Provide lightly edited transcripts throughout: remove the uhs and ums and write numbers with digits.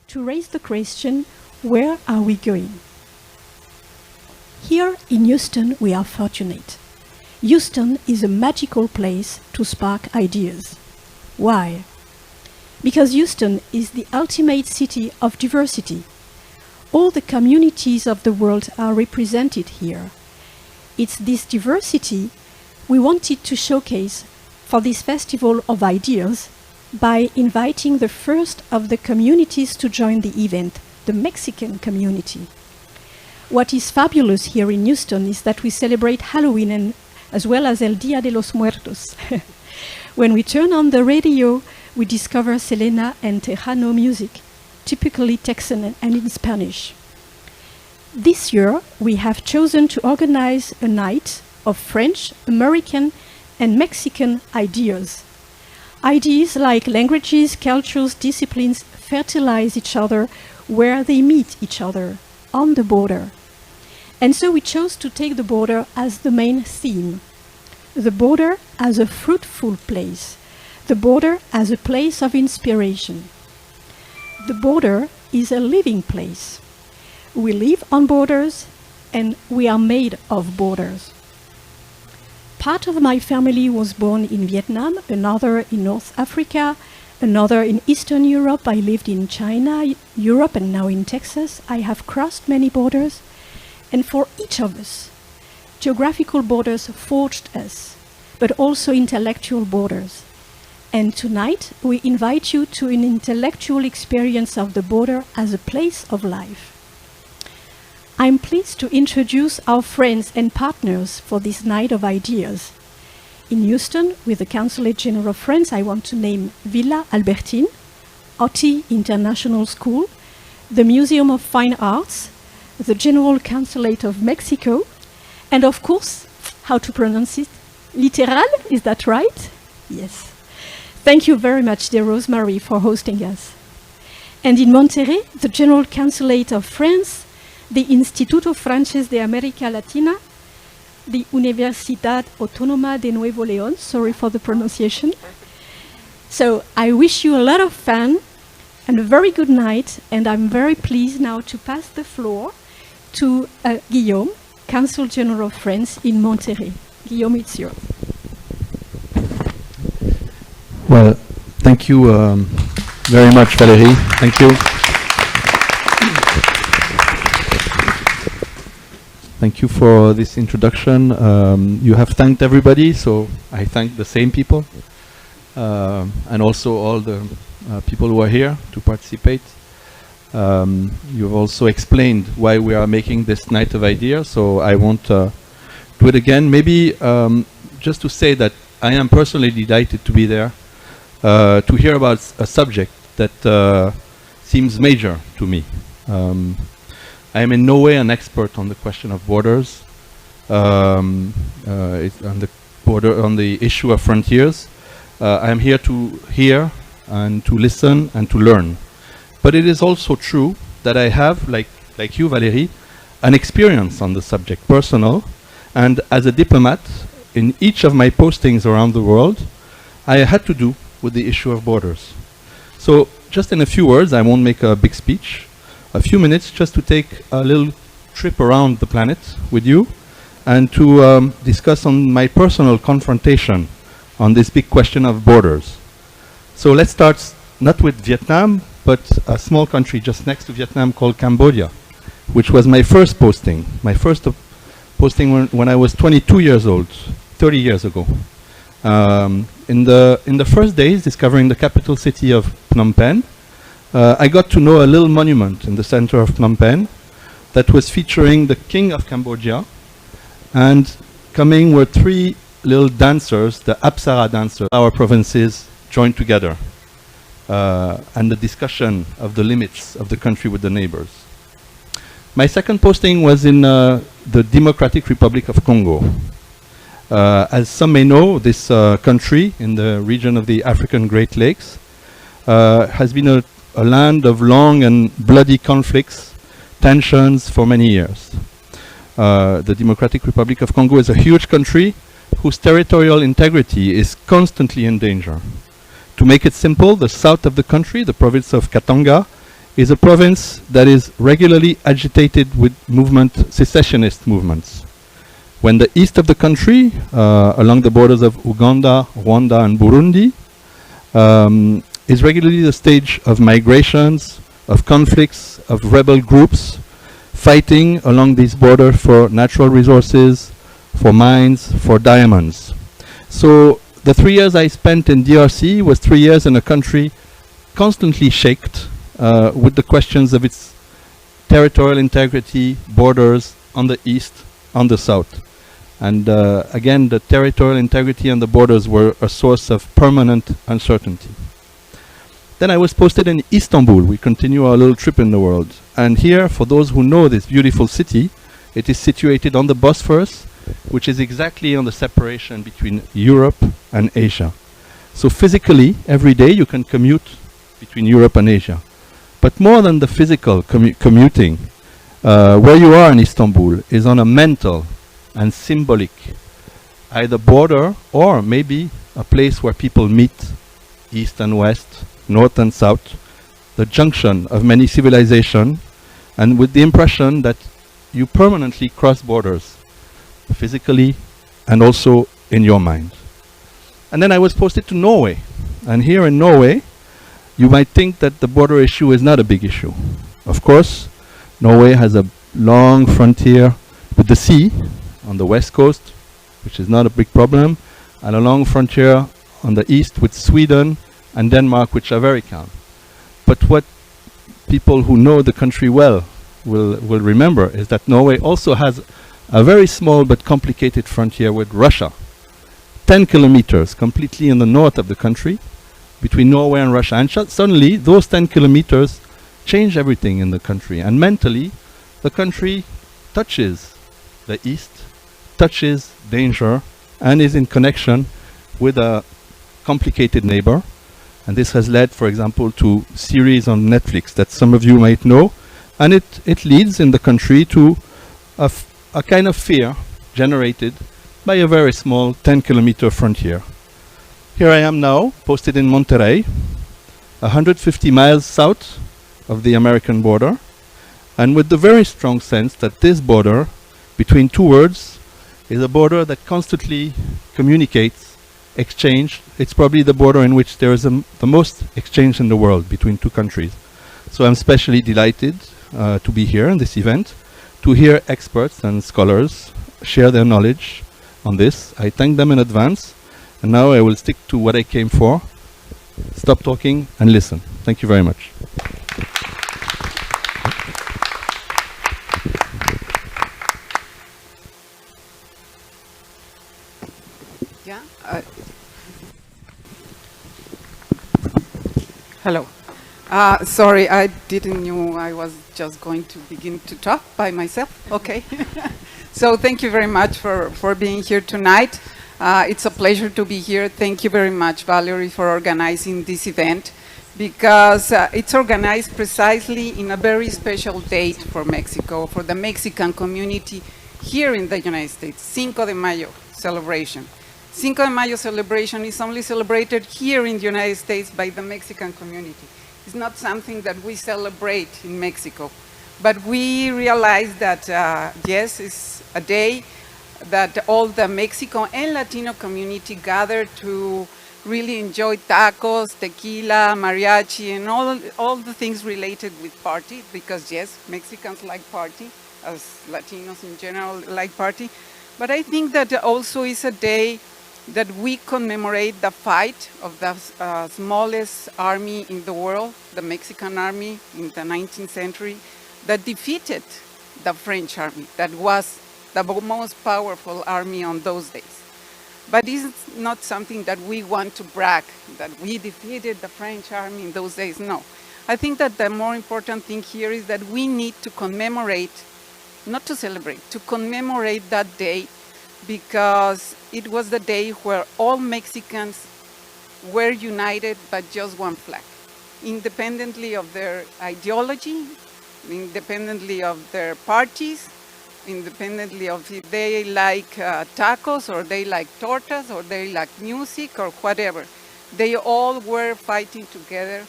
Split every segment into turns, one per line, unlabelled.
to raise the question, where are we going? Here in Houston, we are fortunate. Houston is a magical place to spark ideas. Why? Because Houston is the ultimate city of diversity. All the communities of the world are represented here. It's this diversity we wanted to showcase for this Festival of Ideas by inviting the first of the communities to join the event, the Mexican community. What is fabulous here in Houston is that we celebrate Halloween and as well as El Día de los Muertos. When we turn on the radio, we discover Selena and Tejano music, typically Texan and in Spanish. This year, we have chosen to organize a night of French, American, and Mexican ideas. Ideas like languages, cultures, disciplines fertilize each other where they meet each other, on the border. And so we chose to take the border as the main theme. The border as a fruitful place. The border as a place of inspiration. The border is a living place. We live on borders and we are made of borders. Part of my family was born in Vietnam, another in North Africa, another in Eastern Europe. I lived in China, Europe, and now in Texas. I have crossed many borders. And for each of us, geographical borders forged us, but also intellectual borders. And tonight, we invite you to an intellectual experience of the border as a place of life. I'm pleased to introduce our friends and partners for this night of ideas. In Houston, with the Consulate General of France, I want to name Villa Albertine, OTI International School, the Museum of Fine Arts, the General Consulate of Mexico, and of course, how to pronounce it? Literal, is that right? Yes. Thank you very much, dear Rosemary, for hosting us. And in Monterrey, the General Consulate of France, the Instituto francés de América Latina, the Universidad Autónoma de Nuevo León, sorry for the pronunciation. So I wish you a lot of fun and a very good night, and I'm very pleased now to pass the floor to Guillaume, Consul General of France in Monterrey. Guillaume, it's yours.
Well, thank you very much, Valérie. Thank you. Thank you for this introduction. You have thanked everybody, so I thank the same people, and also all the people who are here to participate. You've also explained why we are making this night of ideas, so I won't do it again. Maybe just to say that I am personally delighted to be there, to hear about a subject that seems major to me. I am in no way an expert on the question of borders, on the issue of frontiers. I am here to hear and to listen and to learn. But it is also true that I have, like you, Valérie, an experience on the subject, personal, and as a diplomat, in each of my postings around the world, I had to do with the issue of borders. So just in a few words, I won't make a big speech, a few minutes just to take a little trip around the planet with you and to discuss on my personal confrontation on this big question of borders. So let's start not with Vietnam, but a small country just next to Vietnam called Cambodia, which was my first posting. My first posting when I was 22 years old, 30 years ago. In the first days, discovering the capital city of Phnom Penh, I got to know a little monument in the center of Phnom Penh that was featuring the king of Cambodia, and coming were three little dancers, the Apsara dancers, our provinces joined together, and the discussion of the limits of the country with the neighbors. My second posting was in the Democratic Republic of Congo. As some may know, this country in the region of the African Great Lakes has been a land of long and bloody conflicts, tensions for many years. The Democratic Republic of Congo is a huge country whose territorial integrity is constantly in danger. To make it simple, the south of the country, the province of Katanga, is a province that is regularly agitated with secessionist movements. When the east of the country, along the borders of Uganda, Rwanda, and Burundi, is regularly the stage of migrations, of conflicts, of rebel groups fighting along these borders for natural resources, for mines, for diamonds. So the 3 years I spent in DRC was 3 years in a country constantly shaked with the questions of its territorial integrity, borders on the east, on the south. And again, the territorial integrity and the borders were a source of permanent uncertainty. Then I was posted in Istanbul. We continue our little trip in the world. And here, for those who know this beautiful city, it is situated on the Bosphorus, which is exactly on the separation between Europe and Asia. So physically, every day you can commute between Europe and Asia. But more than the physical commuting, where you are in Istanbul is on a mental and symbolic either border or maybe a place where people meet, east and west, north and south, the junction of many civilizations, and with the impression that you permanently cross borders, physically and also in your mind. And then I was posted to Norway. And here in Norway, you might think that the border issue is not a big issue. Of course, Norway has a long frontier with the sea on the west coast, which is not a big problem, and a long frontier on the east with Sweden and Denmark, which are very calm. But what people who know the country well will remember is that Norway also has a very small but complicated frontier with Russia. 10 kilometers completely in the north of the country between Norway and Russia. And suddenly those 10 kilometers change everything in the country. And mentally, the country touches the east, touches danger, and is in connection with a complicated neighbor. And this has led, for example, to series on Netflix that some of you might know. And it leads in the country to a kind of fear generated by a very small 10-kilometer frontier. Here I am now, posted in Monterrey, 150 miles south of the American border, and with the very strong sense that this border between two worlds is a border that constantly communicates, exchange. It's probably the border in which there is the most exchange in the world between two countries. So I'm especially delighted to be here in this event, to hear experts and scholars share their knowledge on this. I thank them in advance, and now I will stick to what I came for. Stop talking and listen. Thank you very much.
Yeah. Hello. Sorry, I didn't know I was just going to begin to talk by myself. Okay. So thank you very much for being here tonight. It's a pleasure to be here. Thank you very much, Valérie, for organizing this event, because it's organized precisely in a very special date for Mexico, for the Mexican community here in the United States, Cinco de Mayo celebration. Cinco de Mayo celebration is only celebrated here in the United States by the Mexican community. It's not something that we celebrate in Mexico, but we realize that, yes, it's a day that all the Mexico and Latino community gather to really enjoy tacos, tequila, mariachi, and all the things related with party, because yes, Mexicans like party, as Latinos in general like party. But I think that also is a day that we commemorate the fight of the smallest army in the world, the Mexican army in the 19th century, that defeated the French army, that was the most powerful army on those days. But it's not something that we want to brag, that we defeated the French army in those days, no. I think that the more important thing here is that we need to commemorate, not to celebrate, to commemorate that day, because it was the day where all Mexicans were united by just one flag, independently of their ideology, independently of their parties, independently of if they like tacos or they like tortas or they like music or whatever. They all were fighting together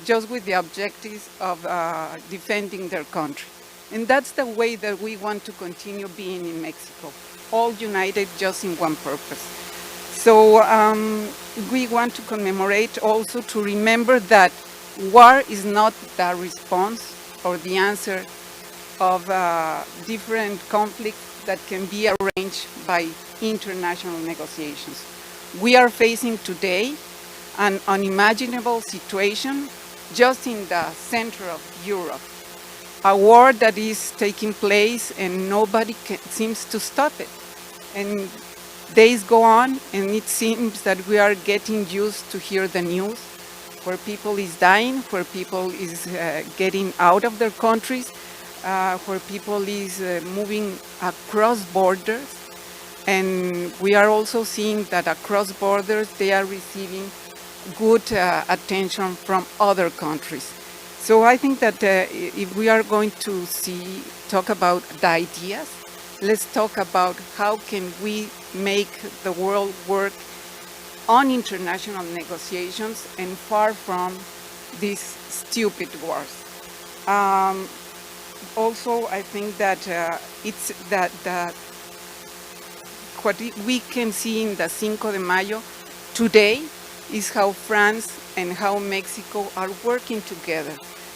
just with the objectives of defending their country. And that's the way that we want to continue being in Mexico, all united just in one purpose. So we want to commemorate also to remember that war is not the response or the answer of different conflicts that can be arranged by international negotiations. We are facing today an unimaginable situation just in the center of Europe. A war that is taking place and nobody seems to stop it. And days go on and it seems that we are getting used to hear the news where people is dying, where people is getting out of their countries, where people is moving across borders. And we are also seeing that across borders they are receiving good attention from other countries. So I think that if we are going to talk about the ideas, let's talk about how can we make the world work on international negotiations and far from these stupid wars. Also, I think that it's that what we can see in the Cinco de Mayo today is how France and how Mexico are working together.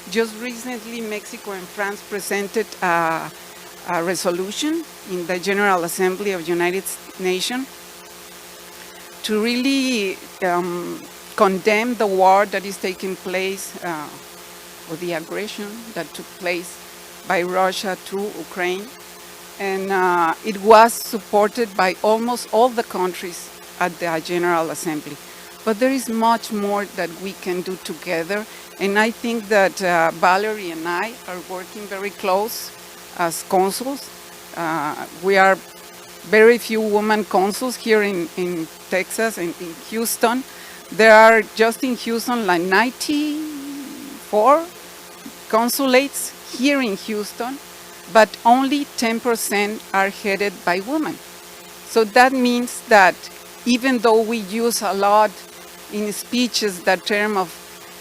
Just recently, Mexico and France presented a resolution in the General Assembly of United Nations to really condemn the war that is taking place, or the aggression that took place by Russia through Ukraine. And it was supported by almost all the countries at the General Assembly. But there is much more that we can do together. And I think that Valérie and I are working very close as consuls. We are very few women consuls here in Texas and in Houston. There are just in Houston like 94 consulates here in Houston, but only 10% are headed by women. So that means that even though we use a lot in speeches the term of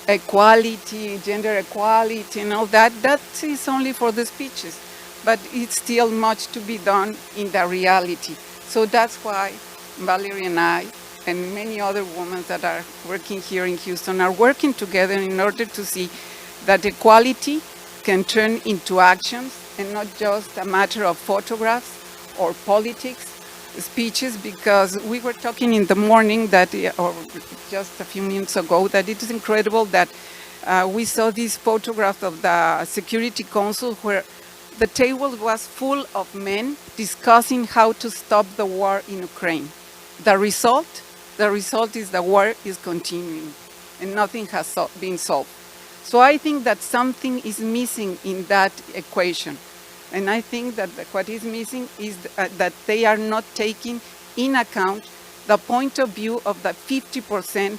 equality, gender equality and all that, that is only for the speeches, but it's still much to be done in the reality. So that's why Valérie and I and many other women that are working here in Houston are working together in order to see that equality can turn into actions and not just a matter of photographs or politics speeches, because we were talking in the morning that, or just a few minutes ago, that it is incredible that we saw this photograph of the Security Council where the table was full of men discussing how to stop the war in Ukraine. The result is the war is continuing and nothing has been solved. So I think that something is missing in that equation. And I think that what is missing is that they are not taking in account the point of view of the 50%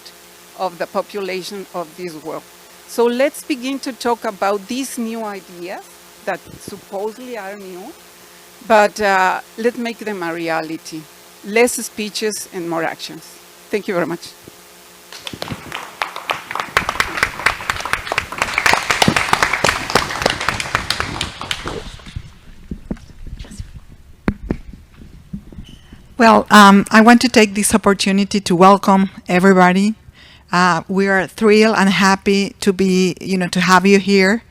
of the population of this world. So let's begin to talk about these new ideas that supposedly are new, but let's make them a reality. Less speeches and more actions. Thank you very much.
Well, I want to take this opportunity to welcome everybody. We are thrilled and happy to be, to have you here.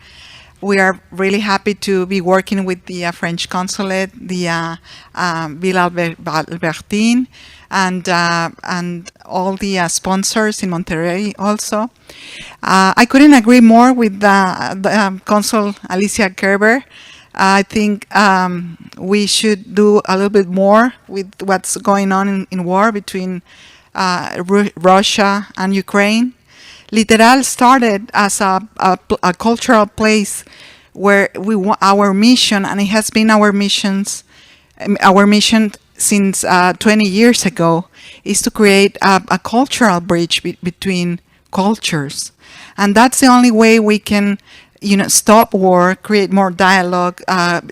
We are really happy to be working with the French Consulate, the Villa Albertine, and all the sponsors in Monterrey also. I couldn't agree more with the Consul Alicia Kerber. I think we should do a little bit more with what's going on in war between Russia and Ukraine. Literal started as a cultural place where our mission, and it has been our mission since 20 years ago, is to create a cultural bridge between cultures. And that's the only way we can stop war, create more dialogue,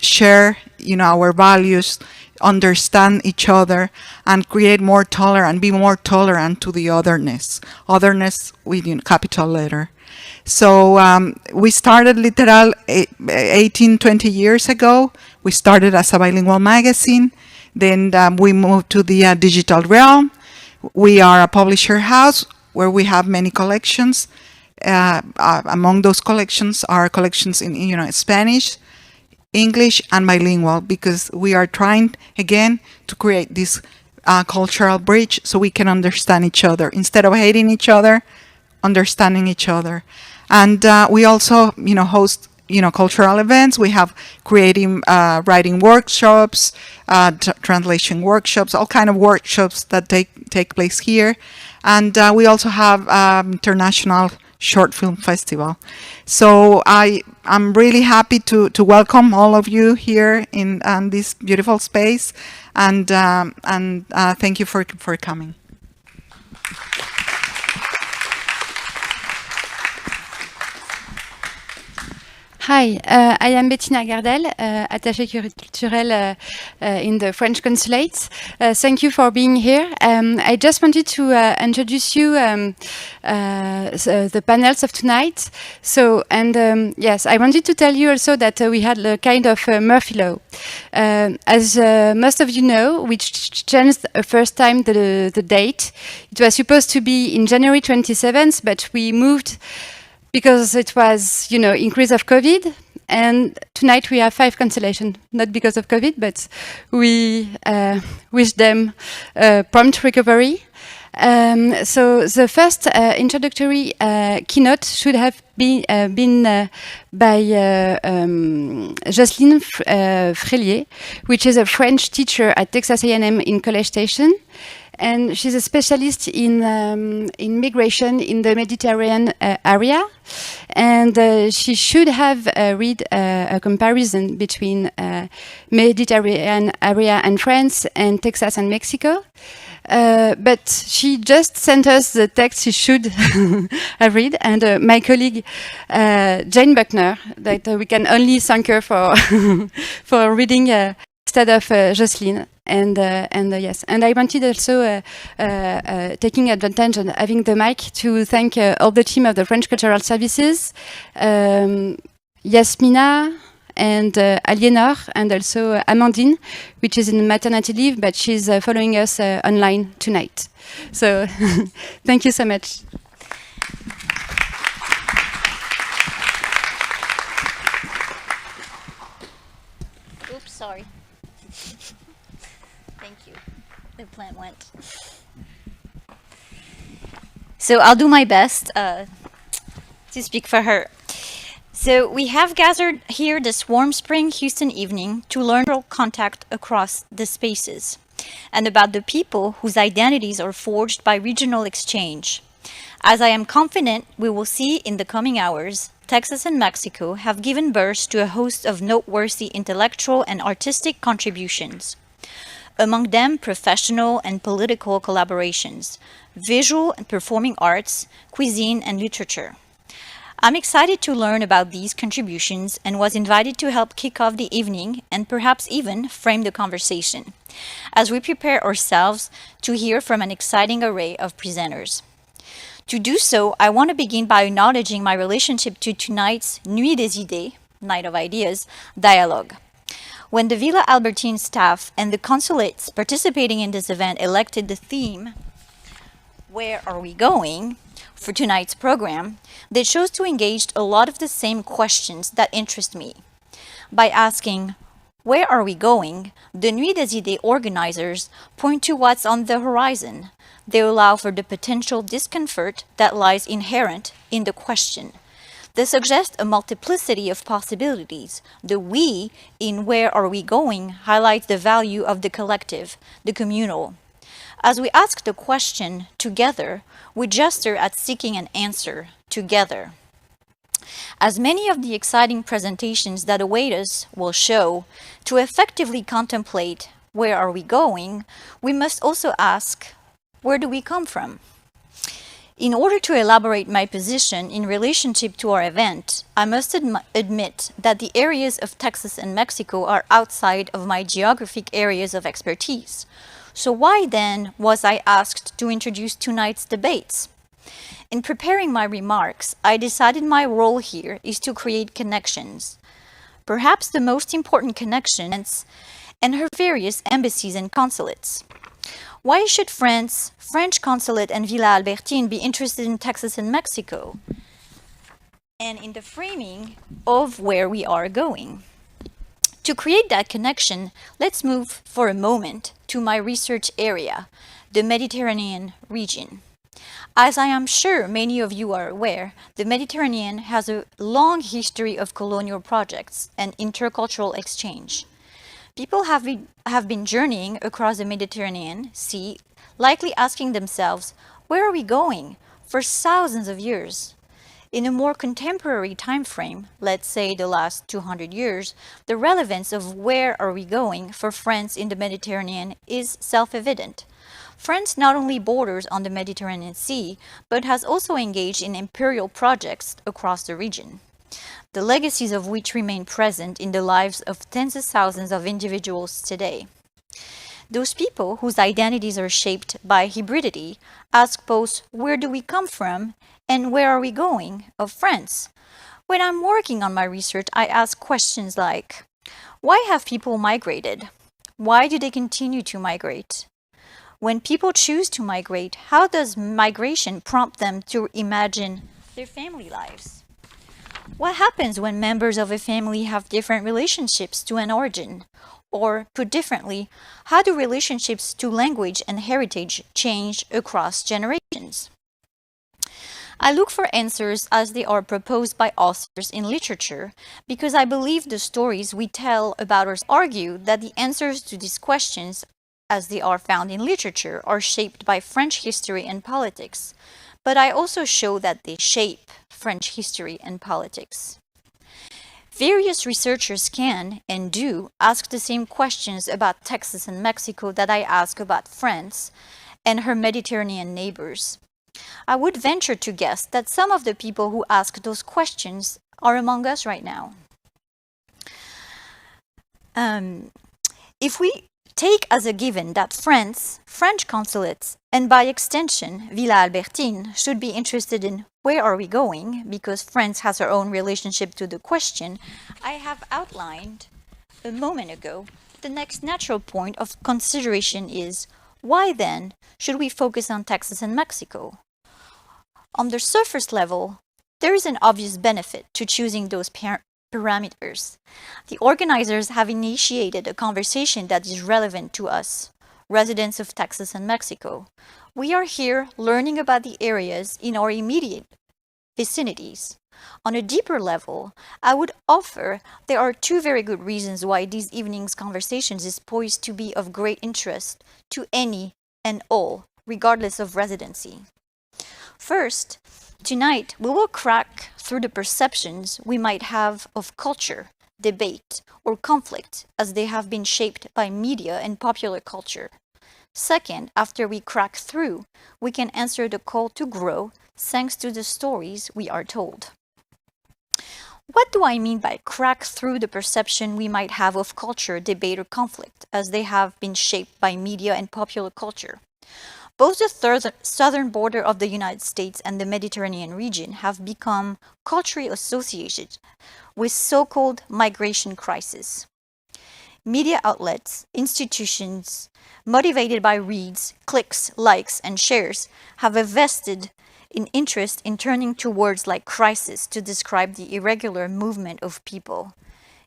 share, our values, understand each other and create more tolerant, be more tolerant to the otherness with capital letter. So we started literal 18, 20 years ago. We started as a bilingual magazine. Then we moved to the digital realm. We are a publisher house where we have many collections. Among those collections are collections in Spanish, English, and bilingual, because we are trying again to create this cultural bridge so we can understand each other instead of hating each other, understanding each other. And we also host cultural events. We have creative writing workshops, translation workshops, all kind of workshops that take place here. And we also have international short film festival. So I'm really happy to welcome all of you here in this beautiful space, and thank you for coming.
Hi, I am Bettina Gardel, attaché culturel in the French Consulate. Thank you for being here. I just wanted to introduce you the panels of tonight. So, and yes, I wanted to tell you also that we had a kind of Murphy Law. As most of you know, we changed first time the date. It was supposed to be in January 27th, but we moved because it was, increase of COVID. And tonight we have 5 cancellations, not because of COVID, but we wish them prompt recovery. So the first introductory keynote should have been by Jocelyn Frelier, which is a French teacher at Texas A&M in College Station. And she's a specialist in migration in the Mediterranean area. And she should have read a comparison between Mediterranean area and France and Texas and Mexico. But she just sent us the text she should have read. And my colleague, Jane Buckner, that we can only thank her for, for reading instead of Jocelyn. And yes, and I wanted also, taking advantage of having the mic, to thank all the team of the French Cultural Services, Yasmina and Aliénor, and also Amandine, which is in maternity leave, but she's following us online tonight. So thank you so much.
Oops, sorry. Thank you. The plant went. So I'll do my best to speak for her. So we have gathered here this warm spring Houston evening to learn contact across the spaces and about the people whose identities are forged by regional exchange. As I am confident we will see in the coming hours, Texas and Mexico have given birth to a host of noteworthy intellectual and artistic contributions. Among them, professional and political collaborations, visual and performing arts, cuisine, and literature. I'm excited to learn about these contributions and was invited to help kick off the evening and perhaps even frame the conversation, as we prepare ourselves to hear from an exciting array of presenters. To do so, I want to begin by acknowledging my relationship to tonight's Nuit des Idées, Night of Ideas, dialogue. When the Villa Albertine staff and the consulates participating in this event elected the theme, Where Are We Going?, for tonight's program, they chose to engage a lot of the same questions that interest me. By asking, where are we going? The Nuit des Idées organizers point to what's on the horizon. They allow for the potential discomfort that lies inherent in the question. They suggest a multiplicity of possibilities. The we in where are we going highlights the value of the collective, the communal. As we ask the question together, we gesture at seeking an answer together. As many of the exciting presentations that await us will show, to effectively contemplate where are we going, we must also ask, where do we come from? In order to elaborate my position in relationship to our event, I must admit that the areas of Texas and Mexico are outside of my geographic areas of expertise. So why then was I asked to introduce tonight's debates? In preparing my remarks, I decided my role here is to create connections. Perhaps the most important connections and her various embassies and consulates. Why should France, French Consulate and Villa Albertine be interested in Texas and Mexico? And in the framing of where we are going. To create that connection, let's move for a moment to my research area, the Mediterranean region. As I am sure many of you are aware, the Mediterranean has a long history of colonial projects and intercultural exchange. People have been journeying across the Mediterranean Sea, likely asking themselves, where are we going, for thousands of years? In a more contemporary time frame, let's say the last 200 years, the relevance of where are we going for France in the Mediterranean is self-evident. France not only borders on the Mediterranean Sea, but has also engaged in imperial projects across the region, the legacies of which remain present in the lives of tens of thousands of individuals today. Those people whose identities are shaped by hybridity ask both where do we come from and where are we going of France. When I'm working on my research, I ask questions like, why have people migrated? Why do they continue to migrate? When people choose to migrate, how does migration prompt them to imagine their family lives? What happens when members of a family have different relationships to an origin? Or, put differently, how do relationships to language and heritage change across generations? I look for answers as they are proposed by authors in literature because I believe the stories we tell about us argue that the answers to these questions, as they are found in literature, are shaped by French history and politics. But I also show that they shape French history and politics. Various researchers can and do ask the same questions about Texas and Mexico that I ask about France and her Mediterranean neighbors. I would venture to guess that some of the people who ask those questions are among us right now. If we take as a given that France, French consulates, and by extension Villa Albertine should be interested in where are we going, because France has her own relationship to the question, I have outlined a moment ago, the next natural point of consideration is, why then should we focus on Texas and Mexico? On the surface level, there is an obvious benefit to choosing those parameters. The organizers have initiated a conversation that is relevant to us, residents of Texas and Mexico. We are here learning about the areas in our immediate vicinities. On a deeper level, I would offer there are two very good reasons why this evening's conversations is poised to be of great interest to any and all, regardless of residency. First, tonight we will crack through the perceptions we might have of culture, debate, or conflict as they have been shaped by media and popular culture. Second, after we crack through, we can answer the call to grow thanks to the stories we are told. What do I mean by crack through the perception we might have of culture, debate, or conflict as they have been shaped by media and popular culture? Both the southern border of the United States and the Mediterranean region have become culturally associated with so-called migration crisis. Media outlets, institutions, motivated by reads, clicks, likes, and shares, have a vested interest in turning to words like crisis to describe the irregular movement of people.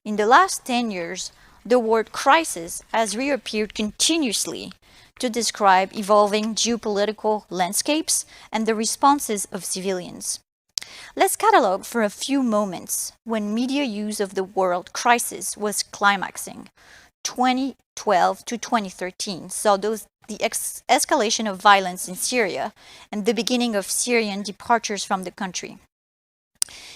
In the last 10 years, the word crisis has reappeared continuously to describe evolving geopolitical landscapes and the responses of civilians. Let's catalog for a few moments when media use of the word crisis was climaxing. 2012 to 2013 saw the escalation of violence in Syria and the beginning of Syrian departures from the country.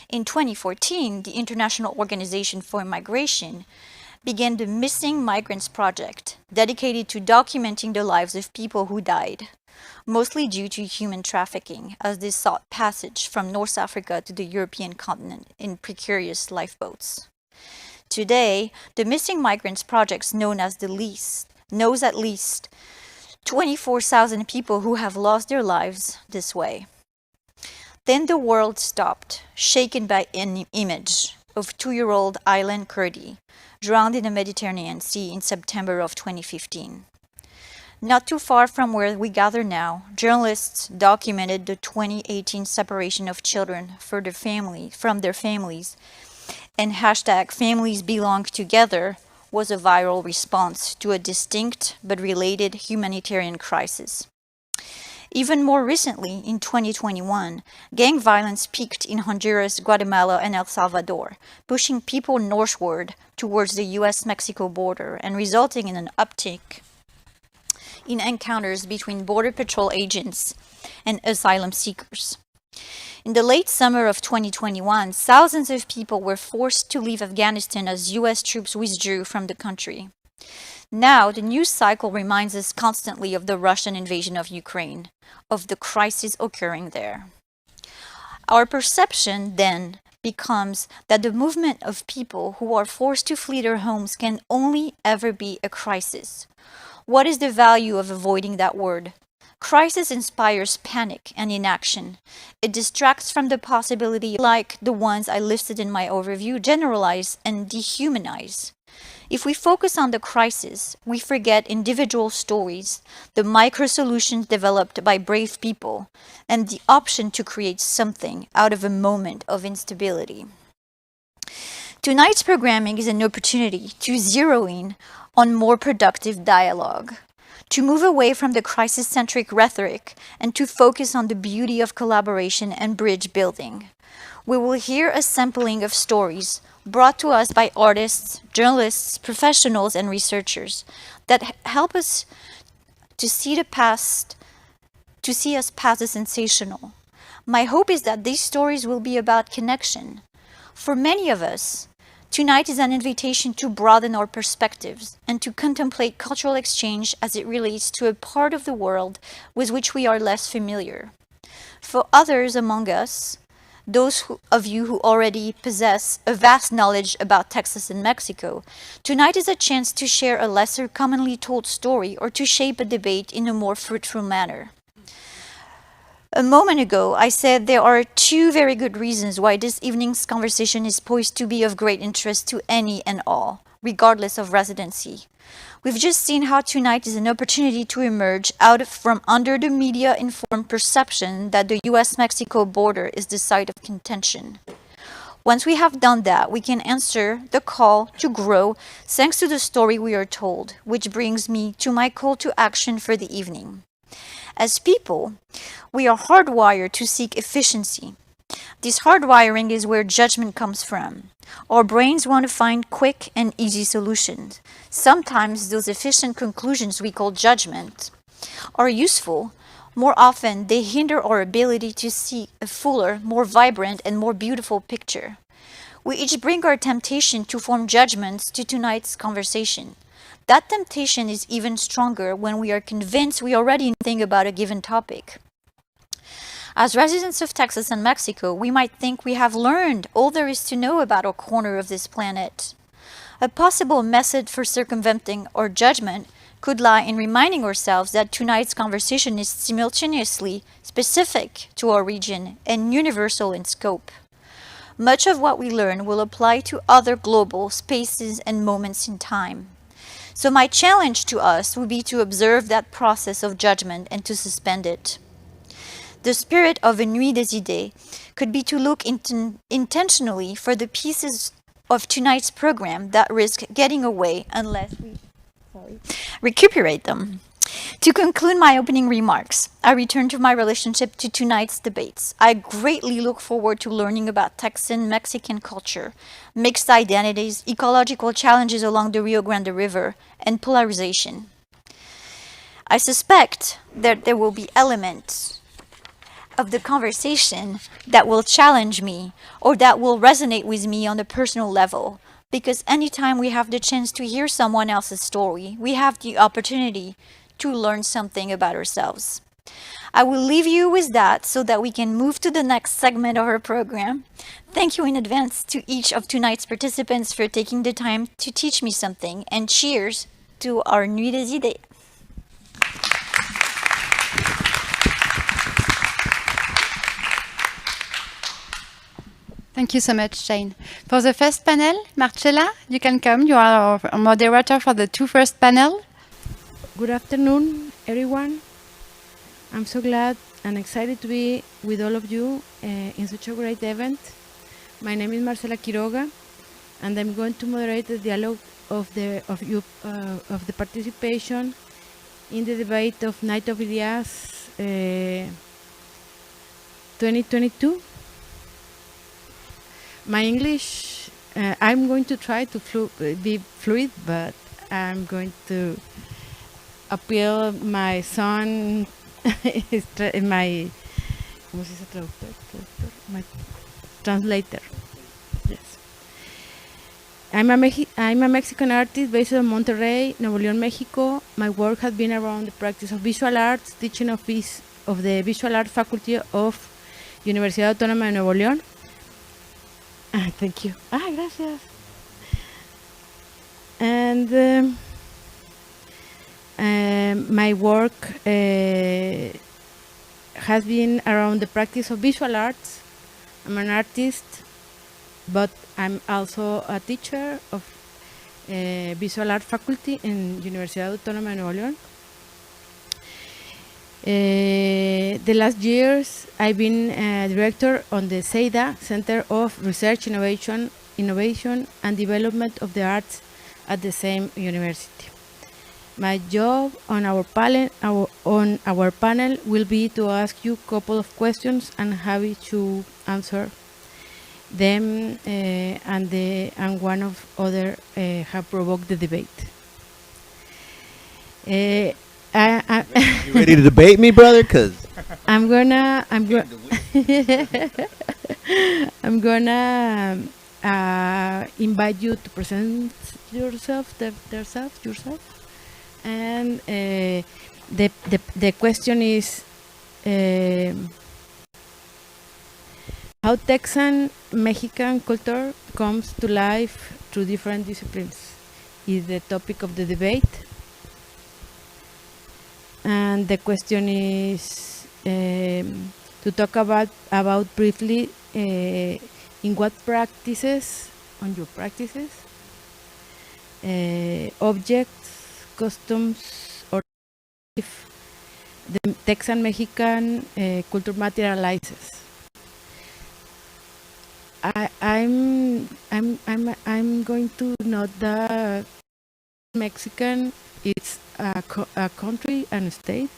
In 2014, the International Organization for Migration began the Missing Migrants Project, dedicated to documenting the lives of people who died. mostly due to human trafficking, as they sought passage from North Africa to the European continent in precarious lifeboats. Today, the Missing Migrants Project knows at least 24,000 people who have lost their lives this way. Then the world stopped, shaken by an image of 2-year-old Aylan Kurdi, drowned in the Mediterranean Sea in September of 2015. Not too far from where we gather now, journalists documented the 2018 separation of children from their families, and hashtag Families Belong Together was a viral response to a distinct but related humanitarian crisis. Even more recently, in 2021, gang violence peaked in Honduras, Guatemala, and El Salvador, pushing people northward towards the US-Mexico border and resulting in an uptick in encounters between Border Patrol agents and asylum seekers. In the late summer of 2021, thousands of people were forced to leave Afghanistan as US troops withdrew from the country. Now, the news cycle reminds us constantly of the Russian invasion of Ukraine, of the crisis occurring there. Our perception, then, becomes that the movement of people who are forced to flee their homes can only ever be a crisis. What is the value of avoiding that word? Crisis inspires panic and inaction. It distracts from the possibility, like the ones I listed in my overview, generalize and dehumanize. If we focus on the crisis, we forget individual stories, the micro-solutions developed by brave people, and the option to create something out of a moment of instability. Tonight's programming is an opportunity to zero in on more productive dialogue, to move away from the crisis-centric rhetoric and to focus on the beauty of collaboration and bridge building. We will hear a sampling of stories brought to us by artists, journalists, professionals, and researchers that help us to see us past the sensational. My hope is that these stories will be about connection. For many of us, tonight is an invitation to broaden our perspectives and to contemplate cultural exchange as it relates to a part of the world with which we are less familiar. For others among us, those of you who already possess a vast knowledge about Texas and Mexico, tonight is a chance to share a lesser commonly told story or to shape a debate in a more fruitful manner. A moment ago, I said there are two very good reasons why this evening's conversation is poised to be of great interest to any and all, regardless of residency. We've just seen how tonight is an opportunity to emerge from under the media-informed perception that the US-Mexico border is the site of contention. Once we have done that, we can answer the call to grow thanks to the story we are told, which brings me to my call to action for the evening. As people, we are hardwired to seek efficiency. This hardwiring is where judgment comes from. Our brains want to find quick and easy solutions. Sometimes those efficient conclusions we call judgment are useful. More often, they hinder our ability to see a fuller, more vibrant, and more beautiful picture. We each bring our temptation to form judgments to tonight's conversation. That temptation is even stronger when we are convinced we already know something about a given topic. As residents of Texas and Mexico, we might think we have learned all there is to know about our corner of this planet. A possible method for circumventing our judgment could lie in reminding ourselves that tonight's conversation is simultaneously specific to our region and universal in scope. Much of what we learn will apply to other global spaces and moments in time. So my challenge to us would be to observe that process of judgment and to suspend it. The spirit of a Nuit des Idées could be to look intentionally for the pieces of tonight's program that risk getting away unless we recuperate them. To conclude my opening remarks, I return to my relationship to tonight's debates. I greatly look forward to learning about Texan Mexican culture, mixed identities, ecological challenges along the Rio Grande River, and polarization. I suspect that there will be elements of the conversation that will challenge me or that will resonate with me on a personal level, because anytime we have the chance to hear someone else's story, we have the opportunity to learn something about ourselves. I will leave you with that so that we can move to the next segment of our program. Thank you in advance to each of tonight's participants for taking the time to teach me something, and cheers to our Nuit des Idées.
Thank you so much, Jane. For the first panel, Marcella, you can come. You are our moderator for the two first panel.
Good afternoon, everyone. I'm so glad and excited to be with all of you in such a great event. My name is Marcela Quiroga, and I'm going to moderate the dialogue of the participation in the debate of Night of Ideas 2022. My English, I'm going to try to be fluid, but I'm going to appeal my son, my translator. Yes. I'm a Mexican artist based in Monterrey, Nuevo León, Mexico. My work has been around the practice of visual arts, teaching of the Visual Art Faculty of Universidad Autónoma de Nuevo León. Thank you. Gracias. And my work has been around the practice of visual arts. I'm an artist, but I'm also a teacher of Visual Art Faculty in Universidad Autónoma de Nuevo León. The last years, I've been director on the CEIDA, Center of Research, Innovation and Development of the Arts at the same university. My job on our panel will be to ask you a couple of questions and have you answer them, and one of other have provoked the debate.
You ready to debate me, brother? Cause
I'm gonna invite you to present yourself, and the question is how Texan Mexican culture comes to life through different disciplines is the topic of the debate. And the question is to talk about briefly in what practices, on your practices, objects, customs, or if the Texan Mexican culture materializes. I'm going to note that Mexican it's a country and a state,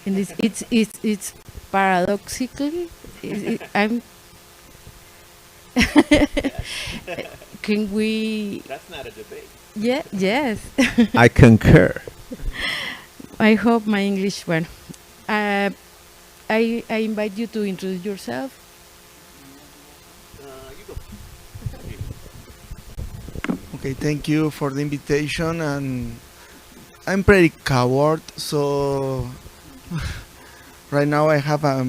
and it's paradoxically I'm. Can we?
that's not a debate.
Yeah. Yes.
I concur.
I hope my English went. I invite you to introduce yourself.
Okay, thank you for the invitation, and I'm pretty coward, so right now I have a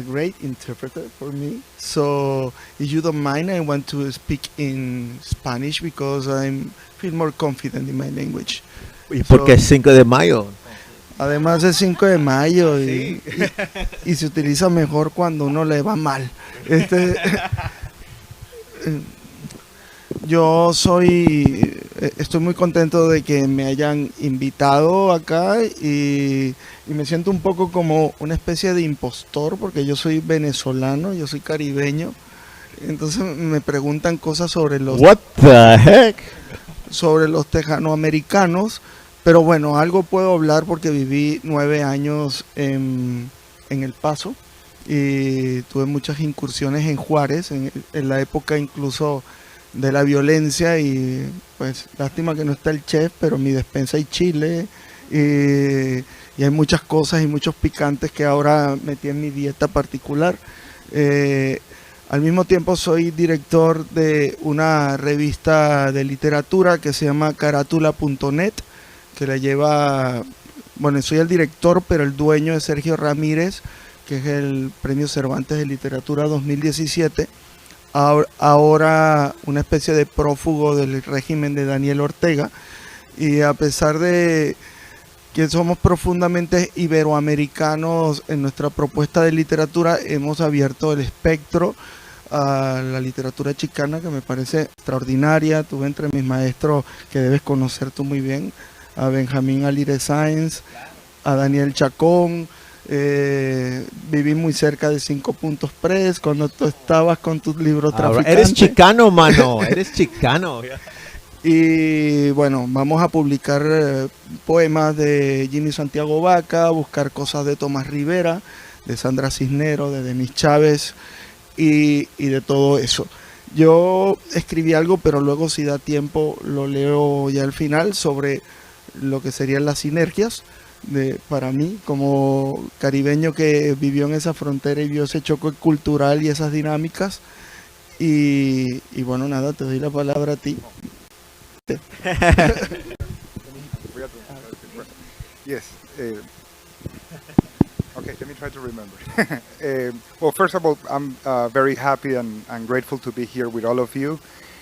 great interpreter for me. So if you don't mind, I want to speak in Spanish because I feel more confident in my language.
¿Y por qué 5 de mayo?
Además es 5 de mayo y se utiliza mejor cuando uno le va mal. Yo estoy muy contento de que me hayan invitado acá y me siento un poco como una especie de impostor porque yo soy venezolano, yo soy caribeño. Entonces me preguntan cosas sobre los
What the heck?
Sobre los tejanoamericanos, pero bueno, algo puedo hablar porque viví 9 años en El Paso y tuve muchas incursiones en Juárez, en la época incluso de la violencia, y pues lástima que no está el chef, pero mi despensa hay chile y hay muchas cosas y muchos picantes que ahora metí en mi dieta particular. Al mismo tiempo soy director de una revista de literatura que se llama carátula.net, que la lleva bueno, soy el director, pero el dueño es Sergio Ramírez, que es el Premio Cervantes de Literatura 2017, ahora una especie de prófugo del régimen de Daniel Ortega, y a pesar de que somos profundamente iberoamericanos en nuestra propuesta de literatura, hemos abierto el espectro a la literatura chicana, que me parece extraordinaria. Tuve entre mis maestros, que debes conocer tú muy bien, a Benjamín Alire Sáenz, a Daniel Chacón. Viví muy cerca de 5 Puntos Press cuando tú estabas con tus libros traficantes.
Eres chicano, mano, eres chicano.
Y bueno, vamos a publicar poemas de Jimmy Santiago Vaca, buscar cosas de Tomás Rivera, de Sandra Cisneros, de Denis Chávez y de todo eso. Yo escribí algo, pero luego si da tiempo lo leo ya al final, sobre lo que serían las sinergias para mí, como caribeño que vivió en esa frontera y vio ese choque cultural y esas dinámicas. Y bueno, nada, te doy la palabra a ti.
Yes. Okay, let me try to remember. Well, first of all, I'm very happy and grateful to be here with all of you.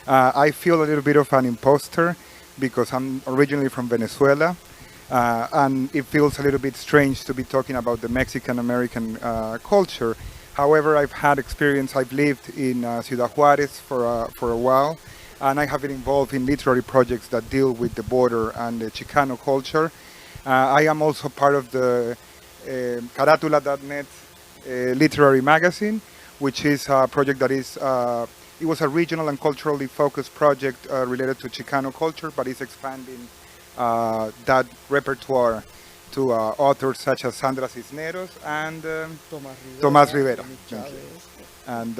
I feel a little bit of an imposter because I'm originally from Venezuela, and it feels a little bit strange to be talking about the Mexican-American culture. However, I've had experience. I've lived in Ciudad Juárez for a while, and I have been involved in literary projects that deal with the border and the Chicano culture. I am also part of the Caratula.net literary magazine, which is a project that is, it was a regional and culturally focused project related to Chicano culture, but it's expanding that repertoire to authors such as Sandra Cisneros and Tomás Rivera. And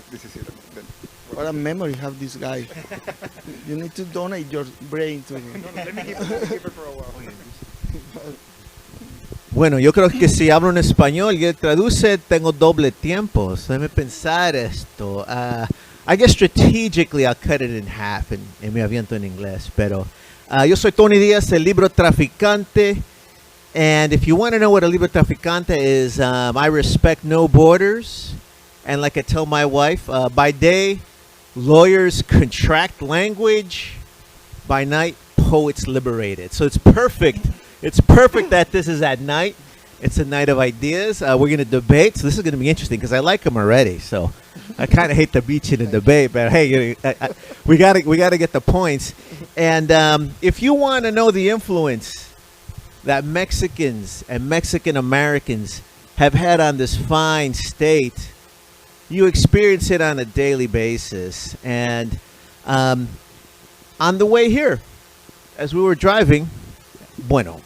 this is it.
What a memory have this guy. You need to donate your brain to him.
No, let me keep it for a while.
Bueno, yo creo que si hablo en español y él traduce, tengo doble tiempo. So déjame pensar esto. I guess strategically I'll cut it in half en me aviento en inglés. Pero yo soy Tony Díaz, el libro traficante. And if you want to know what a libro traficante is, I respect no borders. And like I tell my wife, by day, lawyers contract language. By night, poets liberated. So it's perfect. It's perfect that this is at night. It's a night of ideas. We're going to debate. So this is going to be interesting because I like them already. So I kind of hate to beat you in a debate, but hey, we got to get the points. And if you want to know the influence that Mexicans and Mexican Americans have had on this fine state, you experience it on a daily basis. And on the way here, as we were driving, bueno,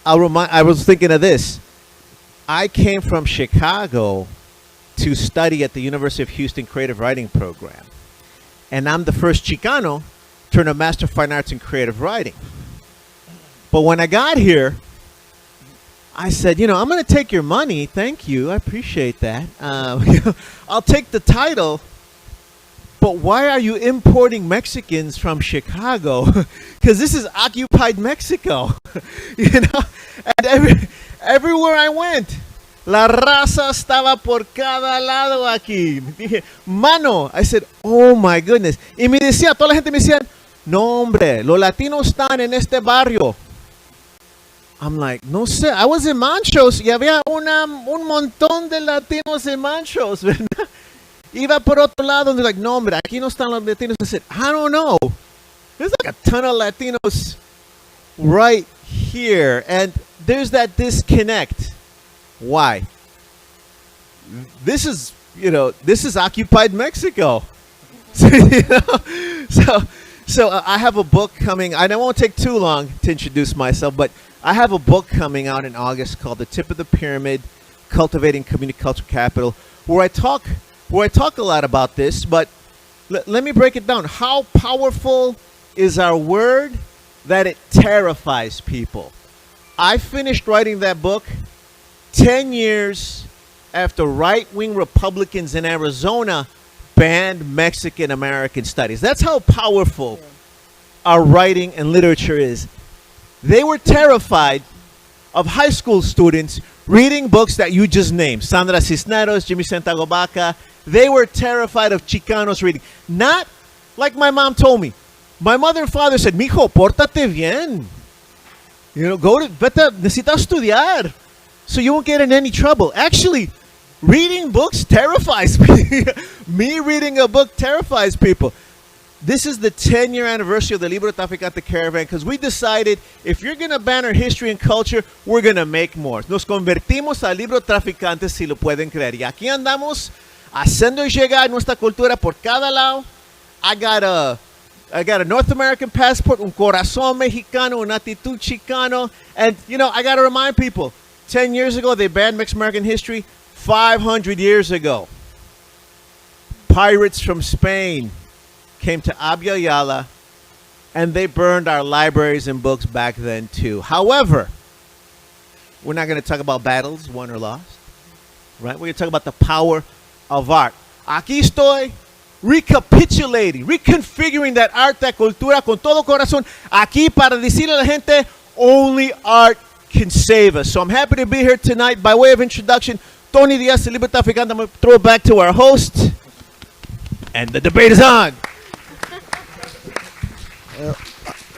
I was thinking of this. I came from Chicago to study at the University of Houston Creative Writing Program. And I'm the first Chicano to earn a Master of Fine Arts in Creative Writing. But when I got here, I said, I'm going to take your money. Thank you. I appreciate that. I'll take the title. But why are you importing Mexicans from Chicago? Because this is occupied Mexico. And everywhere I went, la raza estaba por cada lado aquí. Dije, mano, I said, oh my goodness. Y me decía, toda la gente me decía, no hombre, los latinos están en este barrio. I'm like, no sé, I was in Manchos y había un montón de latinos en Manchos, ¿verdad? Iba por otro lado and they're like, no hombre, aquí no están los latinos. I said, I don't know. There's like a ton of Latinos right here. And there's that disconnect. Why? This is occupied Mexico. So I have a book coming. I won't take too long to introduce myself, but I have a book coming out in August called The Tip of the Pyramid, Cultivating Community Culture Capital, where I talk a lot about this, but let me break it down. How powerful is our word that it terrifies people? I finished writing that book 10 years after right-wing Republicans in Arizona banned Mexican American studies. That's how powerful our writing and literature is. They were terrified of high school students reading books that you just named. Sandra Cisneros, Jimmy Santagobaca. They were terrified of Chicanos reading. Not like my mom told me. My mother and father said, mijo, pórtate bien. You know, vete, necesitas estudiar so you won't get in any trouble. Actually, reading books terrifies me. Me reading a book terrifies people. This is the 10-year anniversary of the Libro Traficante Caravan because we decided if you're going to ban our history and culture, we're going to make more. Nos convertimos a Libro Traficantes, si lo pueden creer. Y aquí andamos haciendo llegar nuestra cultura por cada lado. I got a North American passport, un corazón mexicano, una actitud chicano. And, you know, I got to remind people, 10 years ago, they banned Mexican American history. 500 years ago, pirates from Spain came to Abya Yala, and they burned our libraries and books back then too. However, we're not going to talk about battles won or lost, right? We're going to talk about the power of art. Aquí estoy recapitulating, reconfiguring that art, that cultura con todo corazón, aquí para decirle a la gente, only art can save us. So I'm happy to be here tonight. By way of introduction, Tony Diaz, Libro Traficante. I'm going to throw it back to our host, and the debate is on.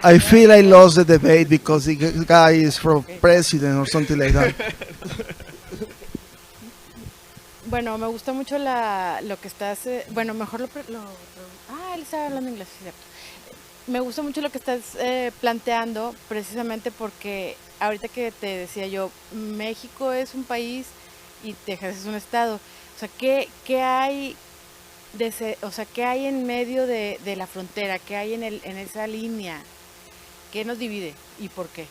I feel I lost the debate because the guy is for president or something like that.
Bueno, me gusta mucho lo que estás, bueno, mejor él está hablando inglés, es cierto. Me gusta mucho lo que estás planteando, precisamente porque ahorita que te decía yo, México es un país y Texas es un estado. O sea, ¿qué hay qué hay en medio de la frontera? ¿Qué hay en esa línea? ¿Qué nos divide y por qué?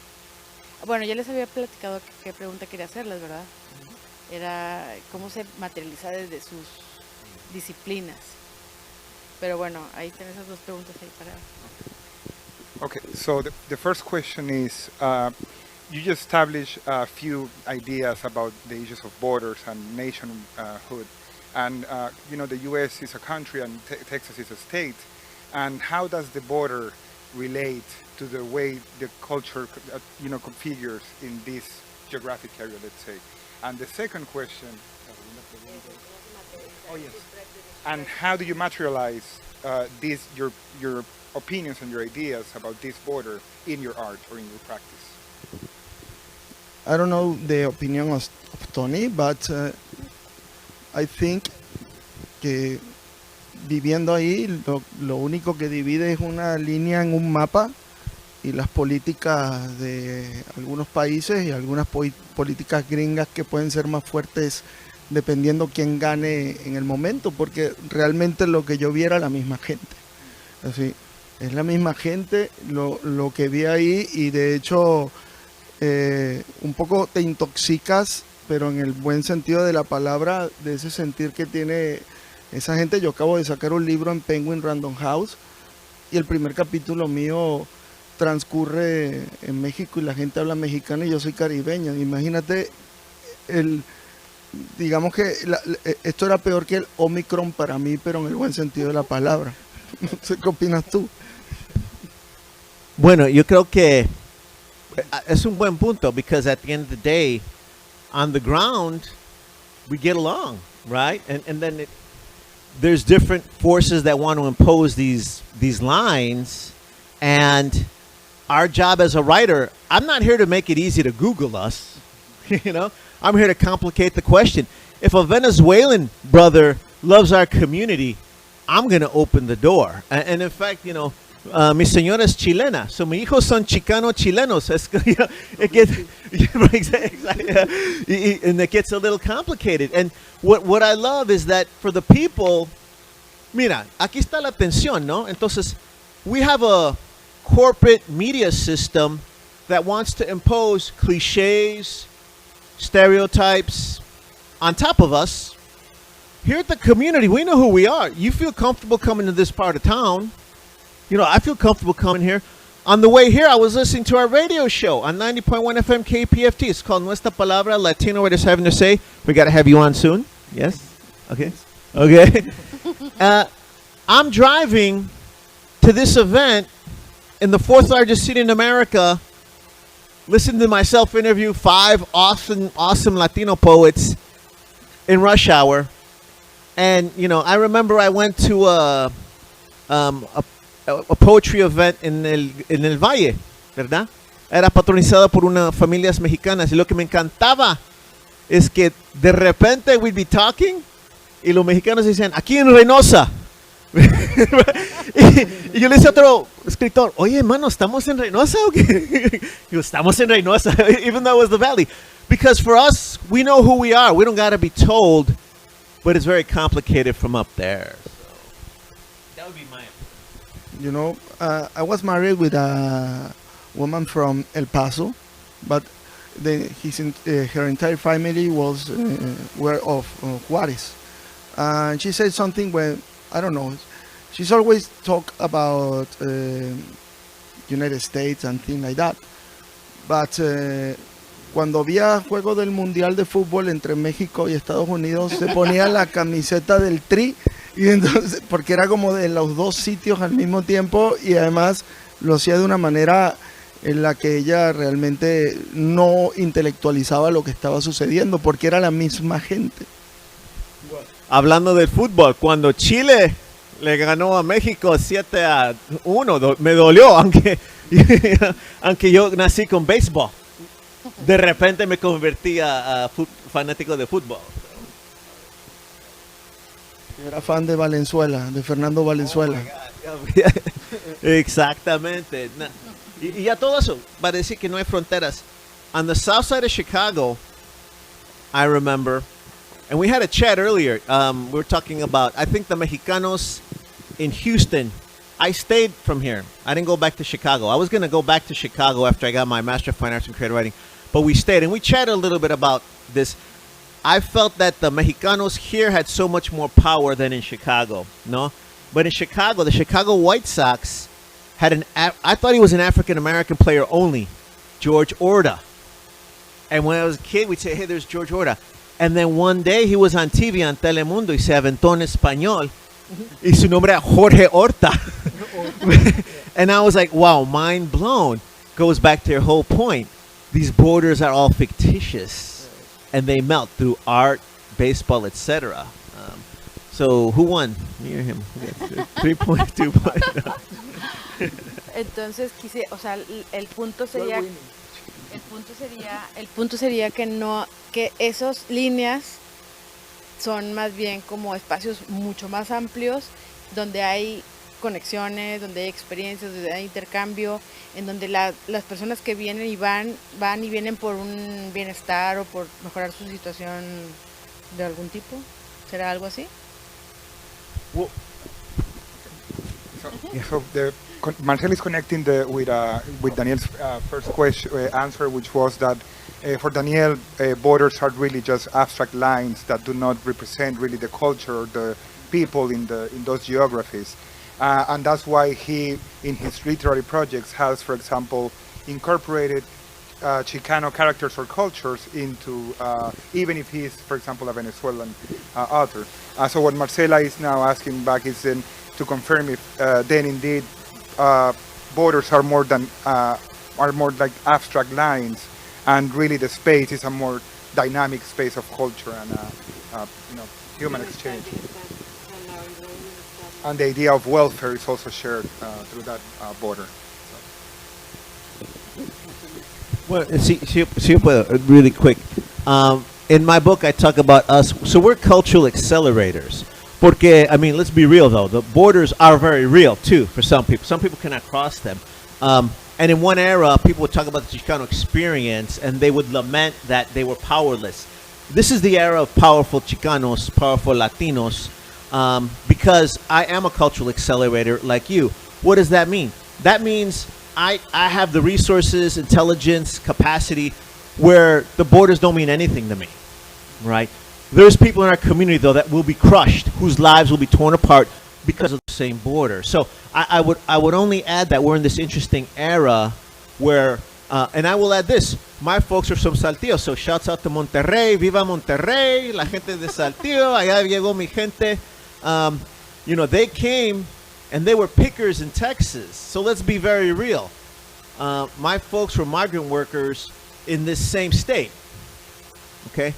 Bueno, ya les había platicado qué pregunta quería hacerles, ¿verdad? Era cómo se materializa desde sus disciplinas. Pero bueno, ahí tenés esas dos preguntas ahí para...
Okay, so the first question is, you just established a few ideas about the issues of borders and nationhood. And, you know, the U.S. is a country and Texas is a state. And how does the border relate to the way the culture, you know, configures in this geographic area, let's say? And the second question, oh yes, and how do you materialize your opinions and your ideas about this border in your art or in your practice?
I don't know the opinion of Tony, but I think que viviendo ahí lo único que divide es una línea en un mapa y las políticas de algunos países y algunas políticas gringas que pueden ser más fuertes dependiendo quién gane en el momento, porque realmente lo que yo vi era la misma gente. Así, es la misma gente lo que vi ahí y de hecho un poco te intoxicas, pero en el buen sentido de la palabra, de ese sentir que tiene esa gente. Yo acabo de sacar un libro en Penguin Random House y el primer capítulo mío transcurre en México y la gente habla mexicano y yo soy caribeño. Imagínate, digamos que esto era peor que el Omicron para mí, pero en el buen sentido de la palabra. No sé qué opinas tú.
Bueno, yo creo que es un buen punto, because at the end of the day, on the ground, we get along, right? And then there's different forces that want to impose these lines, and our job as a writer, I'm not here to make it easy to Google us, you know? I'm here to complicate the question. If a Venezuelan brother loves our community, I'm going to open the door. And in fact, you know, mi señora es chilena, so mis hijos son chicano-chilenos. You know, it gets, exactly, and it gets a little complicated. And what I love is that for the people, mira, aquí está la tensión, ¿no? Entonces, we have a corporate media system that wants to impose cliches, stereotypes on top of us. Here at the community, we know who we are. You feel comfortable coming to this part of town. You know, I feel comfortable coming here. On the way here, I was listening to our radio show on 90.1 FM KPFT. It's called Nuestra Palabra, Latino What is Having to Say. We got to have you on soon. Yes? Okay. Okay. I'm driving to this event in the fourth largest city in America, listened to myself interview 5 awesome Latino poets in rush hour. And, you know, I remember I went to a poetry event en el Valle, ¿verdad? Era patronizado por unas familias mexicanas. Y lo que me encantaba es que de repente we'd be talking y los mexicanos decían, aquí en Reynosa. y yo le decía a otro escritor, oye, hermano, ¿estamos en Reynosa o qué? Digo, estamos en Reynosa, even though it was the valley. Because for us, we know who we are. We don't got to be told, but it's very complicated from up there. So that would be my opinion.
You know, I was married with a woman from El Paso, but her entire family were of Juarez. And she said something when, I don't know, she's always talk about United States and things like that. But cuando había juego del Mundial de Fútbol entre México y Estados Unidos, se ponía la camiseta del Tri, y entonces, porque era como de los dos sitios al mismo tiempo, y además lo hacía de una manera en la que ella realmente no intelectualizaba lo que estaba sucediendo, porque era la misma gente.
Hablando del fútbol, cuando Chile le ganó a México 7-1, me dolió, aunque yo nací con béisbol. De repente me convertí a fanático de fútbol.
Era fan de Valenzuela, de Fernando Valenzuela.
Exactamente. Y a todo eso, para decir que no hay fronteras. On the south side of Chicago, I remember, and we had a chat earlier, we were talking about, I think the Mexicanos in Houston, I stayed from here. I didn't go back to Chicago. I was going to go back to Chicago after I got my Master of Fine Arts in Creative Writing, but we stayed, and we chatted a little bit about this. I felt that the Mexicanos here had so much more power than in Chicago, no? But in Chicago, the Chicago White Sox had I thought he was an African-American player only, George Orta. And when I was a kid, we'd say, hey, there's George Orta. And then one day he was on TV on Telemundo y se aventó en español. Y su nombre era Jorge Orta. And I was like, wow, mind blown. Goes back to your whole point. These borders are all fictitious. And they melt through art, baseball, etc. So who won? Me or him? 3.2 point.
Entonces o sea, el punto sería que esas líneas son más bien como espacios mucho más amplios donde hay conexiones, donde hay experiencias, donde hay intercambio, en donde las personas que vienen y van y vienen por un bienestar o por mejorar su situación de algún tipo. ¿Será algo así?
Well, Marcel is connecting with Daniel's first answer, which was that for Daniel, borders are really just abstract lines that do not represent really the culture or the people in those geographies. And that's why he, in his literary projects, has, for example, incorporated Chicano characters or cultures into, even if he is, for example, a Venezuelan author. So what Marcela is now asking back is then to confirm if then indeed borders are more like abstract lines, and really the space is a more dynamic space of culture and human exchange. And the idea of welfare is also shared through that border.
Well, see, really quick. In my book, I talk about us. So we're cultural accelerators. Porque, I mean, let's be real, though. The borders are very real, too, for some people. Some people cannot cross them. And in one era, people would talk about the Chicano experience, and they would lament that they were powerless. This is the era of powerful Chicanos, powerful Latinos, because I am a cultural accelerator like you. What does that mean? That means I have the resources, intelligence, capacity, where the borders don't mean anything to me, right? There's people in our community, though, that will be crushed, whose lives will be torn apart because of the same border. So I would only add that we're in this interesting era where, and I will add this, my folks are from Saltillo, so shouts out to Monterrey, viva Monterrey, la gente de Saltillo, allá llegó mi gente. They came and they were pickers in Texas. So let's be very real. My folks were migrant workers in this same state. Okay?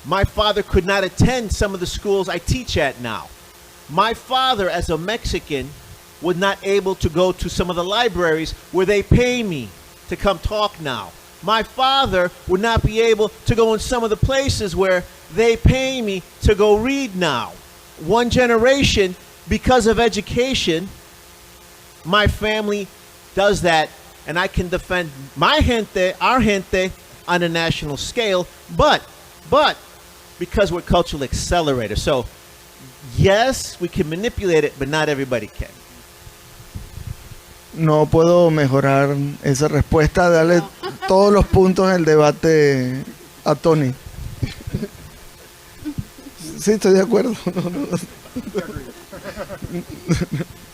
My father could not attend some of the schools I teach at now. My father, as a Mexican, was not able to go to some of the libraries where they pay me to come talk now. My father would not be able to go in some of the places where they pay me to go read now. One generation, because of education, my family does that, and I can defend my gente, our gente, on a national scale, but because we're cultural accelerators. So, yes, we can manipulate it, but not everybody can.
No puedo mejorar esa respuesta, darle todos los puntos del debate a Tony. Sí, estoy de acuerdo.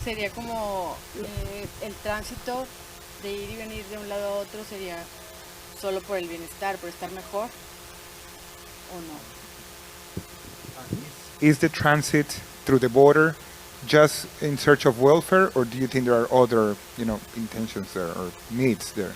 Sería como el tránsito de ir y venir de un lado a otro sería solo por el bienestar, por estar mejor, ¿o no?
Is the transit through the border just in search of welfare, or do you think there are other, intentions there or needs there?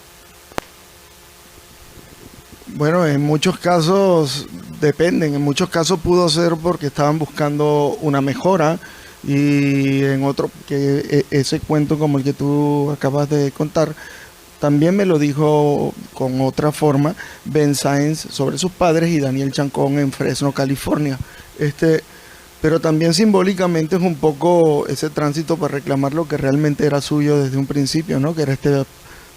Bueno, en muchos casos dependen. En muchos casos pudo ser porque estaban buscando una mejora, y en otro, que ese cuento como el que tú acabas de contar, también me lo dijo con otra forma Ben Sainz sobre sus padres y Daniel Chancón en Fresno, California. Pero también simbólicamente es un poco ese tránsito para reclamar lo que realmente era suyo desde un principio, ¿no? Que era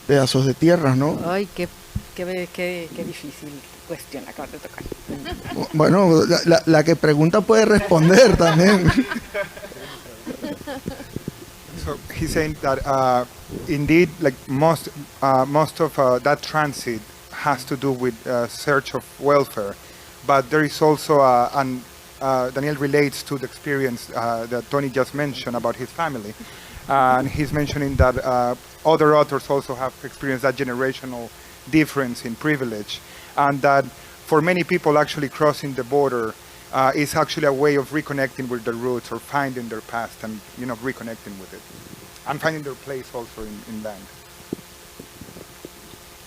pedazos de tierra, ¿no?
Ay, qué difícil cuestión acabas de tocar.
Bueno, la que pregunta puede responder también.
So he's saying that indeed, like most of that transit has to do with search of welfare, but there is also Daniel relates to the experience that Tony just mentioned about his family, and he's mentioning that other authors also have experienced that generational difference in privilege, and that for many people actually crossing the border is actually a way of reconnecting with their roots or finding their past and reconnecting with it and finding their place also in land.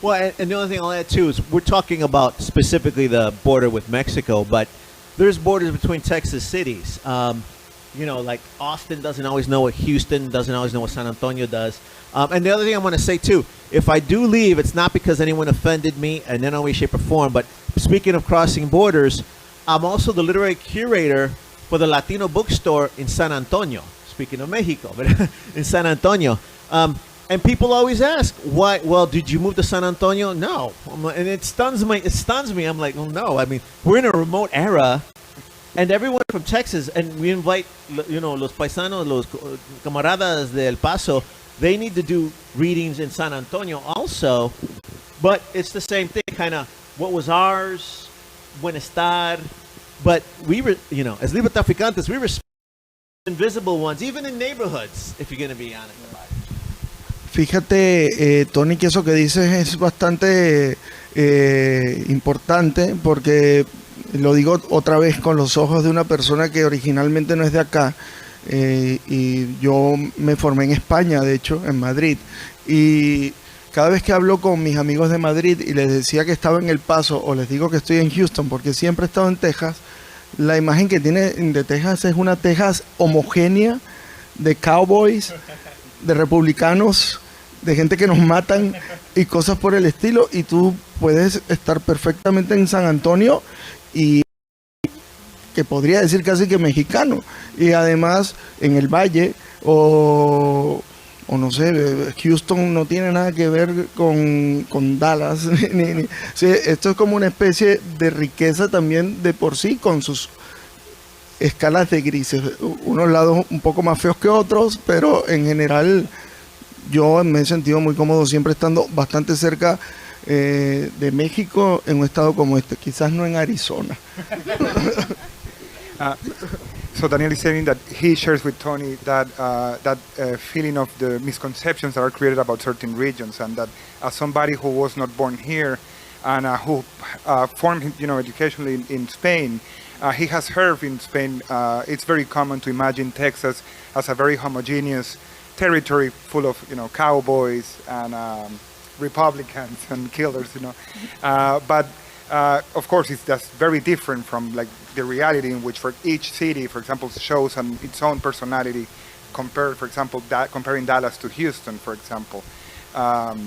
Well, and the only thing I'll add too is we're talking about specifically the border with Mexico, but there's borders between Texas cities. Like Austin doesn't always know what Houston doesn't always know what San Antonio does. And the other thing I want to say too, if I do leave, it's not because anyone offended me in any way, shape, or form. But speaking of crossing borders, I'm also the literary curator for the Latino bookstore in San Antonio. Speaking of Mexico, but in San Antonio. And people always ask, why? Well, did you move to San Antonio? No. And it stuns me. I'm like, well, no. I mean, we're in a remote era, and everyone from Texas, and we invite, los paisanos, los camaradas de El Paso, they need to do readings in San Antonio also. But it's the same thing, kind of what was ours, Buenestar. But we were, as Libertaficantes, we respect invisible ones, even in neighborhoods, if you're going to be honest about it.
Fíjate, Tony, que eso que dices es bastante importante, porque lo digo otra vez con los ojos de una persona que originalmente no es de acá, y yo me formé en España, de hecho, en Madrid, y cada vez que hablo con mis amigos de Madrid y les decía que estaba en El Paso, o les digo que estoy en Houston porque siempre he estado en Texas, la imagen que tiene de Texas es una Texas homogénea de cowboys, de republicanos, de gente que nos matan y cosas por el estilo, y tú puedes estar perfectamente en San Antonio y que podría decir casi que mexicano, y además en el Valle o no sé, Houston no tiene nada que ver con Dallas, sí, esto es como una especie de riqueza también de por sí, con sus escalas de grises, unos lados un poco más feos que otros, pero en general yo me he sentido muy cómodo siempre estando bastante cerca de México en un estado como este, quizás no en Arizona.
So Daniel is saying that he shares with Tony that feeling of the misconceptions that are created about certain regions, and that as somebody who was not born here and who formed educationally in Spain, he has heard in Spain it's very common to imagine Texas as a very homogeneous territory full of cowboys and Republicans and killers, but of course it's just very different from like the reality in which for each city, for example, shows its own personality. Compared, for example, comparing Dallas to Houston, for example, and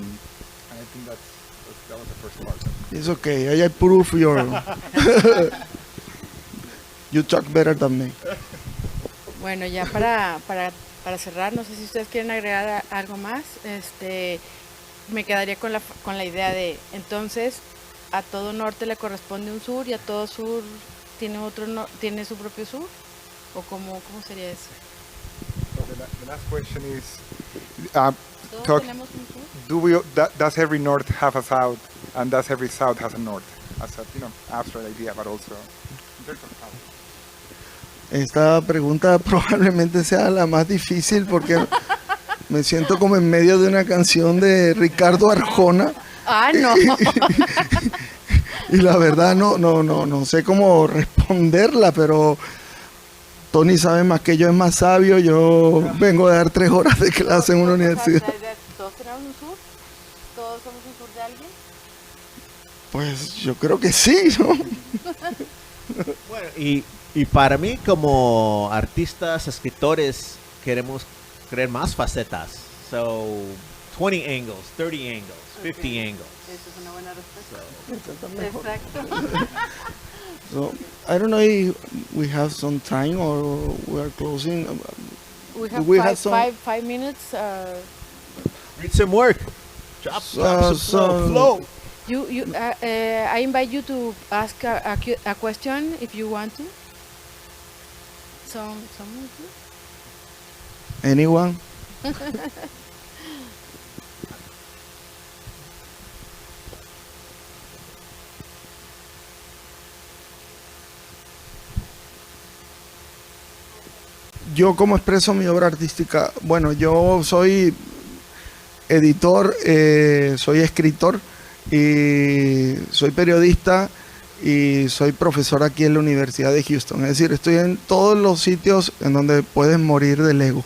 I think that was the first part.
It's okay. I approve your. You talk better than me.
Bueno, ya para cerrar, no sé si ustedes quieren agregar algo más. Me quedaría con la idea de, entonces, a todo norte le corresponde un sur y a todo sur tiene su propio sur, o cómo sería eso.
So the last question is,
¿Todos tenemos un sur?
does every north have a south, and does every south has a north? As a abstract idea, but also in terms of how.
Esta pregunta probablemente sea la más difícil porque me siento como en medio de una canción de Ricardo Arjona.
Ah, no.
Y la verdad no sé cómo responderla, pero Tony sabe más que yo, es más sabio. Yo vengo a dar 3 horas de clase en una universidad.
¿Todos tenemos un sur? ¿Todos somos un sur de alguien?
Pues yo creo que sí, ¿no?
Bueno, y para mí como artistas, escritores, queremos crear más facetas. So, 20 angles, 30 angles, 50 angles.
Esa es una buena respuesta. Exacto.
So, I don't know if we have some time or we are closing.
We have five minutes.
Read some work. Drop some flow.
I invite you to ask a question if you want to. Someone?
Anyone? Yo cómo expreso mi obra artística. Bueno, yo soy editor, soy escritor y soy periodista y soy profesor aquí en la Universidad de Houston. Es decir, estoy en todos los sitios en donde puedes morir del ego.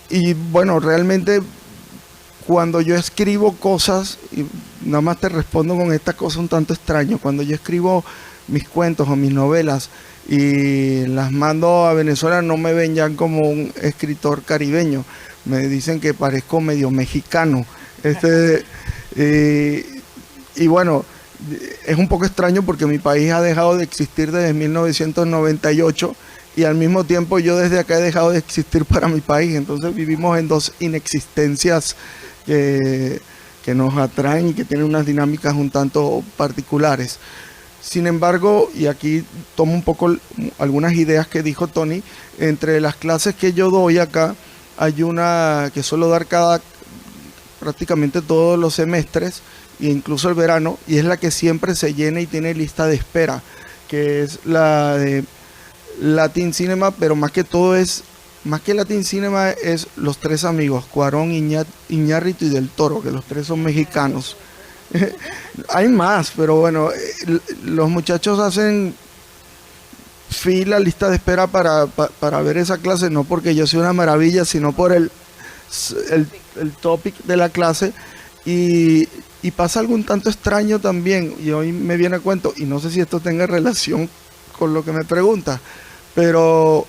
Y bueno, realmente cuando yo escribo cosas, y nada más te respondo con esta cosa un tanto extraña, cuando yo escribo mis cuentos o mis novelas y las mando a Venezuela, no me ven ya como un escritor caribeño, me dicen que parezco medio mexicano. Y bueno, es un poco extraño porque mi país ha dejado de existir desde 1998 y al mismo tiempo yo desde acá he dejado de existir para mi país. Entonces vivimos en 2 inexistencias que nos atraen y que tienen unas dinámicas un tanto particulares. Sin embargo, y aquí tomo un poco algunas ideas que dijo Tony, entre las clases que yo doy acá, hay una que suelo dar prácticamente todos los semestres, e incluso el verano, y es la que siempre se llena y tiene lista de espera, que es la de Latin Cinema, pero más que Latin Cinema es los 3 amigos, Cuarón, Iñárritu y Del Toro, que los 3 son mexicanos. Hay más, pero bueno, los muchachos hacen lista de espera para ver esa clase, no porque yo sea una maravilla, sino por el topic de la clase. Y pasa algo un tanto extraño también, y hoy me viene a cuento, y no sé si esto tenga relación con lo que me pregunta, pero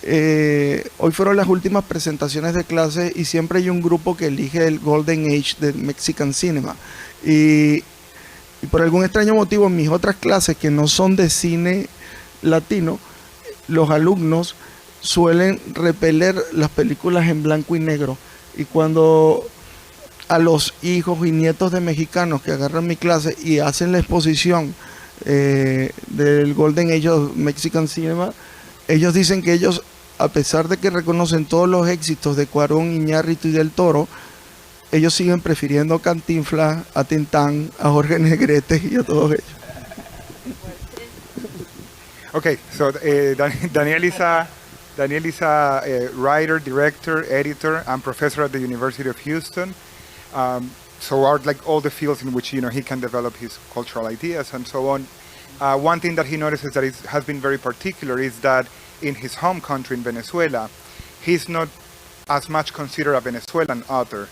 hoy fueron las últimas presentaciones de clase y siempre hay un grupo que elige el Golden Age del Mexican Cinema. Y por algún extraño motivo en mis otras clases que no son de cine latino, los alumnos suelen repeler las películas en blanco y negro. Y cuando a los hijos y nietos de mexicanos que agarran mi clase y hacen la exposición del Golden Age of Mexican Cinema, ellos dicen que ellos, a pesar de que reconocen todos los éxitos de Cuarón, Iñárritu y Del Toro, ellos siguen prefiriendo a Cantinflas, a Tintán, a Jorge Negrete y a todos ellos.
Okay, so Daniel is a writer, director, editor, and professor at the University of Houston. So are like all the fields in which he can develop his cultural ideas and so on. One thing that he notices that has been very particular is that in his home country in Venezuela, he's not as much considered a Venezuelan author.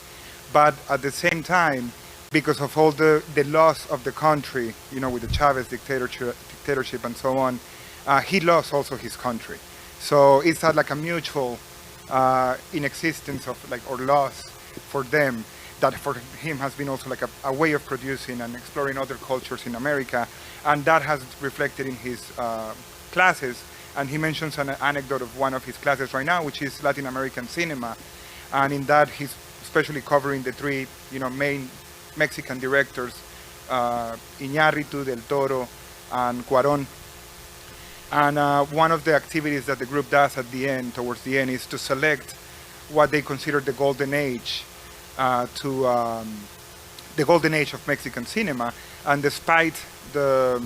But at the same time, because of all the loss of the country, you know, with the Chavez dictatorship and so on, he lost also his country. So it's like a mutual inexistence of like, or loss for them, that for him has been also like a way of producing and exploring other cultures in America, and that has reflected in his classes. And he mentions an anecdote of one of his classes right now, which is Latin American cinema, and in that he's especially covering the three, you know, main Mexican directors, Iñárritu, Del Toro, and Cuarón. And one of the activities that the group does at the end, towards the end, is to select what they consider the golden age, the golden age of Mexican cinema. And despite the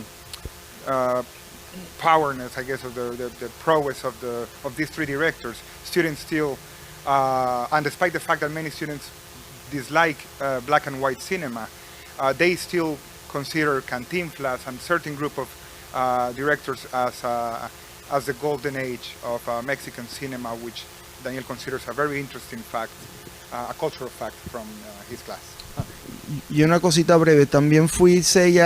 powerness, I guess, of the prowess of these three directors, students still, and despite the fact that many students dislike black and white cinema, they still consider Cantinflas and certain group of directors as the golden age of Mexican cinema, which Daniel considers a very interesting fact, a cultural fact from his class.
Y una cosita breve, también fui 7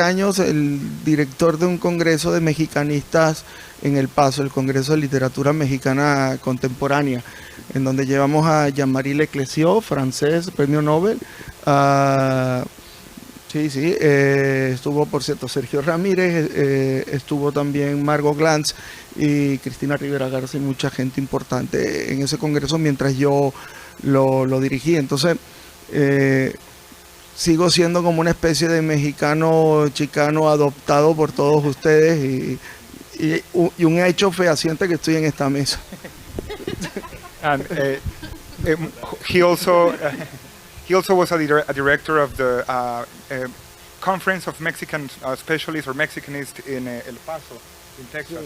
años el director de un congreso de mexicanistas en El Paso, el Congreso de Literatura Mexicana Contemporánea, en donde llevamos a Jean-Marie Leclésio, francés, premio Nobel. Estuvo, por cierto, Sergio Ramírez, estuvo también Margot Glantz y Cristina Rivera Garza y mucha gente importante en ese congreso mientras yo lo dirigí. Entonces, sigo siendo como una especie de mexicano chicano adoptado por todos ustedes y un hecho fehaciente que estoy en esta mesa.
And he also was a director of the Conference of Mexican Specialists or Mexicanists in El Paso, in Texas,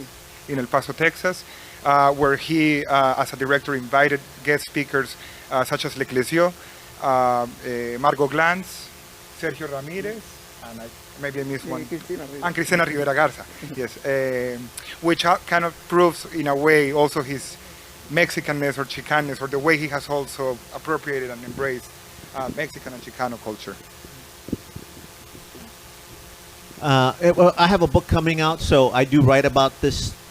in El Paso, Texas, where he, as a director, invited guest speakers such as Leclésio, Margot Glantz, Sergio Ramírez, and maybe I missed one, and Cristina Rivera Garza, yes, which kind of proves in a way also his Mexicanness or Chicaness, or the way he has also appropriated and embraced Mexican and Chicano culture.
Well, I have a book coming out, so I do write about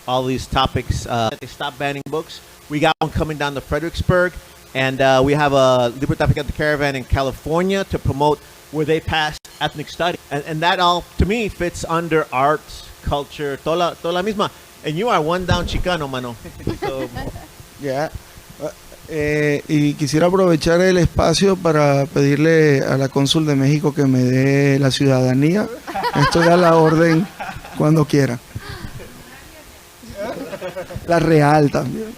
all these topics. They stopped banning books. We got one coming down to Fredericksburg, and we have a Libertad Caravan in California to promote where they pass ethnic study. And that all, to me, fits under arts, culture, toda la misma. And you are one down Chicano, mano. So,
yeah. Y quisiera aprovechar el espacio para pedirle a la Cónsul de México que me dé la ciudadanía. Estoy a la orden cuando quiera. La real también.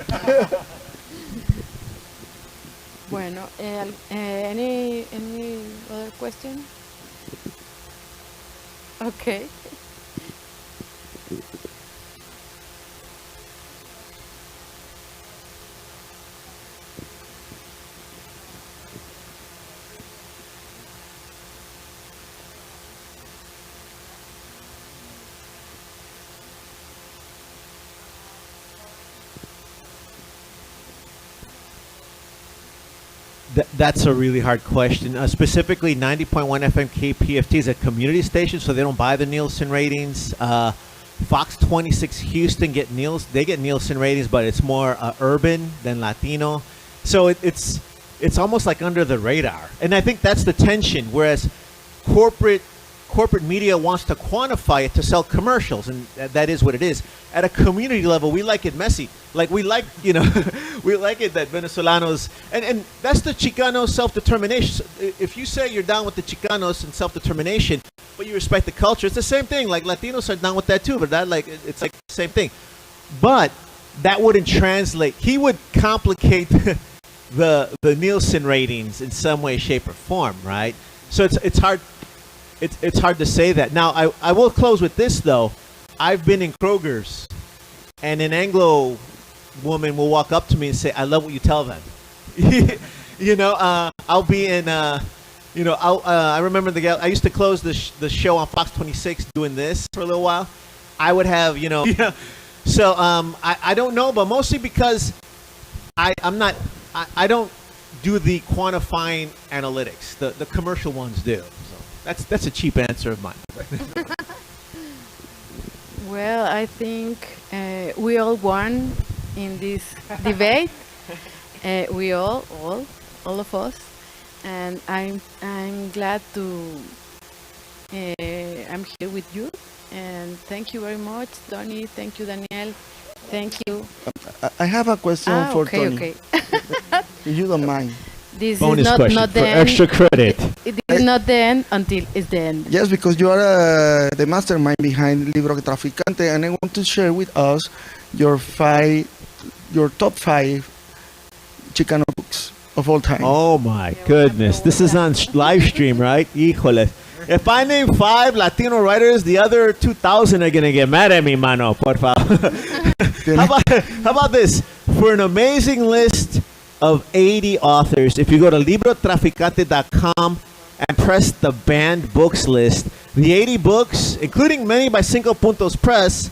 Bueno, any other question? Okay.
That's a really hard question. Specifically, 90.1 FM KPFT is a community station, so they don't buy the Nielsen ratings. Fox 26 Houston get Nielsen ratings, but it's more urban than Latino. So it's almost like under the radar. And I think that's the tension, whereas corporate media wants to quantify it to sell commercials, and that is what it is. At a community level, we like it messy. Like we like, we like it that Venezolanos, and that's the Chicano self-determination. If you say you're down with the Chicanos and self-determination, but you respect the culture, it's the same thing. Like Latinos are down with that too, but it's like the same thing. But that wouldn't translate. He would complicate the Nielsen ratings in some way, shape, or form, right? So it's hard. It's hard to say that. Now, I will close with this, though. I've been in Kroger's, and an Anglo woman will walk up to me and say, I love what you tell them. I'll be in, I remember I used to close the show on Fox 26 doing this for a little while. I would have, So I don't know, but mostly because I don't do the quantifying analytics. The commercial ones do. So that's a cheap answer of mine.
Well, I think we all won in this debate. We all of us, and I'm glad to. I'm here with you, and thank you very much, Tony. Thank you, Daniel. Thank you.
I have a question for Tony.
Okay.
If you don't mind.
This
Bonus
is not
question
the
for
end.
extra credit.
It is not the end until it's the end.
Yes, because you are the mastermind behind Libro Traficante, and I want to share with us your top 5 Chicano books of all time.
Oh my goodness. This is on live stream, right? Híjole. If I name 5 Latino writers, the other 2,000 are going to get mad at me, mano, por favor. How about this? For an amazing list of 80 authors, if you go to librotraficante.com and press the banned books list, the 80 books, including many by Cinco Puntos Press,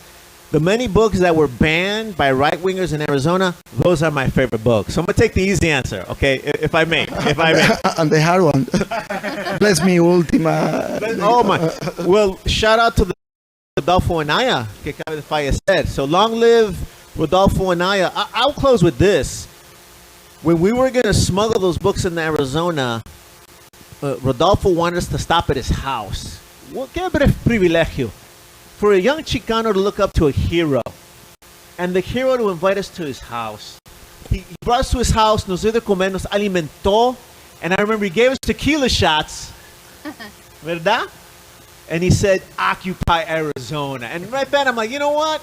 the many books that were banned by right-wingers in Arizona, those are my favorite books. So I'm going to take the easy answer, okay, if I may.
And the hard one. Bless me, Ultima.
Oh, my. Well, shout out to the Rodolfo Anaya, que cabe de fallecer. So long live Rodolfo Anaya. I'll close with this. When we were going to smuggle those books into Arizona, Rodolfo wanted us to stop at his house. Qué privilegio. For a young Chicano to look up to a hero, and the hero to invite us to his house. He brought us to his house, nos dio de comer, nos alimentó, and I remember he gave us tequila shots, ¿verdad? And he said, occupy Arizona. And right then I'm like, you know what?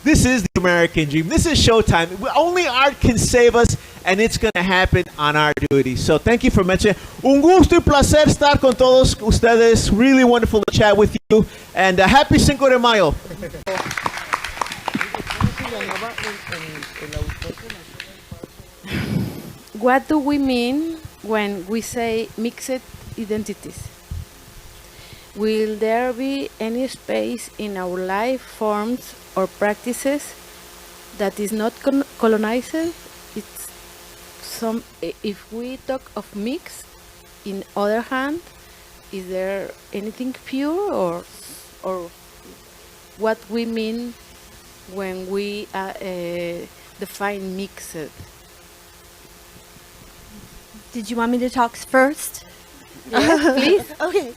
This is the American dream. This is showtime. Only art can save us, and it's going to happen on our duty. So thank you for mentioning. Un gusto y placer estar con todos ustedes. Really wonderful to chat with you. And happy Cinco de Mayo.
What do we mean when we say mixed identities? Will there be any space in our life forms or practices that is not colonized? It's some. If we talk of mix, in other hand, is there anything pure or what we mean when we define mixed?
Did you want me to talk first?
Yes, please.
Okay.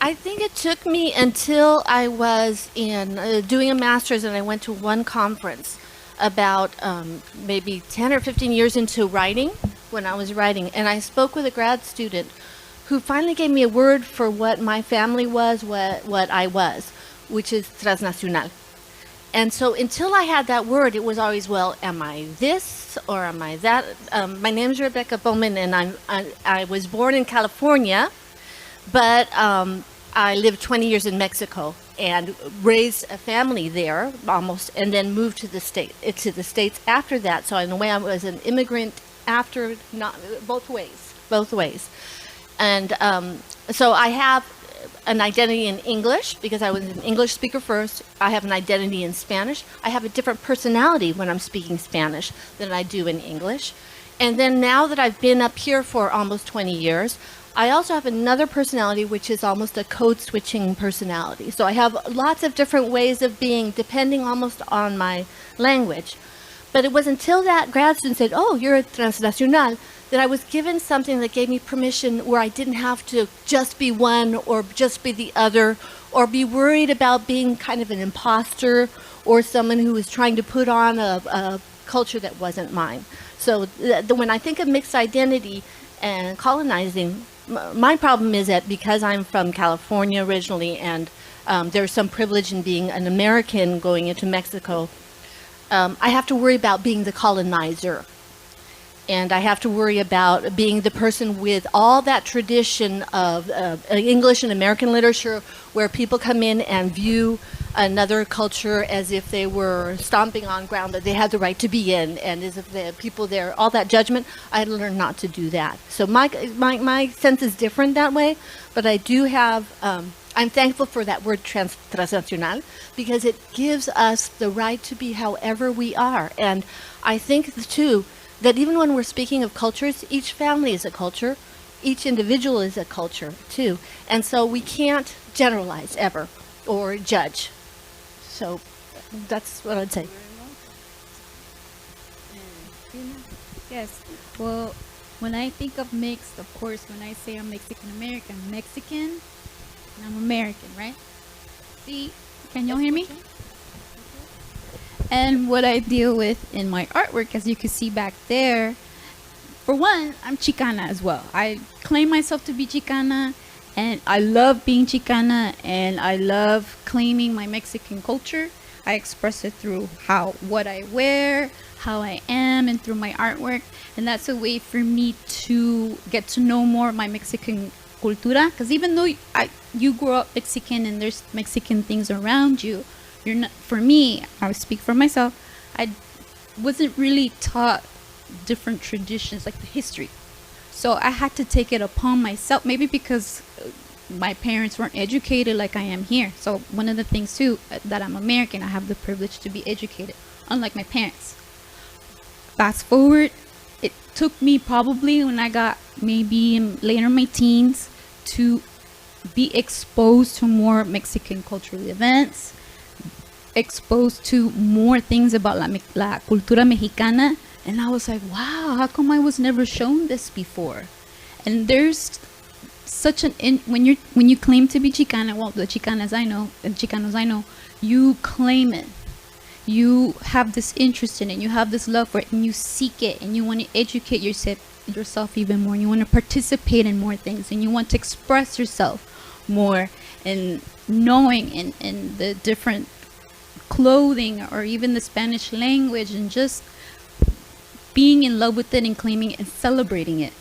I think it took me until I was in doing a master's and I went to one conference about maybe 10 or 15 years into writing, when I was writing, and I spoke with a grad student who finally gave me a word for what my family was, what I was, which is transnacional. And so until I had that word, it was always, well, am I this or am I that? My name is Rebecca Bowman, and I was born in California, but I lived 20 years in Mexico and raised a family there almost, and then moved to the States after that. So in a way, I was an immigrant after, not both ways. And so I have an identity in English because I was an English speaker first. I have an identity in Spanish. I have a different personality when I'm speaking Spanish than I do in English. And then now that I've been up here for almost 20 years, I also have another personality, which is almost a code switching personality. So I have lots of different ways of being, depending almost on my language. But it was until that grad student said, oh, you're a transnacional, that I was given something that gave me permission where I didn't have to just be one or just be the other, or be worried about being kind of an imposter or someone who was trying to put on a culture that wasn't mine. So when I think of mixed identity and colonizing, my problem is that because I'm from California originally, and there's some privilege in being an American going into Mexico, I have to worry about being the colonizer. And I have to worry about being the person with all that tradition of English and American literature, where people come in and view another culture as if they were stomping on ground that they had the right to be in, and as if the people there, all that judgment. I learned not to do that. So my sense is different that way, but I do have I'm thankful for that word transnacional because it gives us the right to be however we are. And I think, too, that even when we're speaking of cultures, each family is a culture, each individual is a culture, too. And so we can't generalize ever or judge. So that's what I'd say.
Yes. Well, when I think of mixed, of course, when I say I'm Mexican-American, Mexican, and I'm American, right? See, can y'all hear me? And what I deal with in my artwork, as you can see back there, for one, I'm Chicana as well. I claim myself to be Chicana, and I love being Chicana, and I love claiming my Mexican culture. I express it through what I wear, how I am, and through my artwork. And that's a way for me to get to know more of my Mexican cultura. Because even though you grow up Mexican and there's Mexican things around you, you're not. For me, I would speak for myself. I wasn't really taught different traditions, like the history. So I had to take it upon myself, maybe because my parents weren't educated like I am here. So one of the things too, that I'm American, I have the privilege to be educated, unlike my parents. Fast forward, it took me probably when I got maybe later in my teens to be exposed to more Mexican cultural events, exposed to more things about la cultura mexicana. And I was like, wow, how come I was never shown this before? And there's such when you claim to be Chicana, well, the Chicanas I know, and Chicanos I know, you claim it. You have this interest in it, you have this love for it, and you seek it, and you want to educate yourself even more, and you want to participate in more things, and you want to express yourself more, and knowing in the different clothing or even the Spanish language, and just being in love with it and claiming it and celebrating it.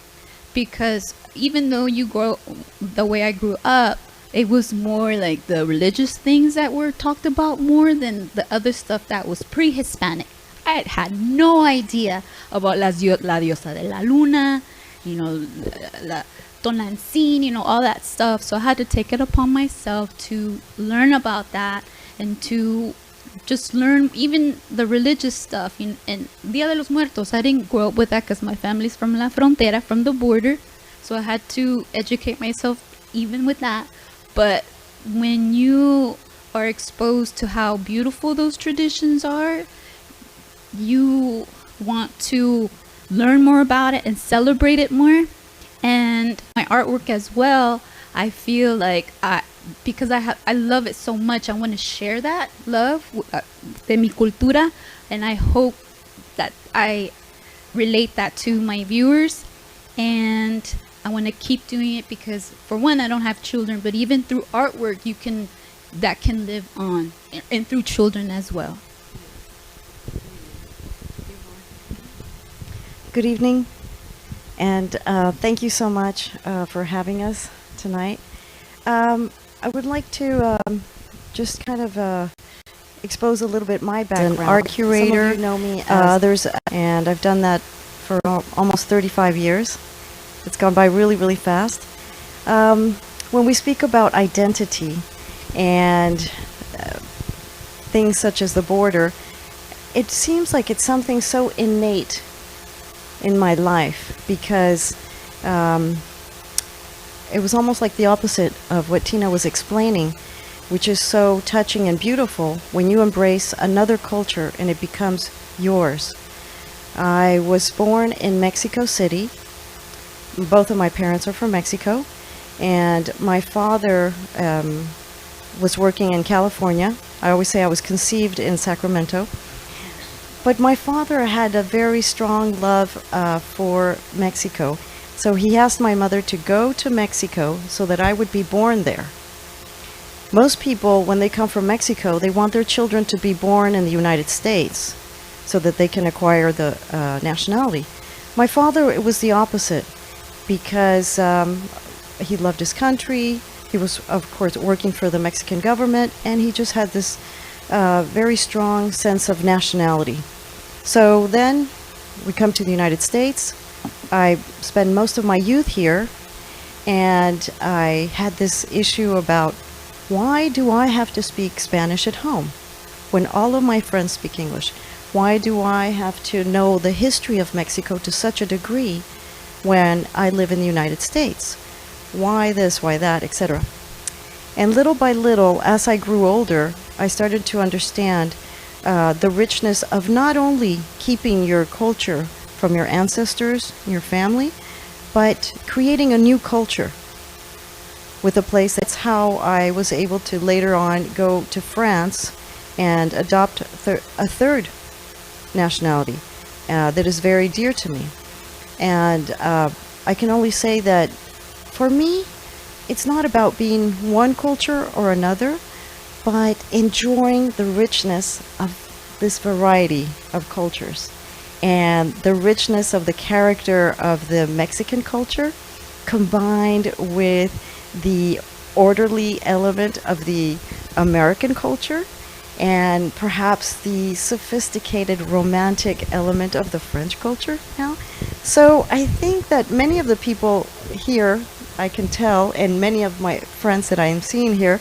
Because even though you grow the way I grew up, it was more like the religious things that were talked about more than the other stuff that was pre-Hispanic. I had no idea about la diosa de la luna, la Tonantzin, all that stuff. So I had to take it upon myself to learn about that and to just learn even the religious stuff. And Dia de los Muertos, I didn't grow up with that because my family's from la frontera, from the border. So I had to educate myself even with that. But when you are exposed to how beautiful those traditions are, you want to learn more about it and celebrate it more. And my artwork as well, I feel like because I love it so much, I want to share that love de mi cultura, and I hope that I relate that to my viewers. And I want to keep doing it because, for one, I don't have children, but even through artwork, that can live on, and through children as well.
Good evening, and thank you so much for having us tonight. I would like to just kind of expose a little bit my background. An art curator, some of you know me as others, and I've done that for almost 35 years. It's gone by really, really fast. When we speak about identity and things such as the border, it seems like it's something so innate in my life, because it was almost like the opposite of what Tina was explaining, which is so touching and beautiful when you embrace another culture and it becomes yours. I was born in Mexico City. Both of my parents are from Mexico, and my father was working in California. I always say I was conceived in Sacramento. But my father had a very strong love for Mexico. So he asked my mother to go to Mexico so that I would be born there. Most people, when they come from Mexico, they want their children to be born in the United States so that they can acquire the nationality. My father, it was the opposite, because he loved his country. He was, of course, working for the Mexican government, and he just had this very strong sense of nationality. So then we come to the United States. I spent most of my youth here, and I had this issue about why do I have to speak Spanish at home when all of my friends speak English? Why do I have to know the history of Mexico to such a degree when I live in the United States? Why this, why that, etc. And little by little, as I grew older, I started to understand the richness of not only keeping your culture from your ancestors, your family, but creating a new culture with a place. That's how I was able to later on go to France and adopt a third nationality that is very dear to me. And I can only say that for me, it's not about being one culture or another, but enjoying the richness of this variety of cultures and the richness of the character of the Mexican culture combined with the orderly element of the American culture and perhaps the sophisticated romantic element of the French culture now. So I think that many of the people here, I can tell, and many of my friends that I am seeing here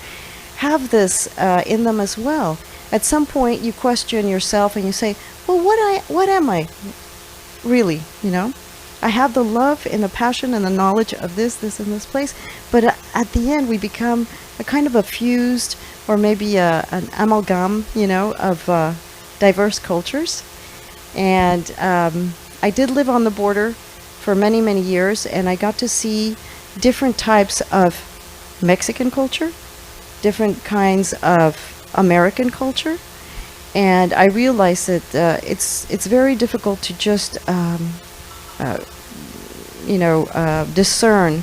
have this in them as well. At some point you question yourself and you say, well, what am I really, you know? I have the love and the passion and the knowledge of this and this place, but at the end we become a kind of a fused or maybe an amalgam, you know, of diverse cultures. And I did live on the border for many, many years, and I got to see different types of Mexican culture, different kinds of American culture, and I realized that it's very difficult to just discern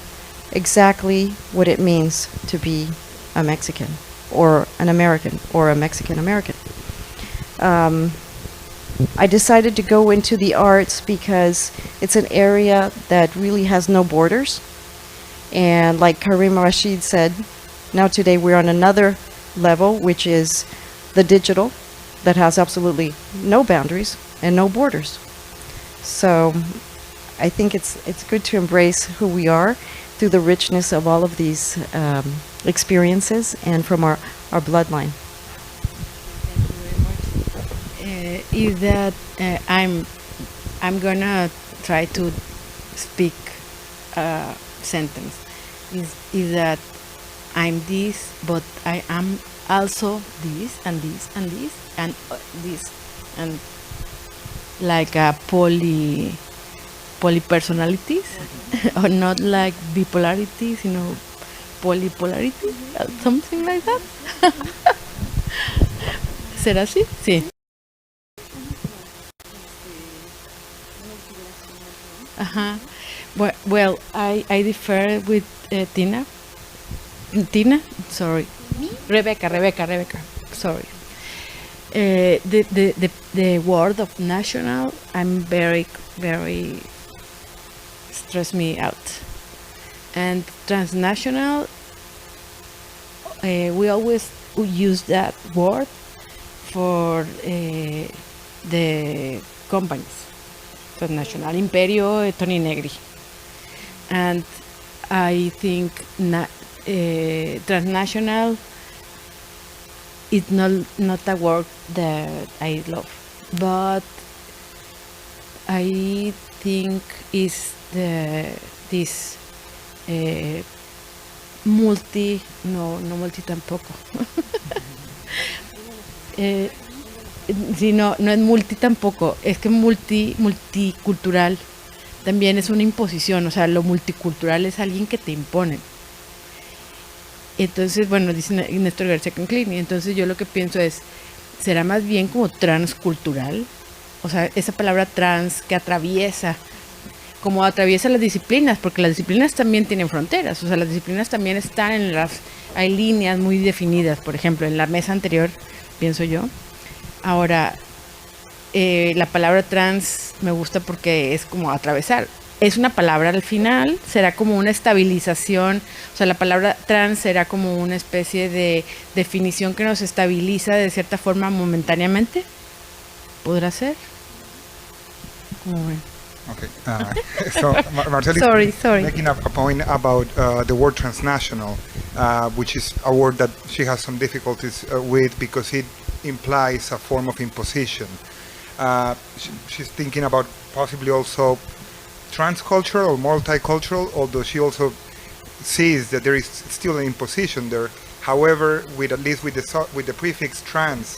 exactly what it means to be a Mexican or an American or a Mexican American. I decided to go into the arts because it's an area that really has no borders, and like Karim Rashid said, now today we're on another level, which is the digital, that has absolutely no boundaries and no borders. So I think it's good to embrace who we are through the richness of all of these experiences and from our bloodline.
Is that I'm gonna try to speak a sentence. Is that I'm this, but I am also this and this and this and this, and like a polypersonalities, or not like bipolarities, you know, polypolarity, something like that. ¿Será así? Sí. Well, I differ with Tina, sorry.
Me?
Rebecca, sorry. The word of national, I'm very stress me out. And transnational, we always use that word for the companies. Transnational, Imperio, Tony Negri. And I think transnational is not a word that I love, but I think is this multi, no multi tampoco. Sí, no es multi tampoco, es que multicultural también es una imposición, o sea, lo multicultural es alguien que te impone. Entonces, bueno, dice Néstor García Conclini, entonces yo lo que pienso es, ¿será más bien como transcultural? O sea, esa palabra trans que atraviesa, como atraviesa las disciplinas, porque las disciplinas también tienen fronteras, o sea, las disciplinas también están hay líneas muy definidas, por ejemplo, en la mesa anterior, pienso yo. Ahora, la palabra trans me gusta porque es como atravesar. Es una palabra al final, será como una estabilización, o sea, la palabra trans será como una especie de definición que nos estabiliza de cierta forma momentáneamente. ¿Podrá ser? ¿Cómo ven?
Okay. So Marcel is
Sorry.
making a point about the word transnational, which is a word that she has some difficulties with because it implies a form of imposition. She's thinking about possibly also transcultural or multicultural, although she also sees that there is still an imposition there. However, with at least with the prefix trans,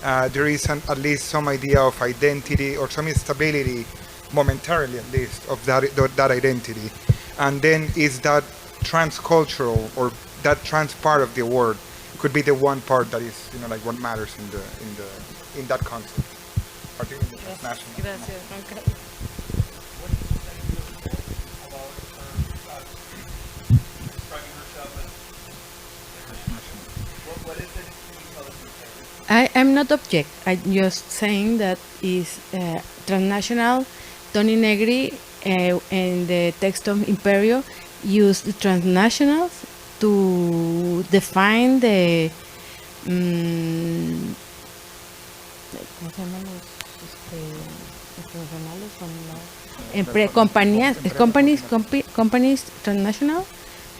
there is at least some idea of identity or some instability, momentarily at least, of that identity. And then is that transcultural or that trans part of the word could be the one part that is, like what matters in that concept, particularly in the transnational.
I'm not object. I'm just saying that is transnational. Tony Negri in the text of Imperio used the transnationals to define the companies transnational,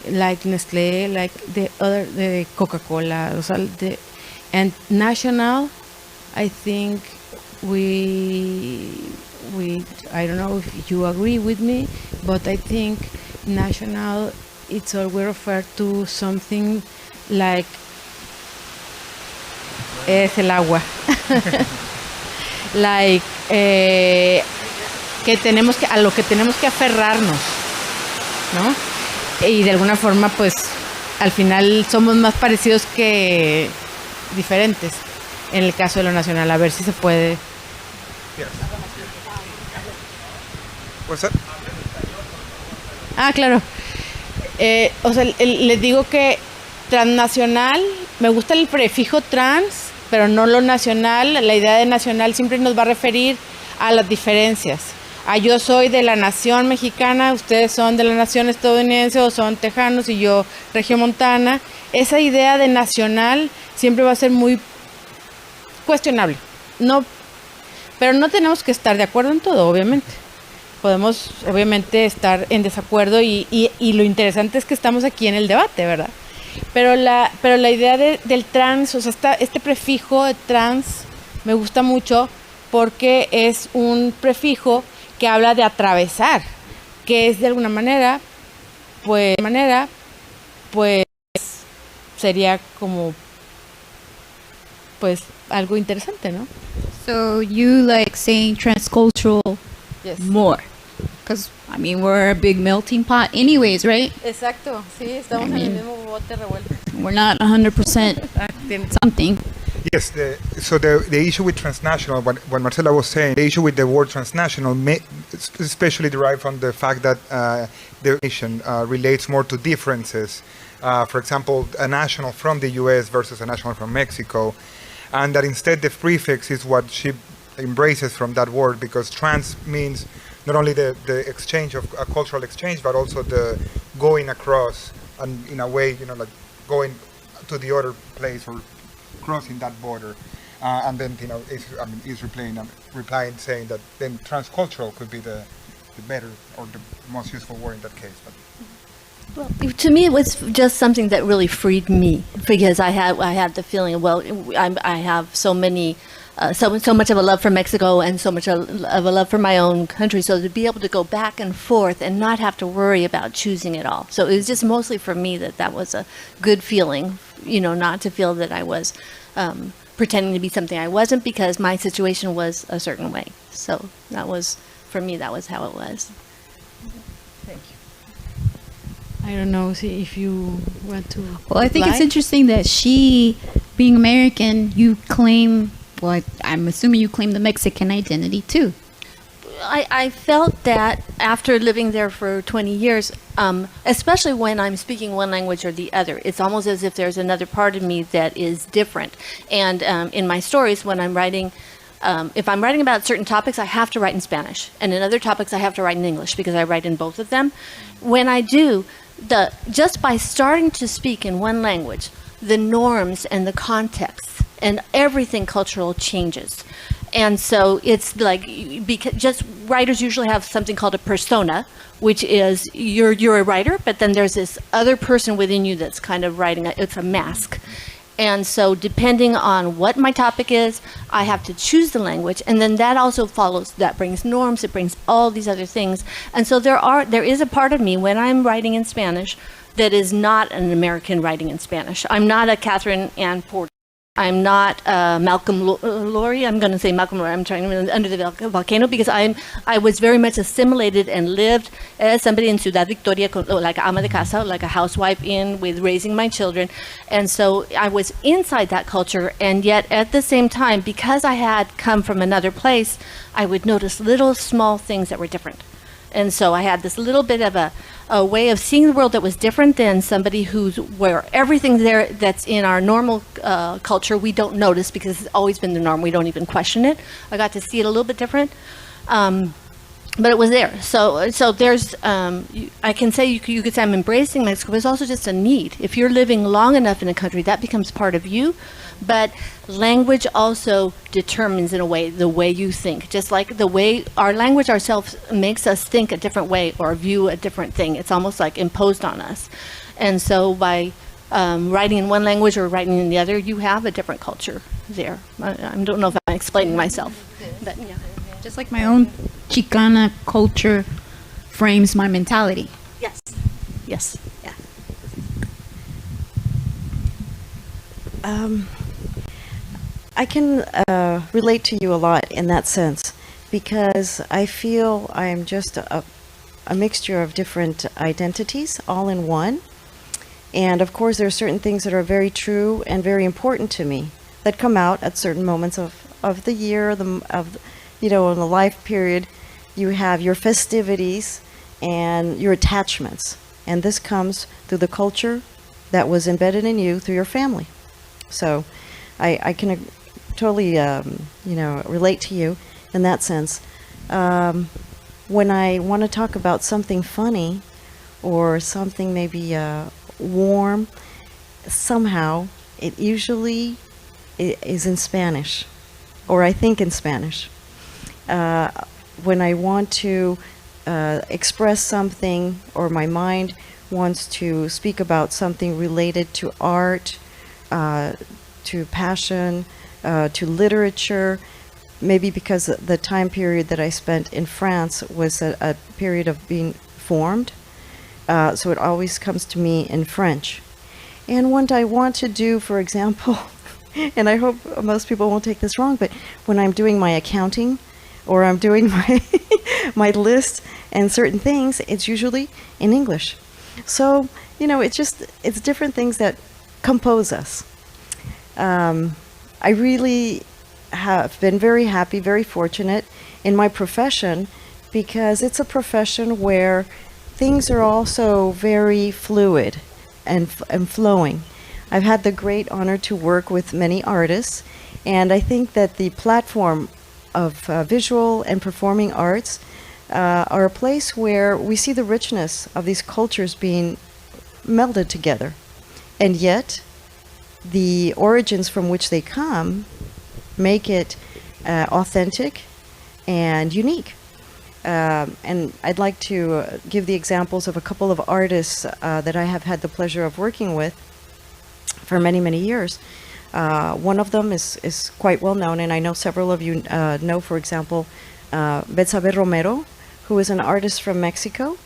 like Nestlé, like the Coca-Cola, and national. I think I don't know if you agree with me, but I think national, it's always referred to something like es el agua. Like a lo que tenemos que aferrarnos, ¿no? Y de alguna forma, pues, al final somos más parecidos que diferentes. En el caso de lo nacional, a ver si se puede.
Yes. What's that?
Ah, claro. O sea, les digo que transnacional, me gusta el prefijo trans, pero no lo nacional. La idea de nacional siempre nos va a referir a las diferencias. Yo soy de la nación mexicana, ustedes son de la nación estadounidense o son tejanos y yo regiomontana. Esa idea de nacional siempre va a ser muy cuestionable. Pero no tenemos que estar de acuerdo en todo, obviamente. Podemos, obviamente, estar en desacuerdo y lo interesante es que estamos aquí en el debate, ¿verdad? Pero la idea del trans, o sea, este prefijo de trans me gusta mucho porque es un prefijo que habla de atravesar, que es de alguna manera, pues sería como, pues, algo interesante, ¿no?
So you like saying transcultural
Yes.
more? Because, I mean, we're a big melting pot anyways, right?
Exacto, sí, estamos en el mismo bote revuelto.
We're not 100% something.
Yes, so the issue with transnational, what Marcela was saying, the issue with the word transnational especially derived from the fact that the nation relates more to differences. For example, a national from the US versus a national from Mexico, and that instead the prefix is what she embraces from that word, because trans means not only the exchange of a cultural exchange, but also the going across, and in a way, like going to the other place or crossing that border, and then is replying saying that then transcultural could be the better or the most useful word in that case. But
Well, to me, it was just something that really freed me, because I had the feeling, well, I have so many, so much of a love for Mexico and so much of a love for my own country. So to be able to go back and forth and not have to worry about choosing it all. So it was just mostly for me that was a good feeling, not to feel that I was pretending to be something I wasn't, because my situation was a certain way. So that was, for me, that was how it was.
I don't know if you want to.
Well, I think it's
reply.
interesting that she, being American, you claim, well, I'm assuming you claim the Mexican identity too.
I felt that after living there for 20 years, especially when I'm speaking one language or the other, it's almost as if there's another part of me that is different. And in my stories, when I'm writing, if I'm writing about certain topics, I have to write in Spanish. And in other topics, I have to write in English, because I write in both of them. When I do, just by starting to speak in one language, the norms and the context and everything cultural changes. And so it's like, because just writers usually have something called a persona, which is you're a writer, but then there's this other person within you that's kind of writing. It's a mask. And so depending on what my topic is, I have to choose the language, and then that also follows, that brings norms, it brings all these other things. And so there is a part of me when I'm writing in Spanish that is not an American writing in Spanish. I'm not a Catherine Ann Porter. I'm not Malcolm Lowry. I'm going to say Malcolm Lowry. I'm trying to under the volcano because I was very much assimilated and lived as somebody in Ciudad Victoria, like ama de casa, like a housewife with raising my children. And so I was inside that culture, and yet at the same time, because I had come from another place, I would notice little small things that were different. And so I had this little bit of a way of seeing the world that was different than somebody where everything there that's in our normal culture we don't notice because it's always been the norm. We don't even question it. I got to see it a little bit different, but it was there. So there's I can say you could say I'm embracing Mexico, but it's also just a need. If you're living long enough in a country, that becomes part of you. But language also determines, in a way, the way you think. Just like the way our language ourselves makes us think a different way or view a different thing. It's almost like imposed on us. And so by writing in one language or writing in the other, you have a different culture there. I don't know if I'm explaining myself. But, yeah.
Just like my own Chicana culture frames my mentality.
Yes. Yes. Yeah.
I can relate to you a lot in that sense because I feel I'm just a mixture of different identities all in one. And of course, there are certain things that are very true and very important to me that come out at certain moments of the year, in the life period. You have your festivities and your attachments. And this comes through the culture that was embedded in you through your family. So I can totally, relate to you in that sense. When I want to talk about something funny or something maybe warm, somehow it usually is in Spanish, or I think in Spanish. When I want to express something, or my mind wants to speak about something related to art, to passion, to literature, maybe because the time period that I spent in France was a period of being formed, so it always comes to me in French. And what I want to do, for example, and I hope most people won't take this wrong, but when I'm doing my accounting or I'm doing my list and certain things, it's usually in English. So, it's different things that compose us. I really have been very happy, very fortunate in my profession because it's a profession where things are also very fluid and flowing. I've had the great honor to work with many artists, and I think that the platform of visual and performing arts are a place where we see the richness of these cultures being melded together. And yet, the origins from which they come make it authentic and unique. And I'd like to give the examples of a couple of artists that I have had the pleasure of working with for many, many years. One of them is quite well known, and I know several of you know, for example, Betsabe Romero, who is an artist from Mexico.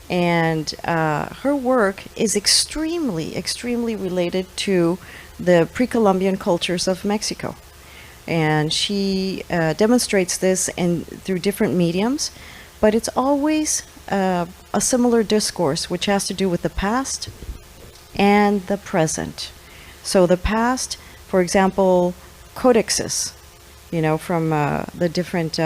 And her work is extremely, extremely related to the pre-Columbian cultures of Mexico. And she demonstrates this through different mediums, but it's always a similar discourse, which has to do with the past and the present. So the past, for example, codexes, from the different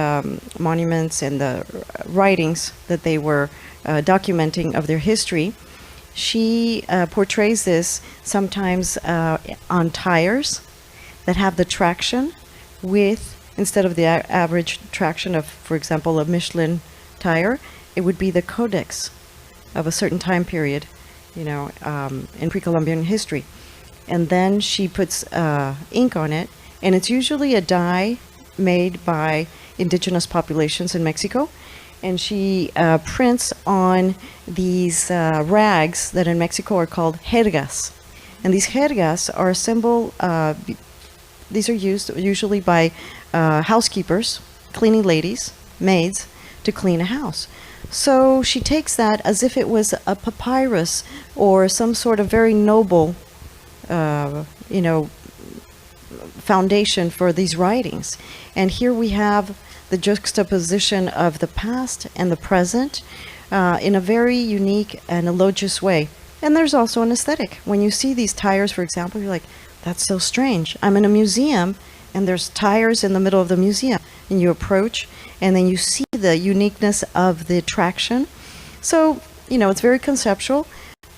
monuments and the writings that they were documenting of their history. She portrays this sometimes on tires that have the traction with, instead of the average traction of, for example, a Michelin tire, it would be the codex of a certain time period, in pre-Columbian history. And then she puts ink on it, and it's usually a dye made by indigenous populations in Mexico. And she prints on these rags that in Mexico are called jergas. And these jergas are a symbol, these are used usually by housekeepers, cleaning ladies, maids, to clean a house. So she takes that as if it was a papyrus or some sort of very noble, foundation for these writings. And here we have the juxtaposition of the past and the present in a very unique and elogious way. And there's also an aesthetic. When you see these tires, for example, you're like, that's so strange. I'm in a museum and there's tires in the middle of the museum. And you approach and then you see the uniqueness of the attraction. So, it's very conceptual.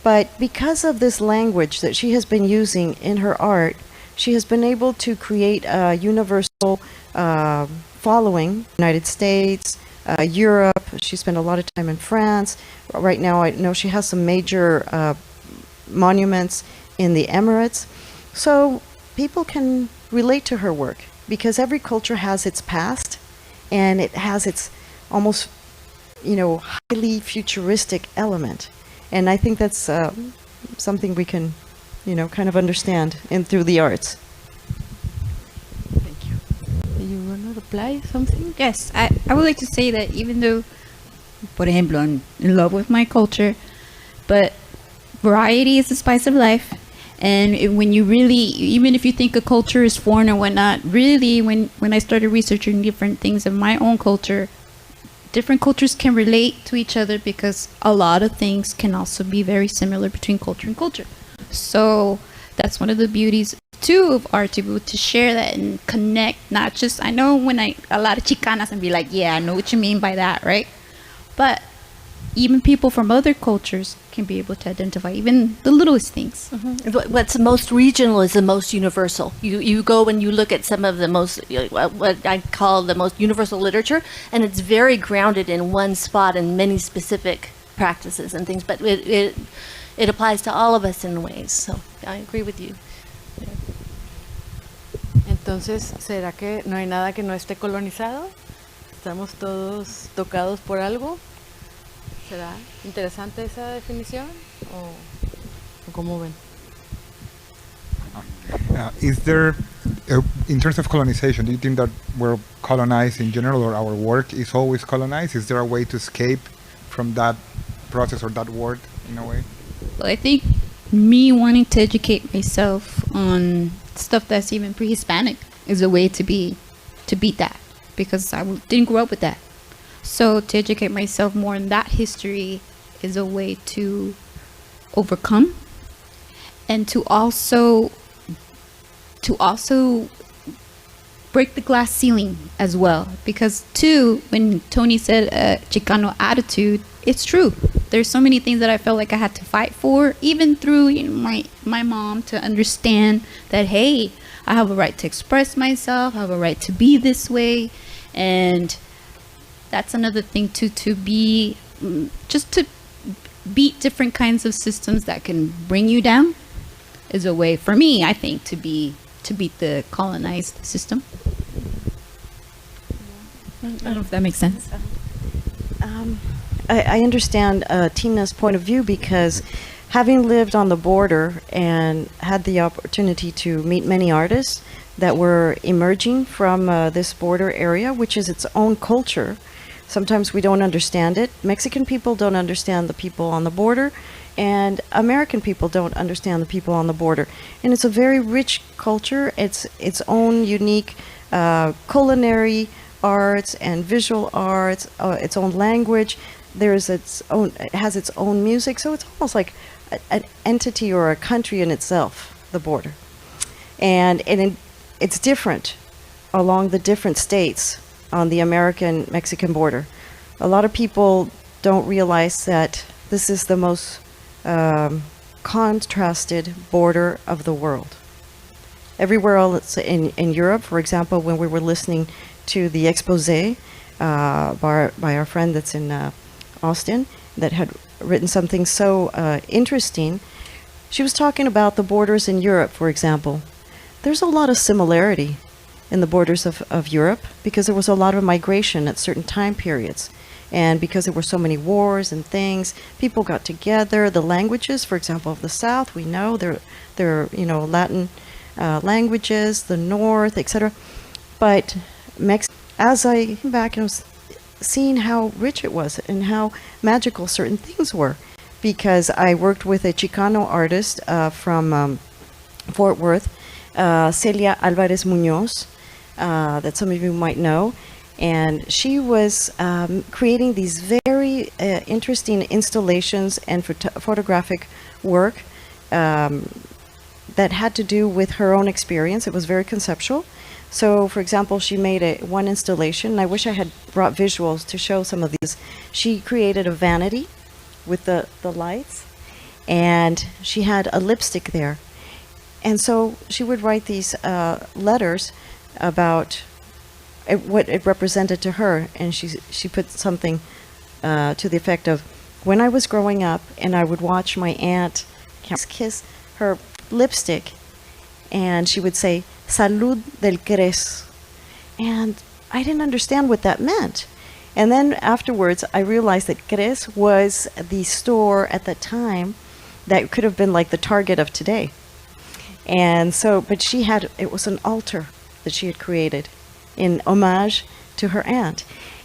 But because of this language that she has been using in her art, she has been able to create a universal following. United States, Europe. She spent a lot of time in France. Right now, I know she has some major monuments in the Emirates. So people can relate to her work because every culture has its past and it has its almost, highly futuristic element. And I think that's something we can, kind of understand through the arts.
Thank you. Do you want to reply something?
Yes, I would like to say that even though, por ejemplo, I'm in love with my culture, but variety is the spice of life. And when you really, even if you think a culture is foreign or whatnot, really, when I started researching different things of my own culture, different cultures can relate to each other because a lot of things can also be very similar between culture and culture. So that's one of the beauties too of art, to be able to share that and connect. Not just, I know when a lot of Chicanas and be like, yeah, I know what you mean by that, right? But even people from other cultures can be able to identify even the littlest things.
Mm-hmm. What's most regional is the most universal. You go and you look at some of the most, what I call the most universal literature, and it's very grounded in one spot and many specific practices and things, but it applies to all of us in ways. So I agree with you.
Entonces, ¿será que no hay nada que no esté colonizado? ¿Estamos todos tocados por algo? ¿Será interesante esa definición? ¿O cómo ven?
Is there, in terms of colonization, do you think that we're colonized in general, or our work is always colonized? Is there a way to escape from that process or that word in a way?
Well, I think me wanting to educate myself on stuff that's even pre-Hispanic is a way to beat that, because I didn't grow up with that. So to educate myself more in that history is a way to overcome, and to also break the glass ceiling as well. Because too, when Tony said Chicano attitude, it's true. There's so many things that I felt like I had to fight for, even through my mom, to understand that, hey, I have a right to express myself, I have a right to be this way. And that's another thing too, to be, just to beat different kinds of systems that can bring you down is a way for me, I think, to beat the colonized system. I don't know if that makes sense.
I understand Tina's point of view, because having lived on the border and had the opportunity to meet many artists that were emerging from this border area, which is its own culture. Sometimes we don't understand it. Mexican people don't understand the people on the border, and American people don't understand the people on the border. And it's a very rich culture. It's its own unique culinary arts and visual arts, its own language. It has its own music. So it's almost like an entity or a country in itself, the border. And it's different along the different states on the American-Mexican border. A lot of people don't realize that this is the most contrasted border of the world. Everywhere else in Europe, for example, when we were listening to the expose by our friend that's in Austin, that had written something so interesting, she was talking about the borders in Europe, for example. There's a lot of similarity. in the borders of Europe, because there was a lot of migration at certain time periods. And because there were so many wars and things, people got together. The languages, for example, of the South, we know they're Latin languages, the North, etc. But as I came back and was seeing how rich it was and how magical certain things were, because I worked with a Chicano artist from Fort Worth, Celia Alvarez Munoz, that some of you might know. And she was creating these very interesting installations and photographic work that had to do with her own experience. It was very conceptual. So, for example, she made one installation, and I wish I had brought visuals to show some of these. She created a vanity with the lights, and she had a lipstick there. And so she would write these letters about what it represented to her, and she put something to the effect of, when I was growing up and I would watch my aunt kiss her lipstick, and she would say, Salud del Cres. And I didn't understand what that meant. And then afterwards, I realized that Cres was the store at that time that could have been like the Target of today. And so, but it was an altar that she had created in homage to her aunt.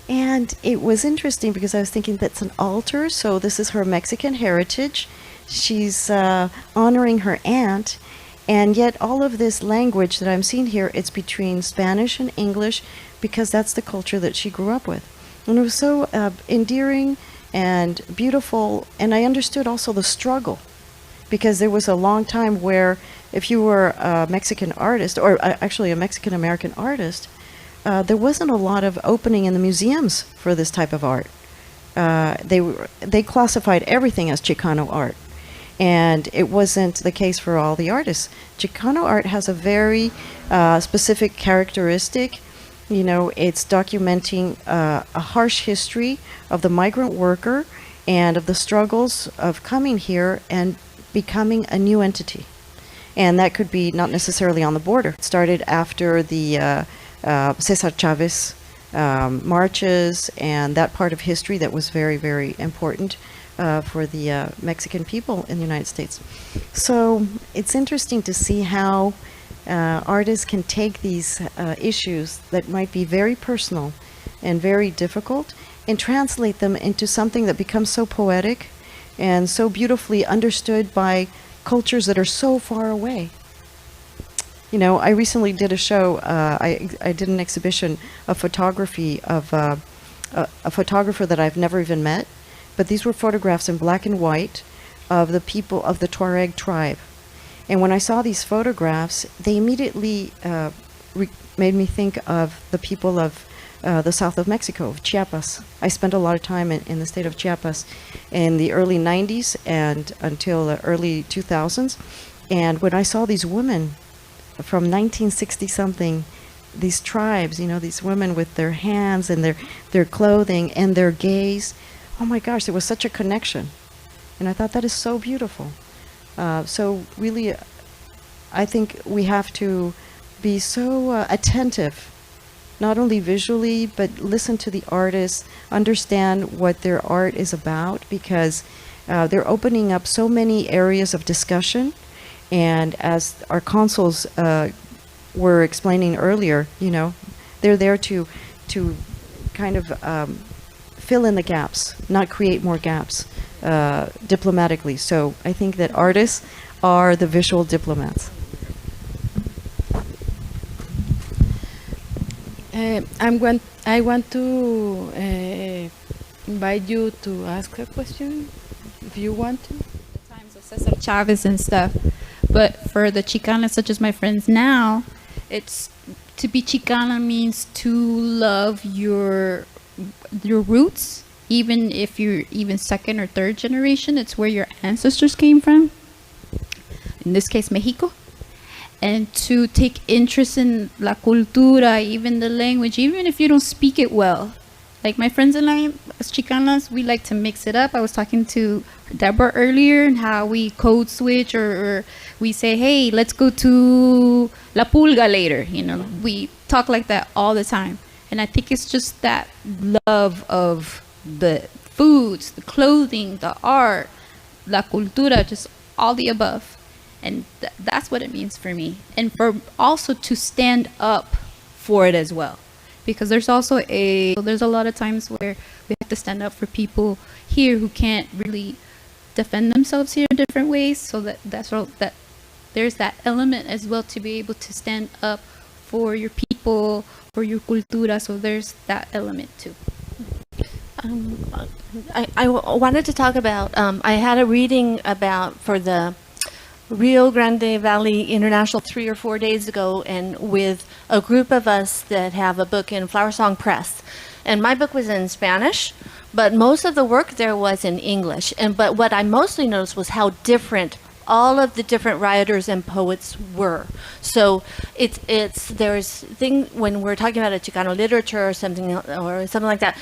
And it was interesting because I was thinking, that's an altar, so this is her Mexican heritage. She's honoring her aunt, and yet all of this language that I'm seeing here, it's between Spanish and English, because that's the culture that she grew up with. And it was so endearing and beautiful, and I understood also the struggle, because there was a long time where if you were a Mexican artist, or actually a Mexican-American artist, there wasn't a lot of opening in the museums for this type of art. They classified everything as Chicano art, and it wasn't the case for all the artists. Chicano art has a very specific characteristic. It's documenting a harsh history of the migrant worker and of the struggles of coming here and becoming a new entity. And that could be not necessarily on the border. It started after the Cesar Chavez marches and that part of history that was very, very important for the Mexican people in the United States. So it's interesting to see how artists can take these issues that might be very personal and very difficult and translate them into something that becomes so poetic and so beautifully understood by cultures that are so far away. I recently did a show, I did an exhibition of photography of a photographer that I've never even met, but these were photographs in black and white of the people of the Tuareg tribe. And when I saw these photographs, they immediately made me think of the people of the south of Mexico, of Chiapas. I spent a lot of time in the state of Chiapas in the early 90s and until the early 2000s. And when I saw these women from 1960 something, these tribes, these women with their hands and their clothing and their gaze, oh my gosh, there was such a connection. And I thought, that is so beautiful. So really, I think we have to be so attentive, not only visually, but listen to the artists, understand what their art is about, because they're opening up so many areas of discussion. And as our consuls were explaining earlier, they're there to kind of fill in the gaps, not create more gaps diplomatically. So I think that artists are the visual diplomats.
I want to invite you to ask a question, if you want to.
The times of Cesar Chavez and stuff. But for the Chicanas, such as my friends now, it's to be Chicana means to love your roots, even if you're even second or third generation. It's where your ancestors came from. In this case, Mexico. And to take interest in la cultura, even the language, even if you don't speak it well. Like my friends and I, as Chicanas, we like to mix it up. I was talking to Deborah earlier and how we code switch or we say, hey, let's go to La Pulga later. You know, we talk like that all the time. And I think it's just that love of the foods, the clothing, the art, la cultura, just all the above. And that's what it means for me. And for also to stand up for it as well. Because there's also there's a lot of times where we have to stand up for people here who can't really defend themselves here in different ways. So that there's that element as well to be able to stand up for your people, for your cultura. So there's that element too.
I wanted to talk about, I had a reading for the Rio Grande Valley International 3 or 4 days ago, and with a group of us that have a book in Flower Song Press. And my book was in Spanish, but most of the work there was in English. But what I mostly noticed was how different all of the different writers and poets were. So there's thing when we're talking about a Chicano literature or something like that,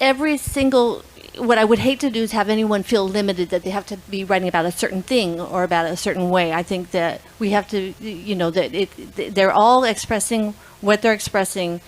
every single, what I would hate to do is have anyone feel limited that they have to be writing about a certain thing or about a certain way. I think that we have to, they're all expressing what they're expressing,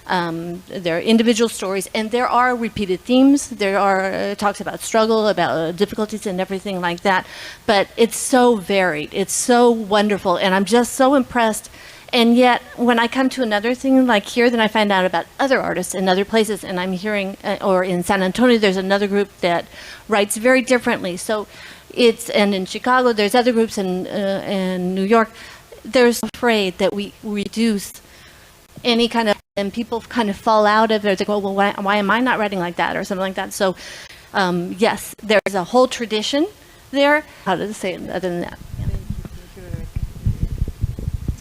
their individual stories, and there are repeated themes. There are talks about struggle, about difficulties and everything like that, but it's so varied. It's so wonderful, and I'm just so impressed. And yet, when I come to another thing like here, then I find out about other artists in other places, and I'm hearing, or in San Antonio, there's another group that writes very differently. So and in Chicago, there's other groups in New York. There's afraid that we reduce any kind of, and people kind of fall out of it. They go, well, why am I not writing like that, or something like that? So, yes, there's a whole tradition there. How to say it other than that?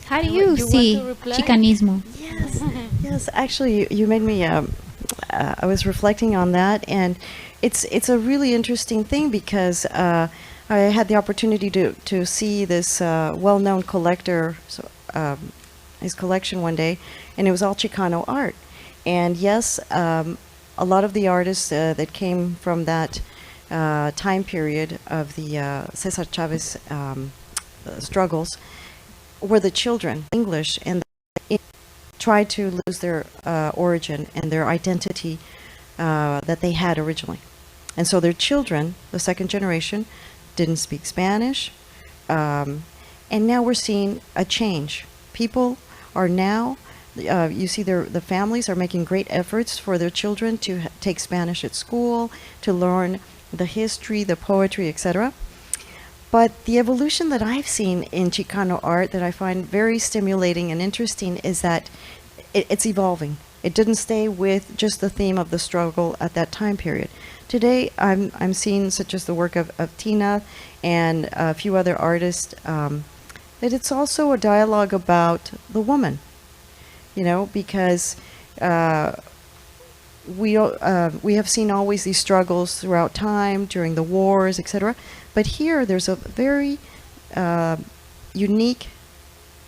How do you see Chicanismo?
Yes. Actually, you made me. I was reflecting on that, and it's a really interesting thing because I had the opportunity to see this well-known collector, his collection one day, and it was all Chicano art. And yes, a lot of the artists that came from that time period of the Cesar Chavez struggles were the children, English, and tried to lose their origin and their identity that they had originally. And so their children, the second generation, didn't speak Spanish. And now we're seeing a change. People are now, you see the families are making great efforts for their children to take Spanish at school, to learn the history, the poetry, etc. But the evolution that I've seen in Chicano art that I find very stimulating and interesting is that it's evolving. It didn't stay with just the theme of the struggle at that time period. Today, I'm seeing, such as the work of Tina and a few other artists, that it's also a dialogue about the woman, because we have seen always these struggles throughout time, during the wars, etc. But here, there's a very unique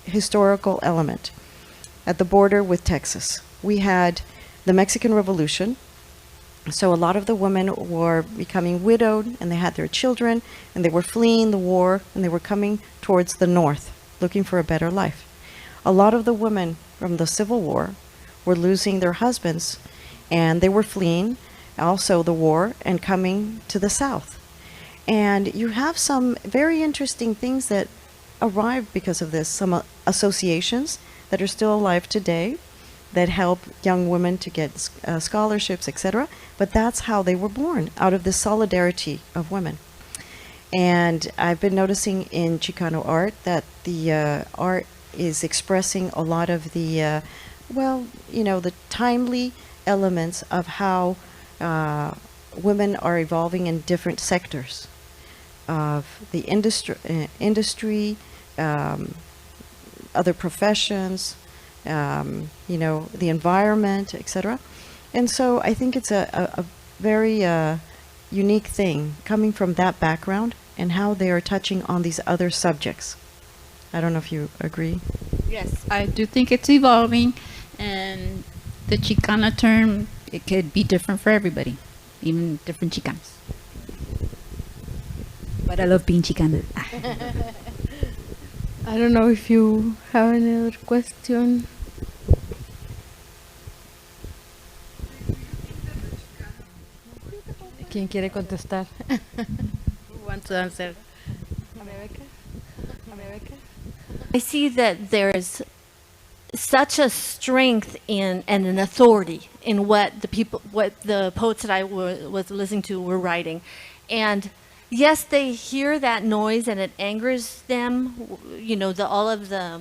historical element. At the border with Texas, we had the Mexican Revolution. So a lot of the women were becoming widowed, and they had their children, and they were fleeing the war, and they were coming towards the north, looking for a better life. A lot of the women from the Civil War were losing their husbands, and they were fleeing also the war and coming to the south. And you have some very interesting things that arrived because of this, some associations that are still alive today that help young women to get scholarships, etc. But that's how they were born, out of the solidarity of women. And I've been noticing in Chicano art that the art is expressing a lot of the, the timely elements of how women are evolving in different sectors of the industry, other professions, the environment, etc. And so I think it's a very unique thing coming from that background and how they are touching on these other subjects. I don't know if you agree.
Yes, I do think it's evolving, and the Chicana term it could be different for everybody, even different Chicanos. But I love being Chicana. I don't know if you have any other question. ¿Quién quiere contestar? Who wants to answer? America?
I see that there's such a strength in and an authority in what the poets that I was listening to were writing, and yes, they hear that noise and it angers them. You know, all of the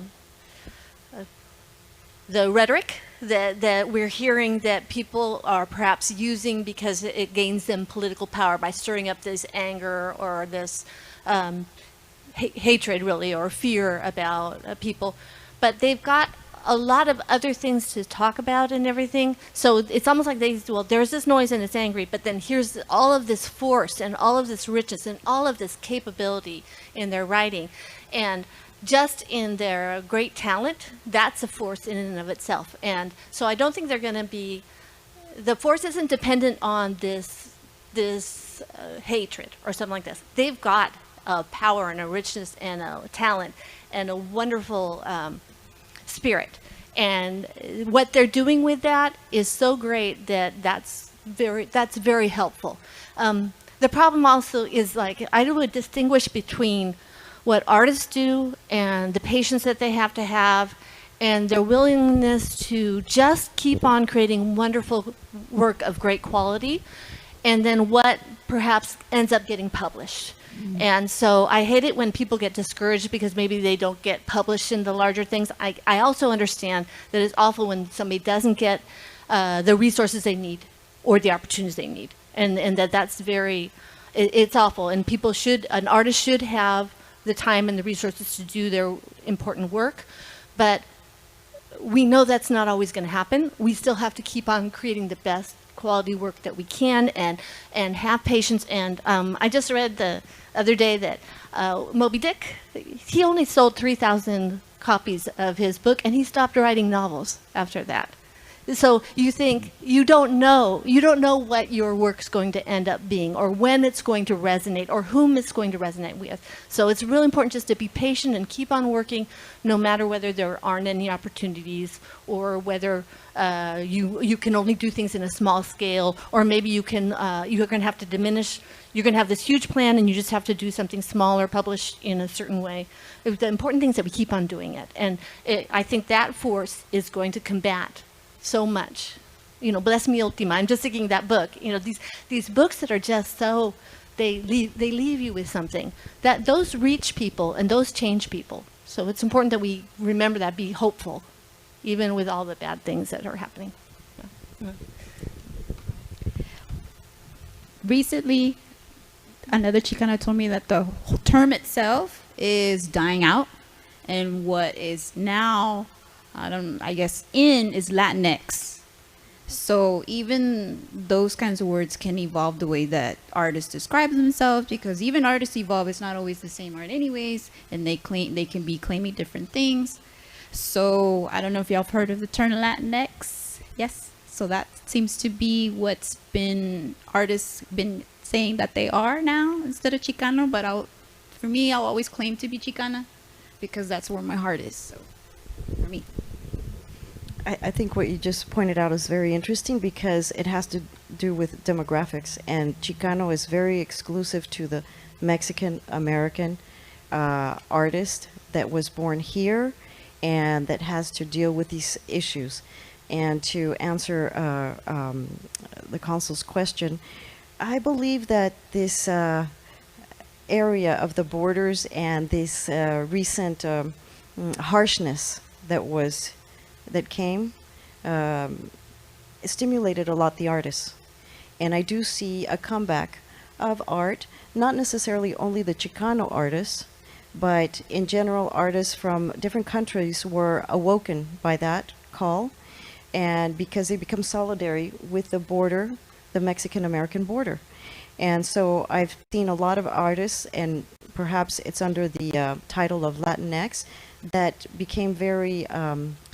rhetoric that we're hearing that people are perhaps using because it gains them political power by stirring up this anger or this hatred, really, or fear about people. But they've got a lot of other things to talk about and everything. So it's almost like there's this noise and it's angry, but then here's all of this force and all of this richness and all of this capability in their writing. And just in their great talent, that's a force in and of itself. And so I don't think they're going to be, the force isn't dependent on this hatred or something like this. They've got a power and a richness and a talent and a wonderful spirit. And what they're doing with that is so great that's very helpful. The problem also is, like, I would distinguish between what artists do and the patience that they have to have and their willingness to just keep on creating wonderful work of great quality, and then what perhaps ends up getting published. And so I hate it when people get discouraged because maybe they don't get published in the larger things. I also understand that it's awful when somebody doesn't get the resources they need or the opportunities they need. And that's it's awful. And an artist should have the time and the resources to do their important work. But we know that's not always going to happen. We still have to keep on creating the best quality work that we can and have patience. And I just read the other day that Moby Dick, he only sold 3,000 copies of his book, and he stopped writing novels after that. So you think you don't know what your work's going to end up being, or when it's going to resonate, or whom it's going to resonate with. So it's really important just to be patient and keep on working, no matter whether there aren't any opportunities, or whether you can only do things in a small scale, or maybe you're going to have to diminish. You're going to have this huge plan, and you just have to do something smaller, published in a certain way. The important thing is that we keep on doing it, and I think that force is going to combat so much. Bless me ultima. I'm just thinking that book. These books that are just so, they leave you with something. That those reach people and those change people. So it's important that we remember that, be hopeful, even with all the bad things that are happening. Yeah.
Recently, another Chicana told me that the term itself is dying out, and what is now, I guess, is Latinx. So even those kinds of words can evolve the way that artists describe themselves, because even artists evolve. It's not always the same art anyways, and they can be claiming different things. So I don't know if y'all have heard of the term Latinx. Yes. So that seems to be what's artists been saying that they are now instead of Chicano. But I'll always claim to be Chicana because that's where my heart is. So for me.
I think what you just pointed out is very interesting because it has to do with demographics, and Chicano is very exclusive to the Mexican American artist that was born here and that has to deal with these issues. And to answer the consul's question, I believe that this area of the borders and this recent harshness that came stimulated a lot the artists. And I do see a comeback of art, not necessarily only the Chicano artists, but in general artists from different countries were awoken by that call, and because they become solidary with the border, the Mexican-American border. And so I've seen a lot of artists, and perhaps it's under the title of Latinx, that became very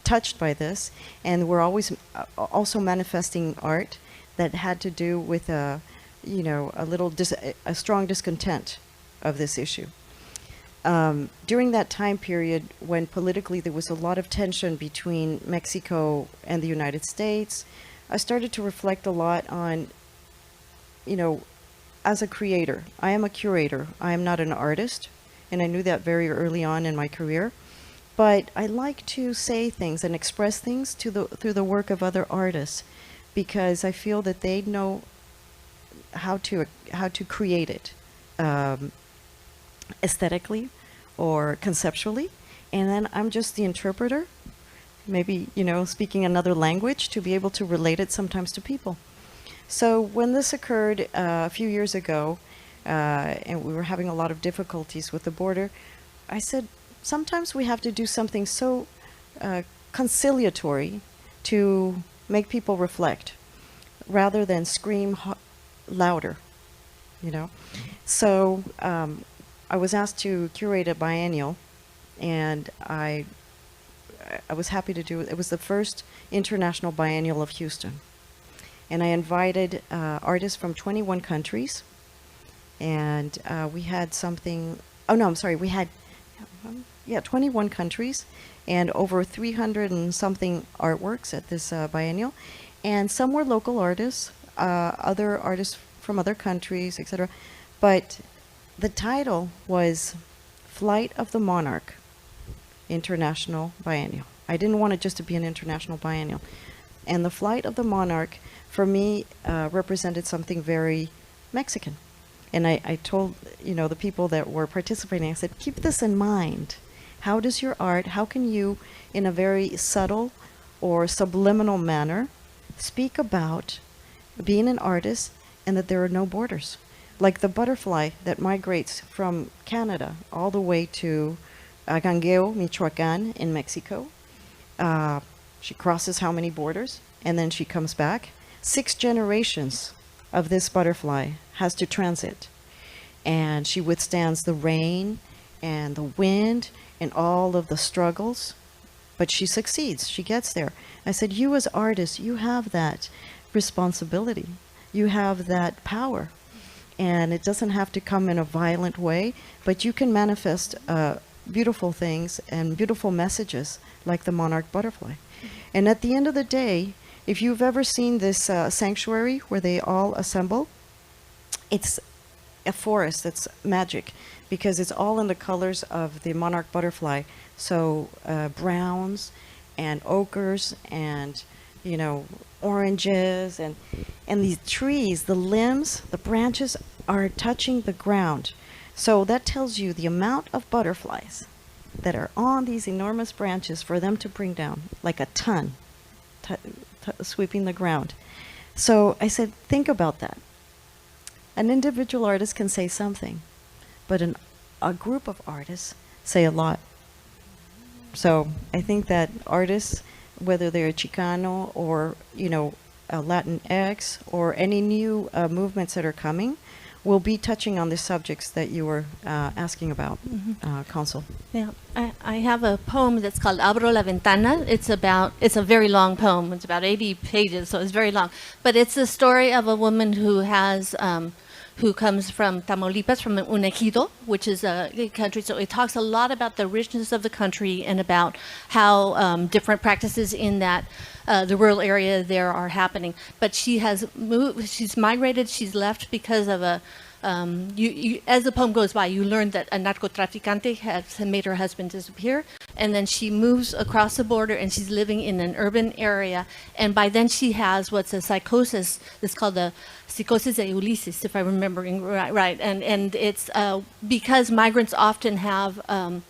touched by this, and we're always also manifesting art. that had to do with a strong discontent of this issue. During that time period, when politically there was a lot of tension between Mexico and the United States, I started to reflect a lot on, as a creator. I am a curator. I am not an artist, and I knew that very early on in my career. But I like to say things and express things through the work of other artists, because I feel that they know how to create it aesthetically or conceptually, and then I'm just the interpreter, maybe speaking another language to be able to relate it sometimes to people. So when this occurred a few years ago, and we were having a lot of difficulties with the border, I said, sometimes we have to do something so conciliatory to make people reflect, rather than scream louder, So I was asked to curate a biennial, and I was happy to do it. It was the first international biennial of Houston. And I invited artists from 21 countries, and we had we had 21 countries and over 300 and something artworks at this biennial. And some were local artists, other artists from other countries, etc. But the title was Flight of the Monarch International Biennial. I didn't want it just to be an international biennial. And the Flight of the Monarch, for me, represented something very Mexican. And I told the people that were participating, I said, keep this in mind. How does your art, how can you, in a very subtle or subliminal manner, speak about being an artist and that there are no borders? Like the butterfly that migrates from Canada all the way to Gangueo, Michoacan in Mexico. She crosses how many borders? And then she comes back. 6 generations of this butterfly has to transit. And she withstands the rain and the wind and all of the struggles. But she succeeds. She gets there. I said, you as artists, you have that responsibility. You have that power. And it doesn't have to come in a violent way, but you can manifest beautiful things and beautiful messages like the monarch butterfly. And at the end of the day, if you've ever seen this sanctuary where they all assemble, it's a forest that's magic because it's all in the colors of the monarch butterfly. So browns and ochres and oranges and these trees, the limbs, the branches are touching the ground. So that tells you the amount of butterflies that are on these enormous branches for them to bring down, like a ton, sweeping the ground. So I said, think about that. An individual artist can say something, but a group of artists say a lot. So I think that artists, whether they're Chicano or, Latinx or any new movements that are coming, will be touching on the subjects that you were asking about, Consul.
Yeah, I have a poem that's called Abro la Ventana. It's a very long poem. It's about 80 pages, so it's very long. But it's the story of a woman who has, who comes from Tamaulipas, from un ejido, which is a country. So it talks a lot about the richness of the country and about how different practices in that the rural area there are happening. But she has moved, she's migrated, she's left because of a, as the poem goes by, you learn that a narcotraficante has made her husband disappear, and then she moves across the border and she's living in an urban area, and by then she has what's a psychosis, it's called the psychosis de Ulysses, if I'm remembering right, and it's because migrants often have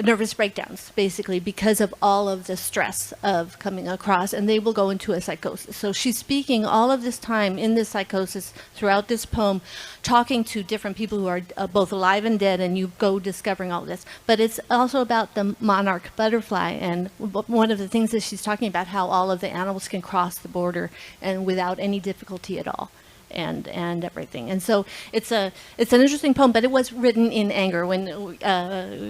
nervous breakdowns, basically, because of all of the stress of coming across, and they will go into a psychosis. So she's speaking all of this time in this psychosis throughout this poem, talking to different people who are both alive and dead, and you go discovering all this. But it's also about the monarch butterfly, and one of the things that she's talking about, how all of the animals can cross the border and without any difficulty at all. And everything, and so it's an interesting poem, but it was written in anger. When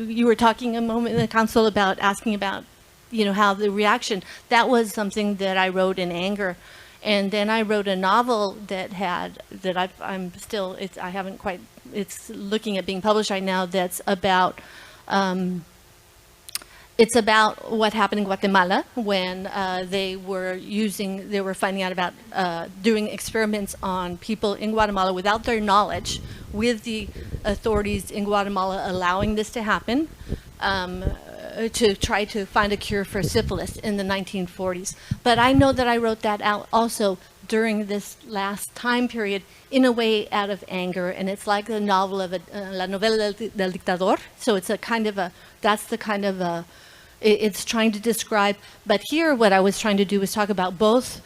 you were talking a moment in the council about asking about, how the reaction, that was something that I wrote in anger, And then I wrote a novel it's looking at being published right now, that's about, it's about what happened in Guatemala when they were finding out about doing experiments on people in Guatemala without their knowledge, with the authorities in Guatemala allowing this to happen, to try to find a cure for syphilis in the 1940s. But I know that I wrote that out also during this last time period in a way out of anger, and it's like the novel of La novela del dictador. So it's it's trying to describe, but here what I was trying to do was talk about both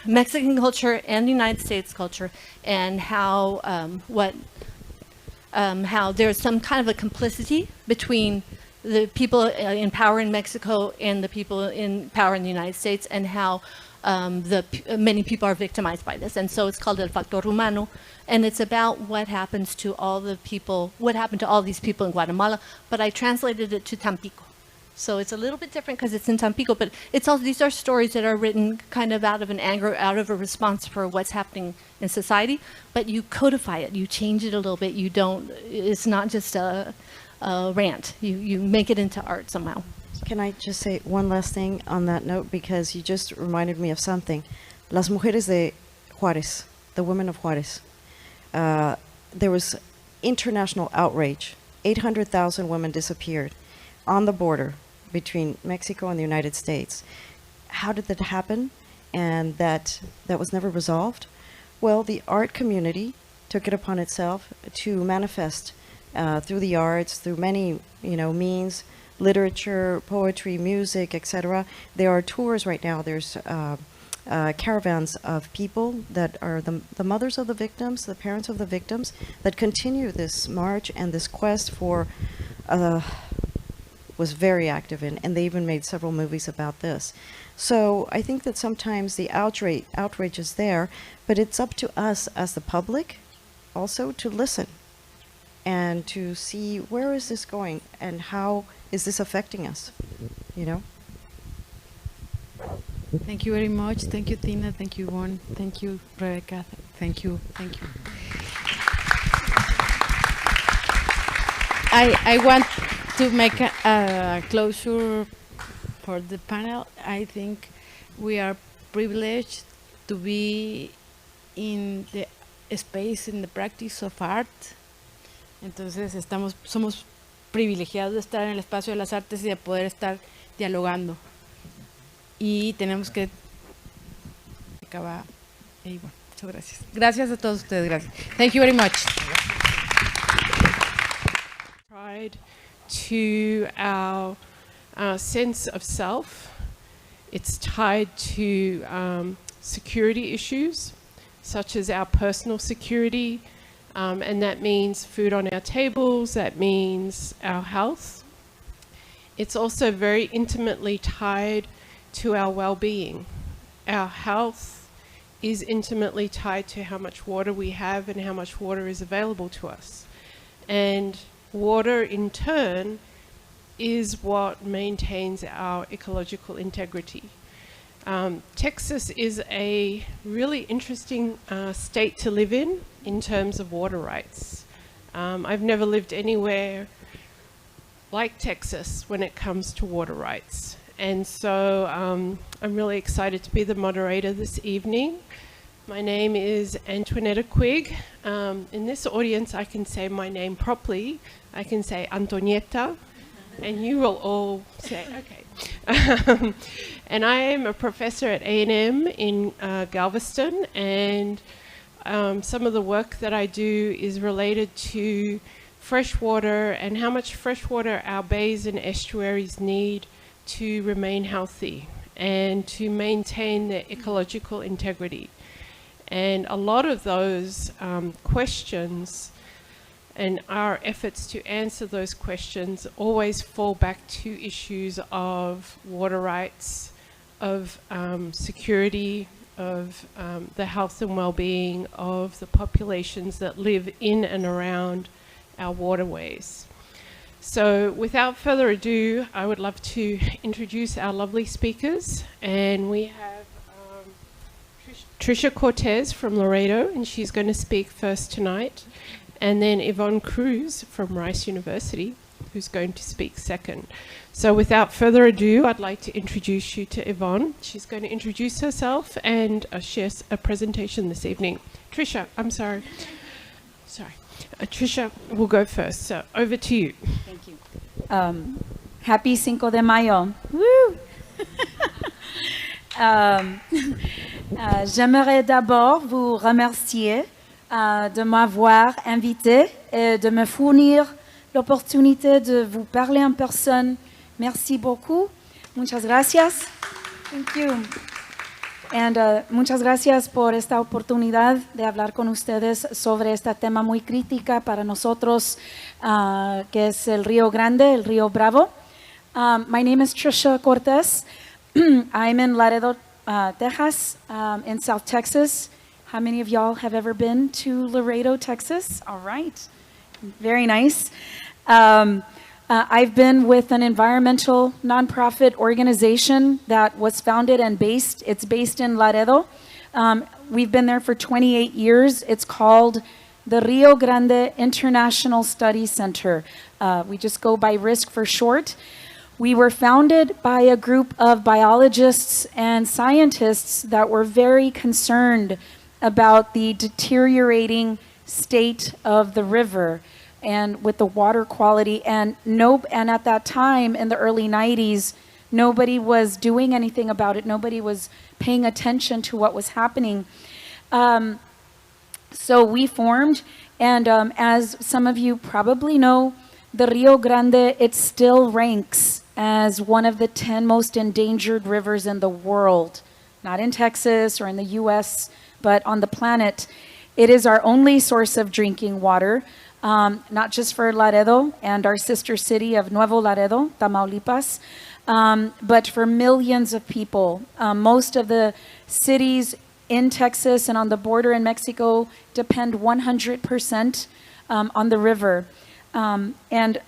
Mexican culture and the United States culture, and how there's some kind of a complicity between the people in power in Mexico and the people in power in the United States, and how many people are victimized by this. And so it's called El Factor Humano, and it's about what happened to all these people in Guatemala, but I translated it to Tampico. So it's a little bit different because it's in Tampico, but these are stories that are written kind of out of an anger, out of a response for what's happening in society, but you codify it, you change it a little bit, it's not just a rant, you make it into art somehow.
Can I just say one last thing on that note, because you just reminded me of something. Las mujeres de Juárez, the women of Juárez, there was international outrage. 800,000 women disappeared on the border between Mexico and the United States. How did that happen? And that was never resolved? Well, the art community took it upon itself to manifest through the arts, through many means, literature, poetry, music, etc. There are tours right now. There's caravans of people that are the mothers of the victims, the parents of the victims, that continue this march and this quest for was very active in, and they even made several movies about this. So I think that sometimes the outrage is there, but it's up to us as the public also to listen and to see where is this going and how is this affecting us,
Thank you very much. Thank you, Tina. Thank you, Juan. Thank you, Rebecca. Thank you. I want to make a closure for the panel. I think we are privileged to be in the space, in the practice of art. Entonces somos privilegiados de estar en el espacio de las artes y de poder estar dialogando. Y tenemos que acabar. Y bueno, muchas gracias. Gracias a todos ustedes. Gracias. Thank you very much.
Pride to our sense of self. It's tied to security issues, such as our personal security, and that means food on our tables, that means our health. It's also very intimately tied to our well-being. Our health is intimately tied to how much water we have and how much water is available to us. And water, in turn, is what maintains our ecological integrity. Texas is a really interesting state to live in terms of water rights. I've never lived anywhere like Texas when it comes to water rights. And so I'm really excited to be the moderator this evening. My name is Antoinetta Quigg. In this audience, I can say my name properly. I can say Antonietta, and you will all say, okay. And I am a professor at A&M in Galveston, and some of the work that I do is related to freshwater and how much freshwater our bays and estuaries need to remain healthy and to maintain their ecological integrity. And a lot of those questions and our efforts to answer those questions always fall back to issues of water rights, of security, of the health and well-being of the populations that live in and around our waterways. So without further ado, I would love to introduce our lovely speakers, and we have Trisha Cortez from Laredo, and she's going to speak first tonight. And then Yvonne Cruz from Rice University, who's going to speak second. So without further ado, I'd like to introduce you to Yvonne. She's going to introduce herself and share a presentation this evening. Trisha, I'm sorry. Trisha will go first, so over to you.
Thank you. Happy Cinco de Mayo. Woo! J'aimerais d'abord vous remercier de m'avoir invité et de me fournir l'opportunité de vous parler en personne. Merci beaucoup. Muchas gracias. Thank you. And muchas gracias por esta oportunidad de hablar con ustedes sobre este tema muy crítica para nosotros, que es el Río Grande, el Río Bravo. My name is Trisha Cortez. I'm in Laredo, Texas, in South Texas. How many of y'all have ever been to Laredo, Texas? All right. Very nice. I've been with an environmental nonprofit organization that was founded and it's based in Laredo. We've been there for 28 years. It's called the Rio Grande International Study Center. We just go by RISC for short. We were founded by a group of biologists and scientists that were very concerned about the deteriorating state of the river and with the water quality, and at that time in the early 90s, nobody was doing anything about it. Nobody was paying attention to what was happening. So we formed, and as some of you probably know, the Rio Grande, it still ranks as one of the 10 most endangered rivers in the world. Not in Texas or in the US, but on the planet. It is our only source of drinking water. Not just for Laredo and our sister city of Nuevo Laredo, Tamaulipas, but for millions of people. Most of the cities in Texas and on the border in Mexico depend 100% on the river. And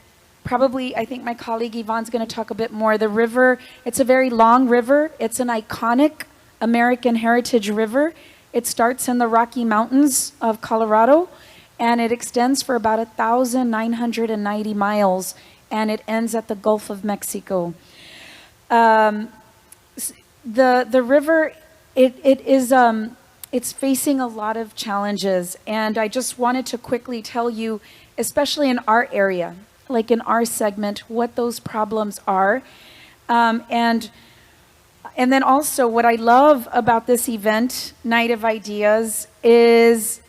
probably, I think my colleague Yvonne's going to talk a bit more. The river, it's a very long river. It's an iconic American heritage river. It starts in the Rocky Mountains of Colorado, and it extends for about 1,990 miles, and it ends at the Gulf of Mexico. The river, it's facing a lot of challenges, and I just wanted to quickly tell you, especially in our area, like in our segment, what those problems are. And then also what I love about this event, Night of Ideas, is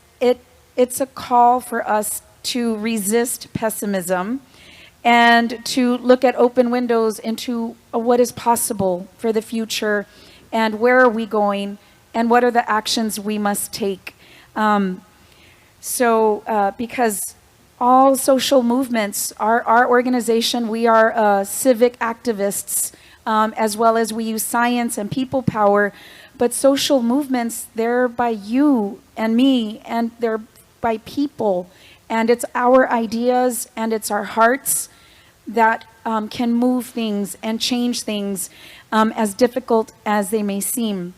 it's a call for us to resist pessimism and to look at open windows into what is possible for the future and where are we going and what are the actions we must take. Because all social movements, our organization, we are civic activists, as well as we use science and people power, but social movements, they're by you and me, and they're by people, and it's our ideas and it's our hearts that can move things and change things, as difficult as they may seem.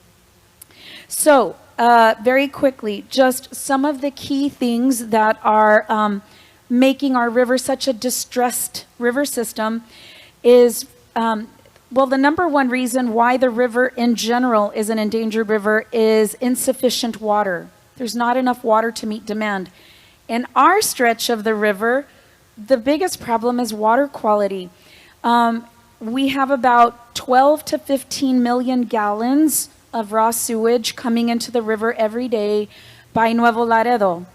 So, very quickly, just some of the key things that are making our river such a distressed river system is, well, the number one reason why the river in general is an endangered river is insufficient water. There's not enough water to meet demand. In our stretch of the river, the biggest problem is water quality. We have about 12 to 15 million gallons of raw sewage coming into the river every day by Nuevo Laredo.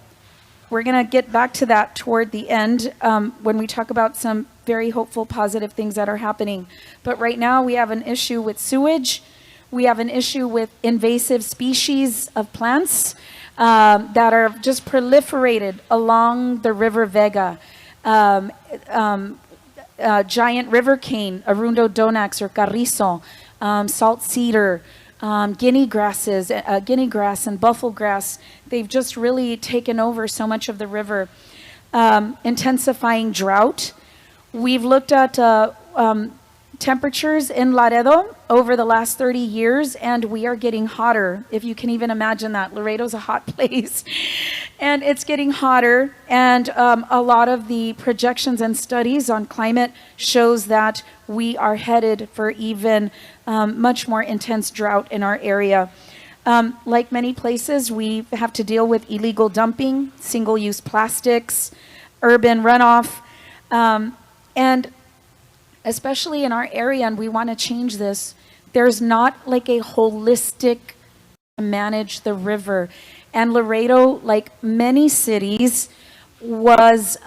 We're going to get back to that toward the end when we talk about some very hopeful, positive things that are happening. But right now we have an issue with sewage. We have an issue with invasive species of plants that are just proliferated along the River Vega. Giant river cane, Arundo donax or carrizo, salt cedar, guinea grasses, guinea grass and buffalo grass. They've just really taken over so much of the river. Intensifying drought. We've looked at temperatures in Laredo over the last 30 years, and we are getting hotter, if you can even imagine that. Laredo's a hot place, and it's getting hotter, and a lot of the projections and studies on climate shows that we are headed for even much more intense drought in our area. Like many places, we have to deal with illegal dumping, single-use plastics, urban runoff, and especially in our area, and we want to change this, there's not like a holistic manage the river. And Laredo, like many cities, was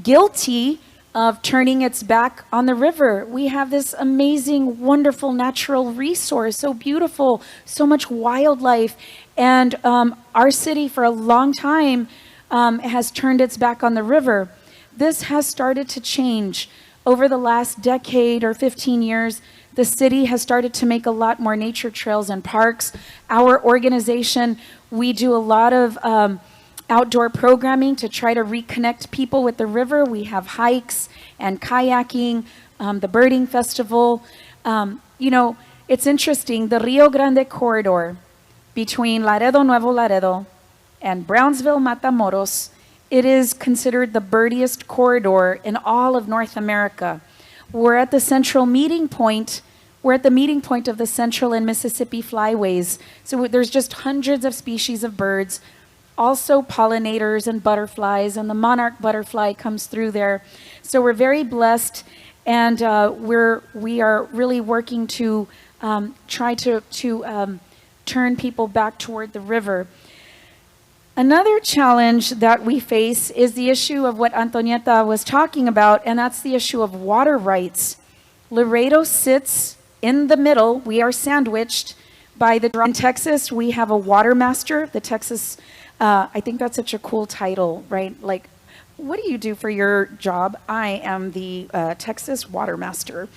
guilty of turning its back on the river. We have this amazing, wonderful natural resource, so beautiful, so much wildlife. And our city for a long time has turned its back on the river. This has started to change. Over the last decade or 15 years, the city has started to make a lot more nature trails and parks. Our organization, we do a lot of outdoor programming to try to reconnect people with the river. We have hikes and kayaking, the birding festival. You know, it's interesting, the Rio Grande corridor between Laredo, Nuevo Laredo, and Brownsville, Matamoros, it is considered the birdiest corridor in all of North America. We're at the central meeting point. We're at the meeting point of the Central and Mississippi flyways. So there's just hundreds of species of birds, also pollinators and butterflies, and the monarch butterfly comes through there. So we're very blessed, and we are really working to try to turn people back toward the river. Another challenge that we face is the issue of what Antonieta was talking about, and that's the issue of water rights. Laredo sits in the middle. We are sandwiched by the, in Texas, we have a water master, the Texas, I think that's such a cool title, right? Like, what do you do for your job? I am the Texas water master.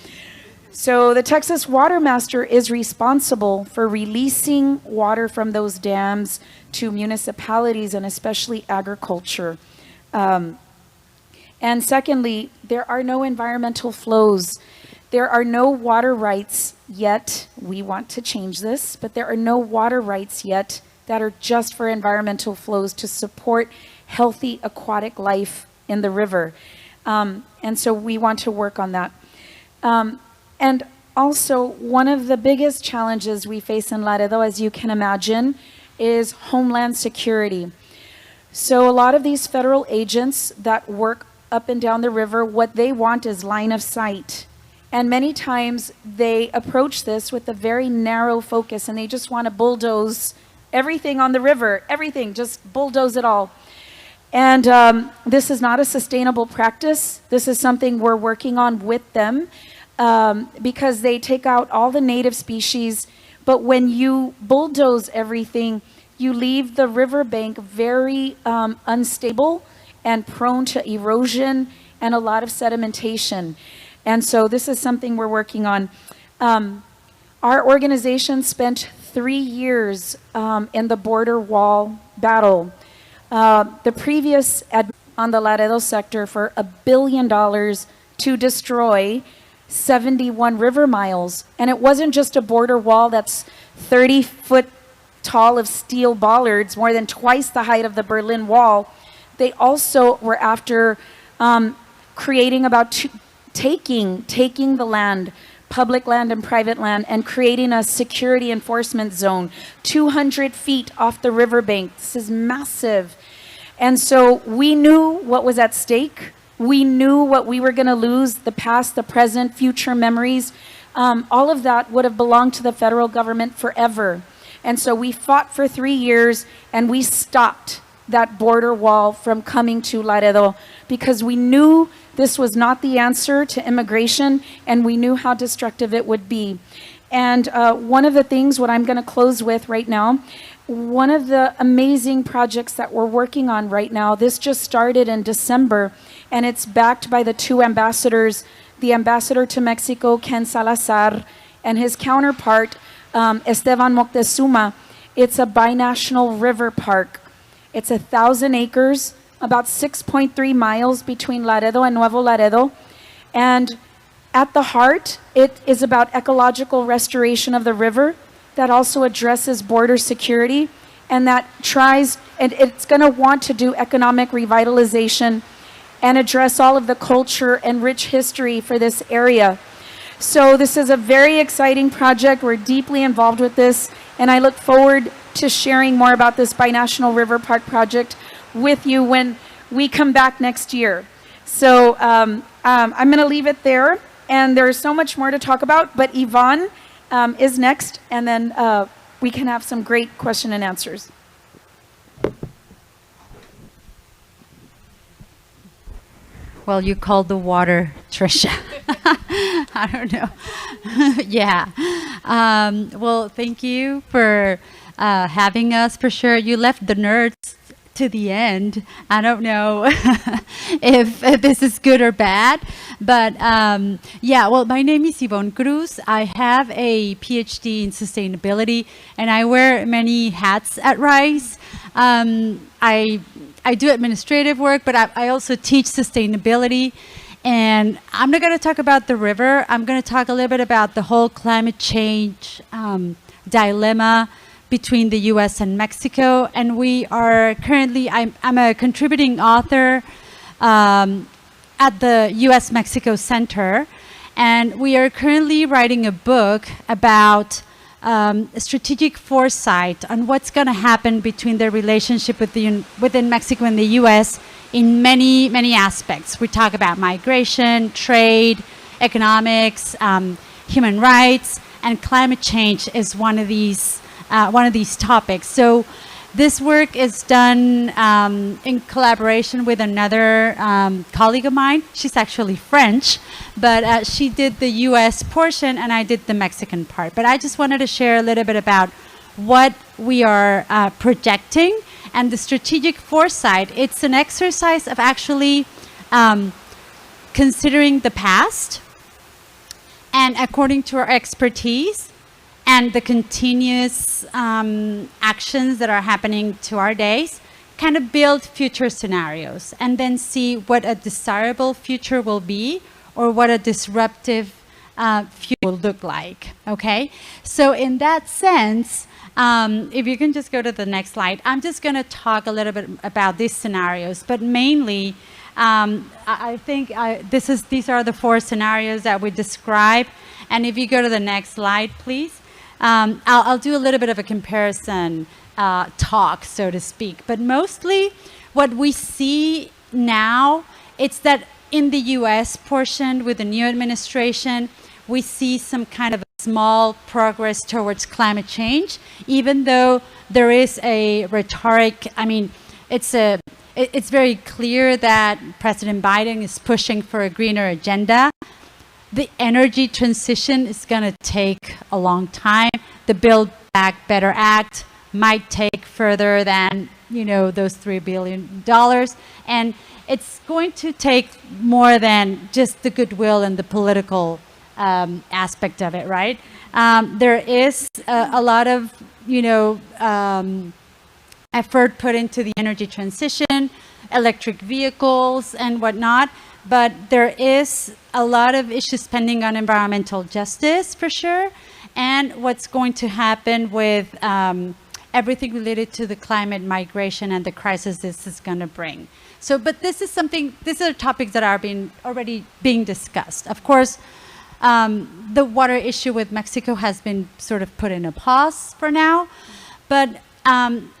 So the Texas water master is responsible for releasing water from those dams to municipalities and especially agriculture. And secondly, there are no environmental flows. There are no water rights yet. We want to change this, but there are no water rights yet that are just for environmental flows to support healthy aquatic life in the river. And so we want to work on that. And also, one of the biggest challenges we face in Laredo, as you can imagine, is homeland security. So a lot of these federal agents that work up and down the river, what they want is line of sight. And many times they approach this with a very narrow focus, and they just want to bulldoze everything on the river, everything, just bulldoze it all. And this is not a sustainable practice. This is something we're working on with them. Because they take out all the native species, but when you bulldoze everything, you leave the riverbank very unstable and prone to erosion and a lot of sedimentation. And so this is something we're working on. Our organization spent 3 years in the border wall battle. The previous on the Laredo sector for $1 billion to destroy 71 river miles. And it wasn't just a border wall that's 30 foot tall of steel bollards, more than twice the height of the Berlin Wall. They also were after creating taking the land, public land and private land, and creating a security enforcement zone 200 feet off the riverbank. This is massive. And so we knew what was at stake. We knew what we were going to lose, the past, the present, future memories. All of that would have belonged to the federal government forever. And so we fought for 3 years, and we stopped that border wall from coming to Laredo because we knew this was not the answer to immigration, and we knew how destructive it would be. And one of the things, what I'm going to close with right now, one of the amazing projects that we're working on right now, this just started in December, and it's backed by the 2 ambassadors, the ambassador to Mexico, Ken Salazar, and his counterpart, Esteban Moctezuma. It's a binational river park. It's 1,000 acres, about 6.3 miles between Laredo and Nuevo Laredo. And At the heart, it is about ecological restoration of the river that also addresses border security, and that tries, and it's going to want to do economic revitalization and address all of the culture and rich history for this area. So this is a very exciting project. We're deeply involved with this, and I look forward to sharing more about this Binational River Park project with you when we come back next year. So I'm going to leave it there, and there's so much more to talk about, but Yvonne is next, and then we can have some great question and answers.
Well, you called the water, Trisha. I don't know. Yeah. Well, thank you for having us, for sure. You left the nerds to the end. I don't know if this is good or bad, but yeah, well, my name is Yvonne Cruz. I have a PhD in sustainability, and I wear many hats at RISE. I do administrative work, but I also teach sustainability. And I'm not going to talk about the river. I'm going to talk a little bit about the whole climate change dilemma between the U.S. and Mexico. And we are currently, I'm a contributing author at the U.S.-Mexico Center. And we are currently writing a book about strategic foresight on what's going to happen between the relationship within Mexico and the U.S. in many, many aspects. We talk about migration, trade, economics, human rights, and climate change is one of these topics. So this work is done in collaboration with another colleague of mine. She's actually French, but she did the US portion and I did the Mexican part. But I just wanted to share a little bit about what we are projecting. And the strategic foresight, it's an exercise of actually considering the past and according to our expertise and the continuous actions that are happening to our days, kind of build future scenarios and then see what a desirable future will be or what a disruptive future will look like, okay? So in that sense, if you can just go to the next slide, I'm just going to talk a little bit about these scenarios, but mainly, I think these are the 4 scenarios that we describe. And if you go to the next slide, please, I'll do a little bit of a comparison talk, so to speak. But mostly, what we see now, it's that in the U.S. portion with the new administration, we see some kind of small progress towards climate change, even though there is a rhetoric. I mean, it's very clear that President Biden is pushing for a greener agenda. The energy transition is going to take a long time. The Build Back Better Act might take further than, those $3 billion. And it's going to take more than just the goodwill and the political aspect of it, right? There is a lot of, effort put into the energy transition, electric vehicles and whatnot, but there is a lot of issues pending on environmental justice for sure, and what's going to happen with everything related to the climate migration and the crisis this is going to bring. So, but these are topics that are already being discussed. Of course, the water issue with Mexico has been sort of put in a pause for now, but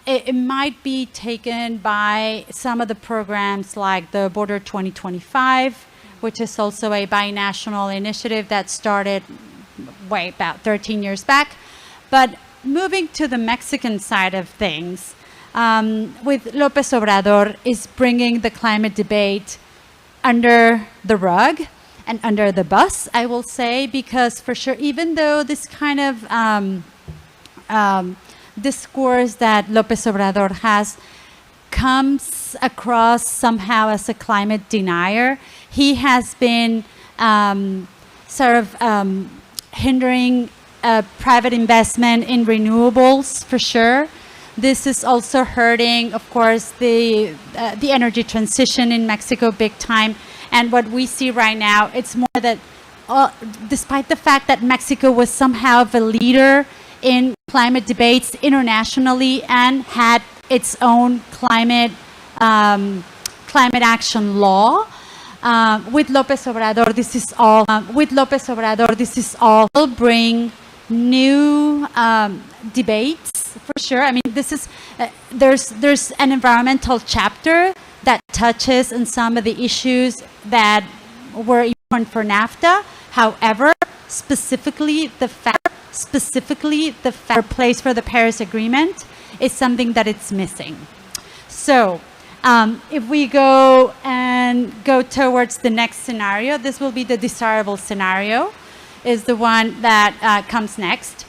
it might be taken by some of the programs like the Border 2025, which is also a binational initiative that started about 13 years back. But moving to the Mexican side of things, with López Obrador is bringing the climate debate under the rug and under the bus, I will say, because for sure, even though this kind of discourse that López Obrador has comes across somehow as a climate denier, he has been hindering private investment in renewables for sure. This is also hurting, of course, the energy transition in Mexico big time. And what we see right now, it's more that despite the fact that Mexico was somehow the leader in climate debates internationally and had its own climate action law, with López Obrador, this is all will bring new debates for sure. I mean, this is there's an environmental chapter that touches on some of the issues that were important for NAFTA. However, specifically the place for the Paris Agreement is something that it's missing. So if we go towards the next scenario, this will be the desirable scenario, is the one that comes next.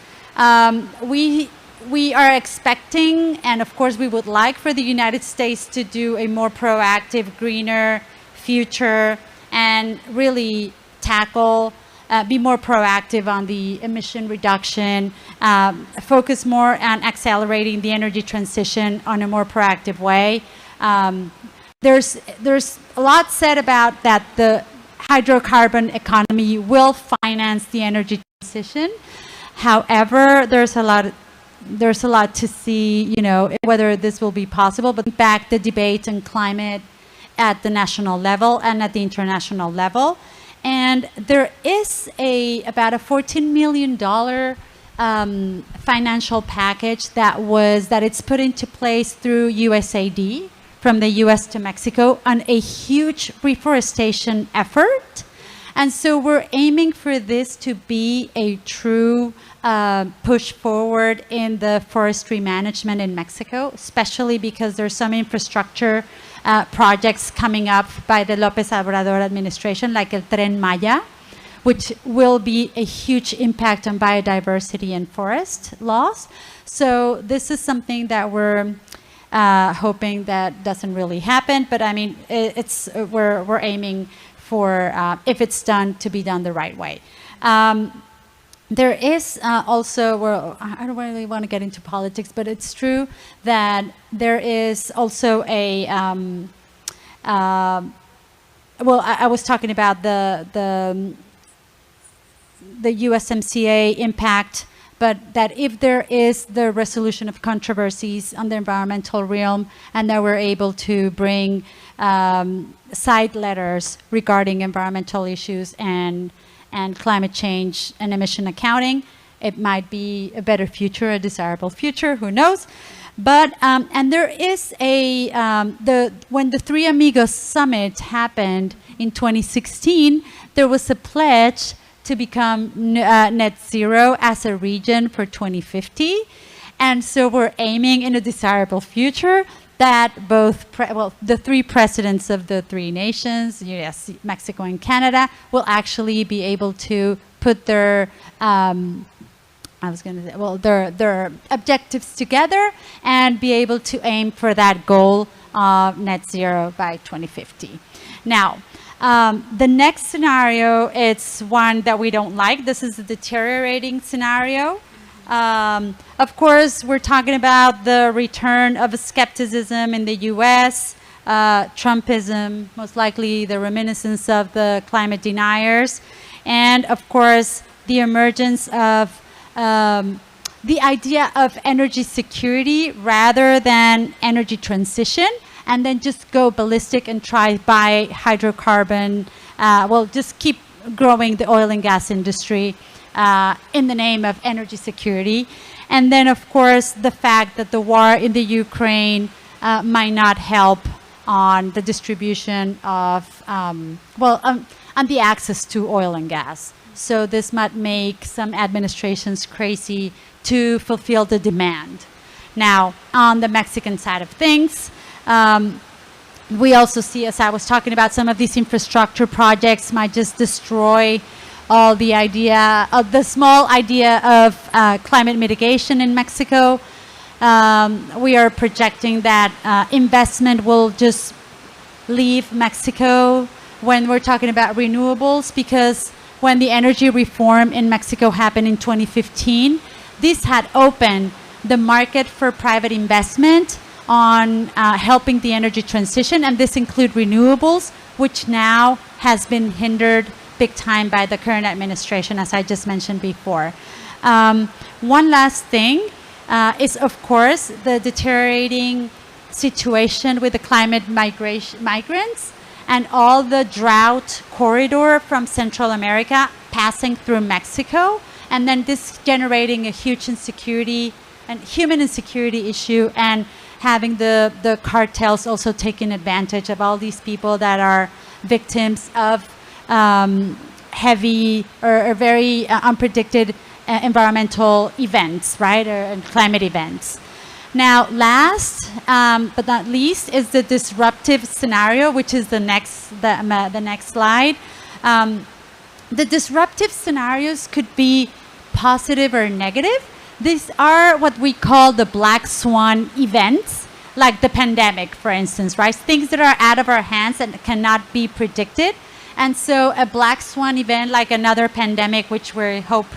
We are expecting, and of course we would like for the United States to do a more proactive, greener future and really tackle, be more proactive on the emission reduction, focus more on accelerating the energy transition on a more proactive way. There's a lot said about that the hydrocarbon economy will finance the energy transition. However, there's a lot to see, you know, whether this will be possible, but back the debate on climate at the national level and at the international level. And there is about a $14 million financial package that it's put into place through USAID from the US to Mexico on a huge reforestation effort. And so we're aiming for this to be a true push forward in the forestry management in Mexico, especially because there's some infrastructure projects coming up by the López Obrador administration, like El Tren Maya, which will be a huge impact on biodiversity and forest loss. So this is something that we're hoping that doesn't really happen, but I mean, we're aiming for, if it's done, to be done the right way. There is also, I don't really want to get into politics, but it's true that there is also a, I was talking about the USMCA impact, but that if there is the resolution of controversies on the environmental realm and that we're able to bring side letters regarding environmental issues and climate change and emission accounting, it might be a better future, a desirable future, who knows. But, and there is when the Three Amigos Summit happened in 2016, there was a pledge to become net zero as a region for 2050. And so we're aiming in a desirable future that both, the three presidents of the three nations, US, Mexico, and Canada, will actually be able to put their, their objectives together and be able to aim for that goal of net zero by 2050. Now, the next scenario, it's one that we don't like. This is a deteriorating scenario. Of course, we're talking about the return of skepticism in the US, Trumpism, most likely the reminiscence of the climate deniers, and of course, the emergence of the idea of energy security rather than energy transition, and then just go ballistic and try buy hydrocarbon, just keep growing the oil and gas industry in the name of energy security. And then, of course, the fact that the war in the Ukraine might not help on the distribution of, on the access to oil and gas. So this might make some administrations crazy to fulfill the demand. Now, on the Mexican side of things, we also see, as I was talking about, some of these infrastructure projects might just destroy all the idea of the small idea of climate mitigation in Mexico. We are projecting that investment will just leave Mexico when we're talking about renewables, because when the energy reform in Mexico happened in 2015, this had opened the market for private investment on helping the energy transition, and this include renewables, which now has been hindered big time by the current administration, as I just mentioned before. One last thing is, of course, the deteriorating situation with the climate migrants and all the drought corridor from Central America passing through Mexico, and then this generating a huge insecurity and human insecurity issue, and having the cartels also taking advantage of all these people that are victims of heavy or very unpredicted environmental events, right, and climate events. Now, last but not least is the disruptive scenario, which is the next slide. The disruptive scenarios could be positive or negative. These are what we call the black swan events, like the pandemic, for instance, right? Things that are out of our hands and cannot be predicted. And so a black swan event, like another pandemic, which we hope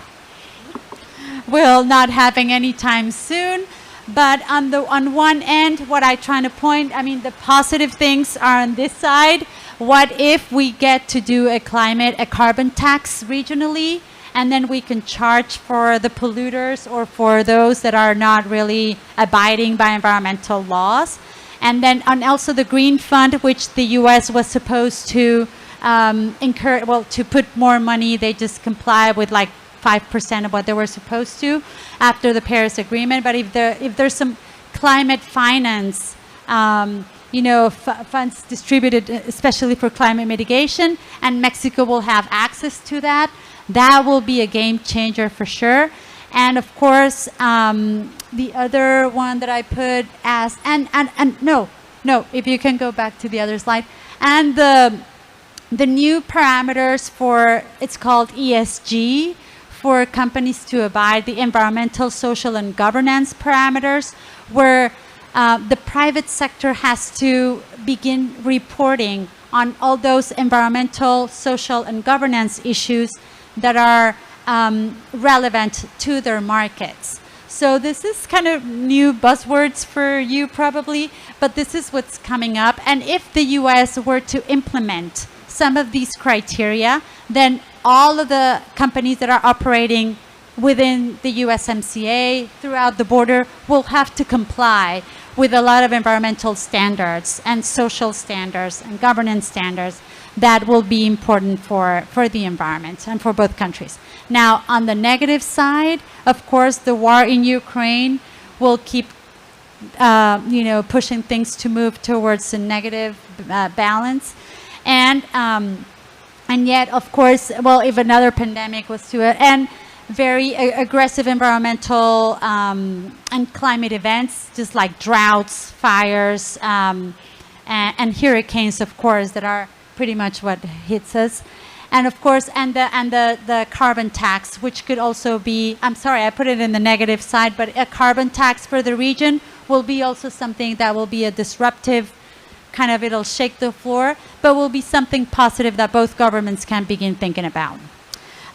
will not happen anytime soon. But on one end, what I'm trying to point, I mean, the positive things are on this side. What if we get to do a carbon tax regionally, and then we can charge for the polluters or for those that are not really abiding by environmental laws? And then also the Green Fund, which the U.S. was supposed to to put more money. They just comply with like 5% of what they were supposed to after the Paris Agreement. But if there's some climate finance, funds distributed especially for climate mitigation, and Mexico will have access to that, that will be a game changer for sure. And of course, the other one that I put as, if you can go back to the other slide, and the new parameters for, it's called ESG, for companies to abide the environmental, social, and governance parameters, where the private sector has to begin reporting on all those environmental, social, and governance issues that are relevant to their markets. So this is kind of new buzzwords for you probably, but this is what's coming up. And if the US were to implement some of these criteria, then all of the companies that are operating within the USMCA throughout the border will have to comply with a lot of environmental standards and social standards and governance standards that will be important for the environment and for both countries. Now, on the negative side, of course, the war in Ukraine will keep pushing things to move towards a negative balance. And yet, of course, well, if another pandemic was to it, and very aggressive environmental and climate events, just like droughts, fires, and hurricanes, of course, that are pretty much what hits us. And of course, the carbon tax, which could also be, I'm sorry, I put it in the negative side, but a carbon tax for the region will be also something that will be a disruptive kind of, it'll shake the floor, but will be something positive that both governments can begin thinking about.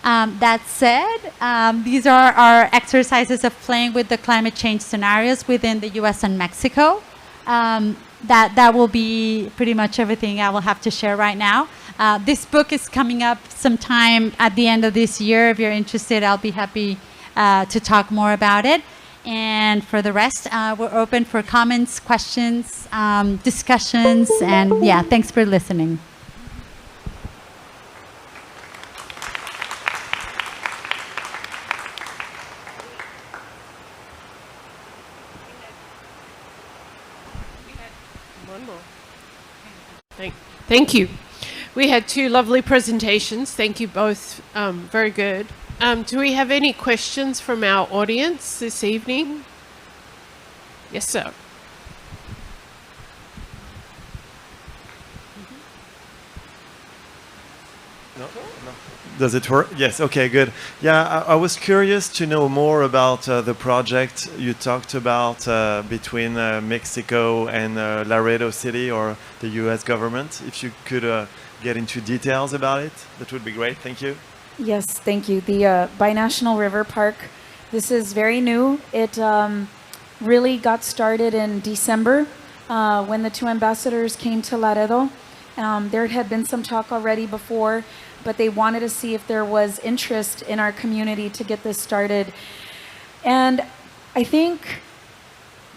That said, these are our exercises of playing with the climate change scenarios within the US and Mexico. That will be pretty much everything I will have to share right now. This book is coming up sometime at the end of this year. If you're interested, I'll be happy to talk more about it. And for the rest, we're open for comments, questions, discussions, and yeah, thanks for listening.
One more. Thank you. We had two lovely presentations. Thank you both. Very good. Do we have any questions from our audience this evening? Yes, sir.
No. Does it work? Yes, okay, good. Yeah, I was curious to know more about the project you talked about between Mexico and Laredo City or the US government. If you could get into details about it, that would be great. Thank you.
Yes, thank you. The Binational River Park, this is very new. It really got started in December when the two ambassadors came to Laredo. There had been some talk already before, but they wanted to see if there was interest in our community to get this started. And I think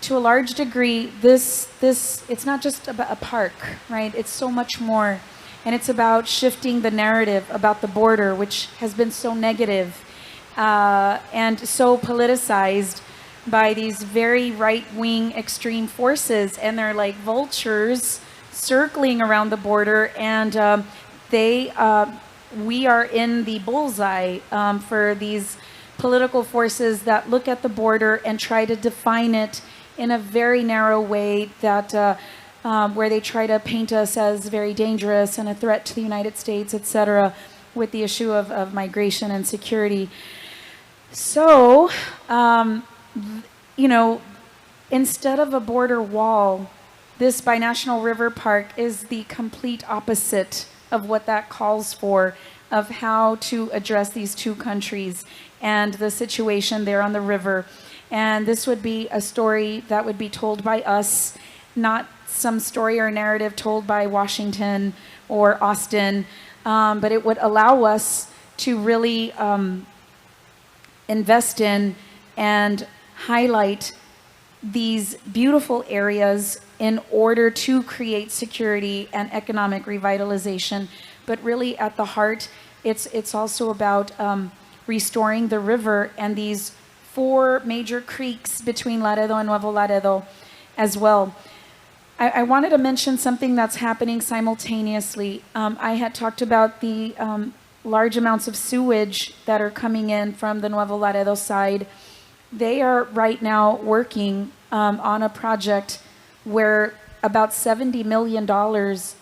to a large degree, it's not just about a park, right? It's so much more. And it's about shifting the narrative about the border, which has been so negative and so politicized by these very right-wing extreme forces. And they're like vultures circling around the border. And we are in the bullseye for these political forces that look at the border and try to define it in a very narrow way, that where they try to paint us as very dangerous and a threat to the United States, etc., with the issue of migration and security. So, you know, instead of a border wall, this binational river park is the complete opposite of what that calls for, of how to address these two countries and the situation there on the river. And this would be a story that would be told by us, not some story or narrative told by Washington or Austin, but it would allow us to really invest in and highlight these beautiful areas in order to create security and economic revitalization. But really at the heart, it's also about restoring the river and these 4 major creeks between Laredo and Nuevo Laredo as well. I wanted to mention something that's happening simultaneously. I had talked about the large amounts of sewage that are coming in from the Nuevo Laredo side. They are right now working on a project where about $70 million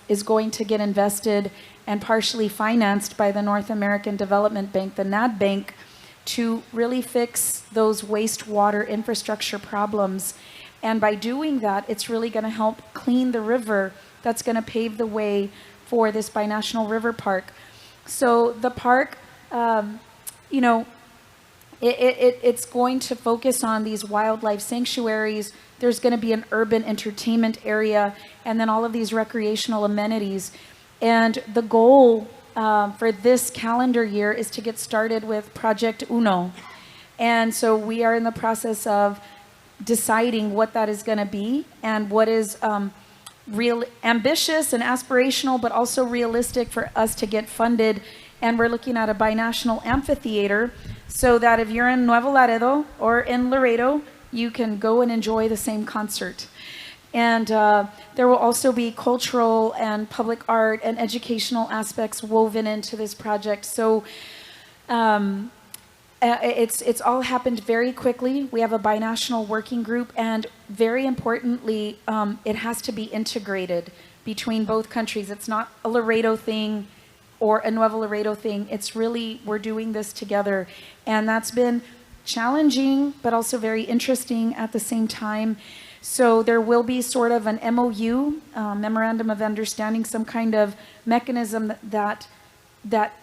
is going to get invested and partially financed by the North American Development Bank, the NAD Bank, to really fix those wastewater infrastructure problems. And by doing that, it's really going to help clean the river. That's going to pave the way for this binational river park. So the park, you know, it's going to focus on these wildlife sanctuaries. There's going to be an urban entertainment area, and then all of these recreational amenities. And the goal for this calendar year is to get started with Project Uno. And so we are in the process of deciding what that is going to be and what is real ambitious and aspirational, but also realistic for us to get funded. And we're looking at a binational amphitheater so that if you're in Nuevo Laredo or in Laredo, you can go and enjoy the same concert. And there will also be cultural and public art and educational aspects woven into this project. So it's all happened very quickly. We have a binational working group, and very importantly, it has to be integrated between both countries. It's not a Laredo thing or a Nuevo Laredo thing. It's really, we're doing this together. And that's been challenging, but also very interesting at the same time. So there will be sort of an MOU, Memorandum of Understanding, some kind of mechanism that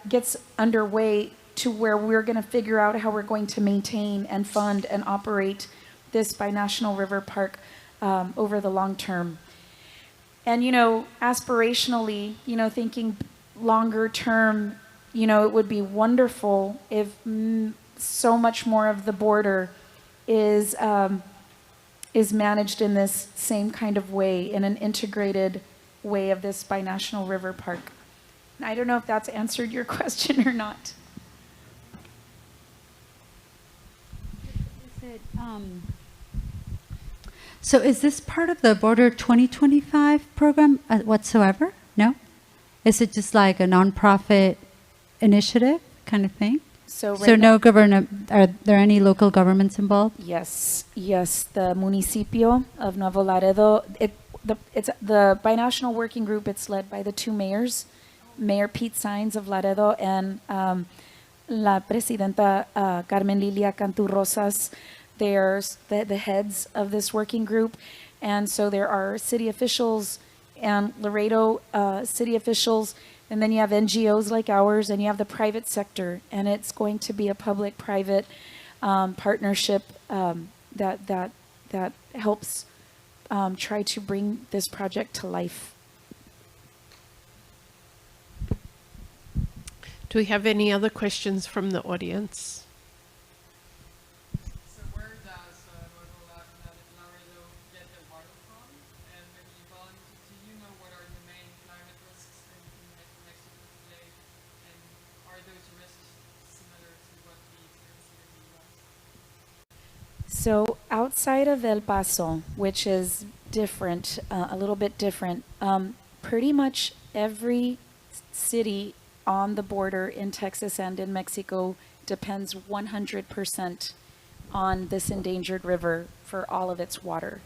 gets underway to where we're going to figure out how we're going to maintain and fund and operate this binational river park over the long term. And, you know, aspirationally, you know, thinking longer term, you know, it would be wonderful if so much more of the border is managed in this same kind of way, in an integrated way of this binational river park. I don't know if that's answered your question or not.
So is this part of the Border 2025 program whatsoever? No? Is it just like a nonprofit initiative kind of thing?
So
no government, are there any local governments involved?
Yes, the municipio of Nuevo Laredo, it's the binational working group. It's led by the 2 mayors, Mayor Pete Saenz of Laredo and La Presidenta Carmen Lilia Cantu Rosas. They're the heads of this working group. And so there are city officials and Laredo city officials, and then you have NGOs like ours, and you have the private sector, and it's going to be a public-private partnership that helps try to bring this project to life.
Do we have any other questions from the audience?
So where does Laredo get the water from? And maybe do you know what are the main climate risks in Mexico today? And are those risks similar to what we experience here in the US?
So outside of El Paso, which is different, a little bit different, pretty much every city on the border in Texas and in Mexico depends 100% on this endangered river for all of its water.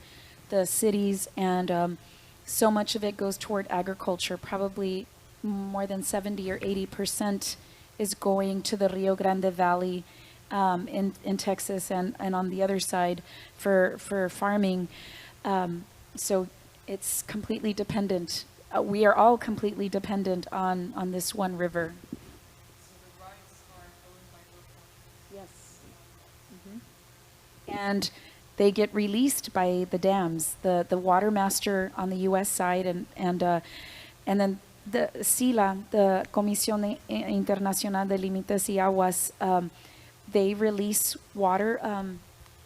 The cities and so much of it goes toward agriculture, probably more than 70 or 80% is going to the Rio Grande Valley in Texas and on the other side for farming. So it's completely dependent. We are all completely dependent on this one river.
So the rights are owned by local.
Yes. And they get released by the dams. The water master on the U.S. side and then the SILA, the Comisión Internacional de Límites y Aguas, they release water.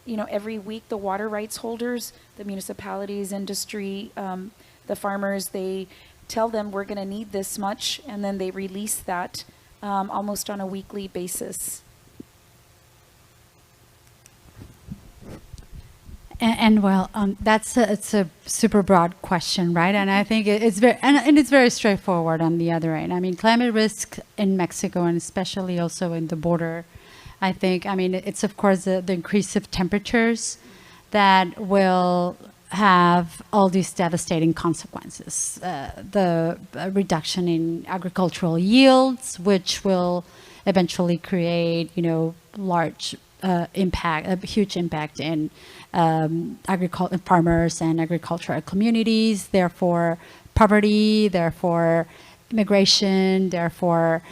Every week the water rights holders, the municipalities, industry, the farmers, they tell them we're going to need this much, and then they release that almost on a weekly basis.
It's a super broad question, right? And I think it's very straightforward on the other end. I mean, climate risk in Mexico, and especially also in the border, it's of course the increase of temperatures that will have all these devastating consequences. The reduction in agricultural yields, which will eventually create, large impact, a huge impact in farmers and agricultural communities, therefore poverty, therefore immigration, therefore,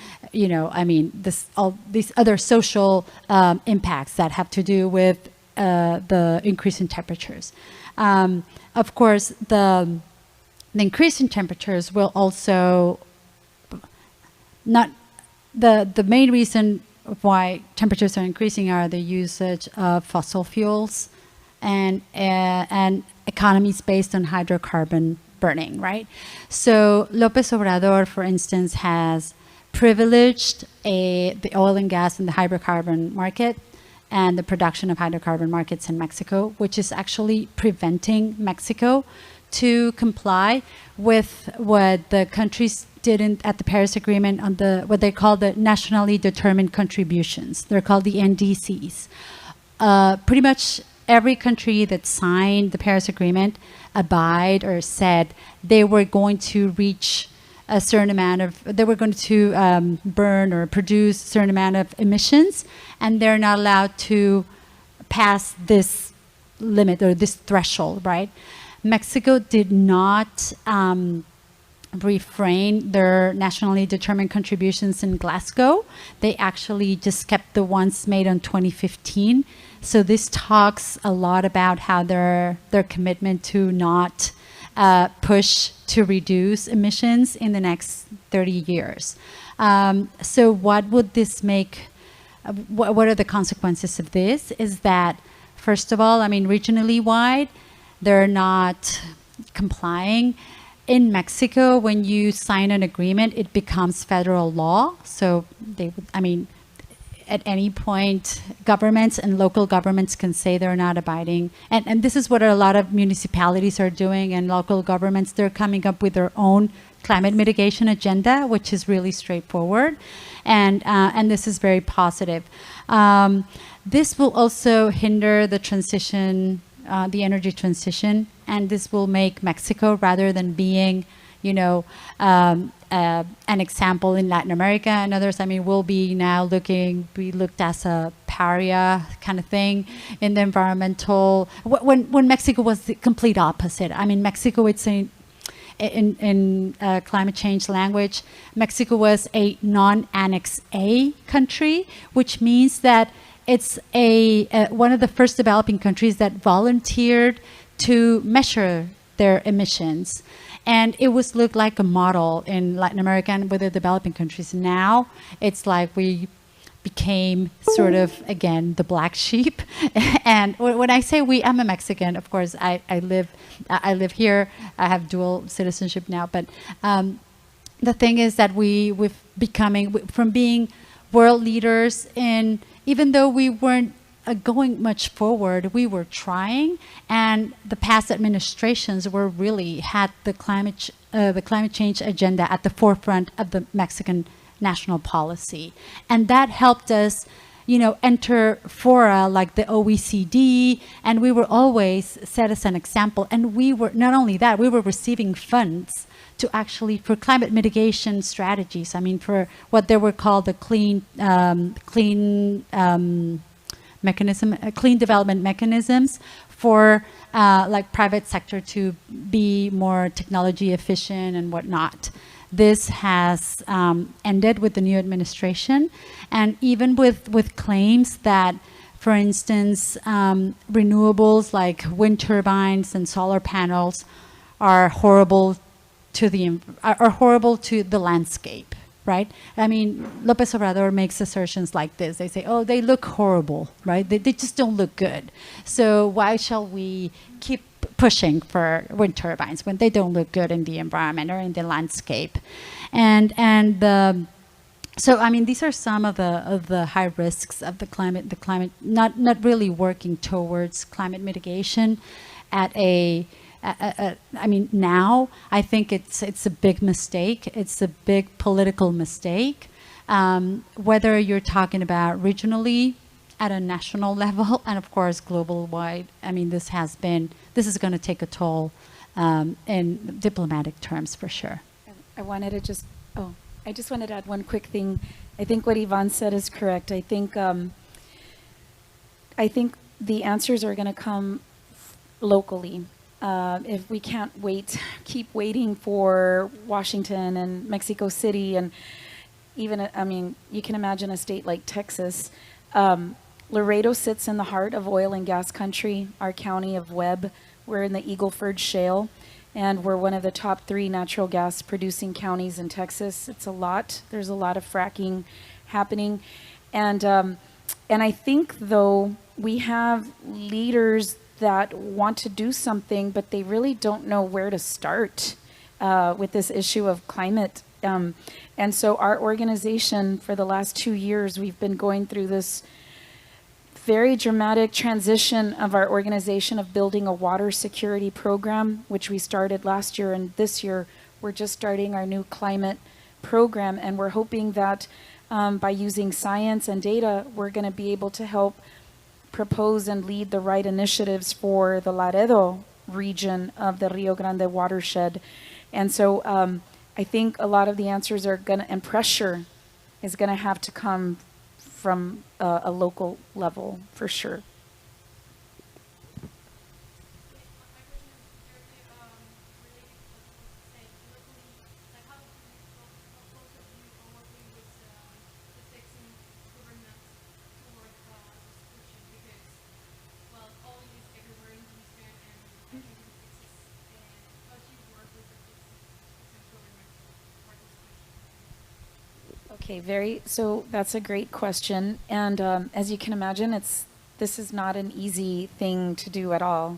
all these other social impacts that have to do with the increase in temperatures. Of course, the increase in temperatures will also not the main reason why temperatures are increasing are the usage of fossil fuels and economies based on hydrocarbon burning, right? So López Obrador, for instance, has privileged the oil and gas and the hydrocarbon market and the production of hydrocarbon markets in Mexico, which is actually preventing Mexico to comply with what the countries did at the Paris Agreement on what they call the nationally determined contributions. They're called the NDCs. Pretty much every country that signed the Paris Agreement abide or said they were going to reach a certain amount of, they were going to burn or produce a certain amount of emissions, and they're not allowed to pass this limit or this threshold, right? Mexico did not refrain their nationally determined contributions in Glasgow. They actually just kept the ones made in 2015. So this talks a lot about how their commitment to not push to reduce emissions in the next 30 years. So what would this make, what are the consequences of this? Is that, first of all, regionally wide, they're not complying. In Mexico, when you sign an agreement, it becomes federal law. So they would, at any point, governments and local governments can say they're not abiding. And this is what a lot of municipalities are doing, and local governments, they're coming up with their own climate mitigation agenda, which is really straightforward. And this is very positive. This will also hinder the transition, the energy transition, and this will make Mexico, rather than being, an example in Latin America and others, will be now be looked as a pariah kind of thing in the environmental, when Mexico was the complete opposite. Mexico, it's in climate change language, Mexico was a non-Annex A country, which means that it's one of the first developing countries that volunteered to measure their emissions. And it was looked like a model in Latin America and with the developing countries. Now it's like we became sort of, again, the black sheep. And when I say we, I'm a Mexican, of course. I live here. I have dual citizenship now. But the thing is that we've becoming, from being world leaders in, even though we weren't going much forward, we were trying, and the past administrations were really had the climate change agenda at the forefront of the Mexican national policy, and that helped us, enter fora like the OECD, and we were always set as an example. And we were not only that, we were receiving funds to actually for climate mitigation strategies. I mean, for what they were called the clean development mechanisms for like private sector to be more technology efficient and whatnot. This has ended with the new administration, and even with claims that, for instance, renewables like wind turbines and solar panels are horrible to the landscape. Right? I mean, López Obrador makes assertions like this. They say, oh, they look horrible, right? They just don't look good. So why shall we keep pushing for wind turbines when they don't look good in the environment or in the landscape? So I mean, these are some of the high risks of the climate not really working towards climate mitigation at a I mean, now I think it's a big mistake. It's a big political mistake. Whether you're talking about regionally, at a national level, and of course global wide. I mean, this is going to take a toll in diplomatic terms for sure.
I just wanted to add one quick thing. I think what Yvonne said is correct. I think the answers are going to come locally. If we can't keep waiting for Washington and Mexico City, and even, I mean, you can imagine a state like Texas. Laredo sits in the heart of oil and gas country, our county of Webb. We're in the Eagle Ford Shale, and we're one of the top 3 natural gas producing counties in Texas. It's a lot. There's a lot of fracking happening. And I think, though, we have leaders that want to do something, but they really don't know where to start with this issue of climate. And so our organization, for the last 2 years, we've been going through this very dramatic transition of our organization of building a water security program, which we started last year, and this year we're just starting our new climate program, and we're hoping that by using science and data, we're going to be able to help propose and lead the right initiatives for the Laredo region of the Rio Grande watershed. And so I think a lot of the answers are going to, and pressure is going to have to come from a local level for sure. Okay, so that's a great question. And as you can imagine, this is not an easy thing to do at all.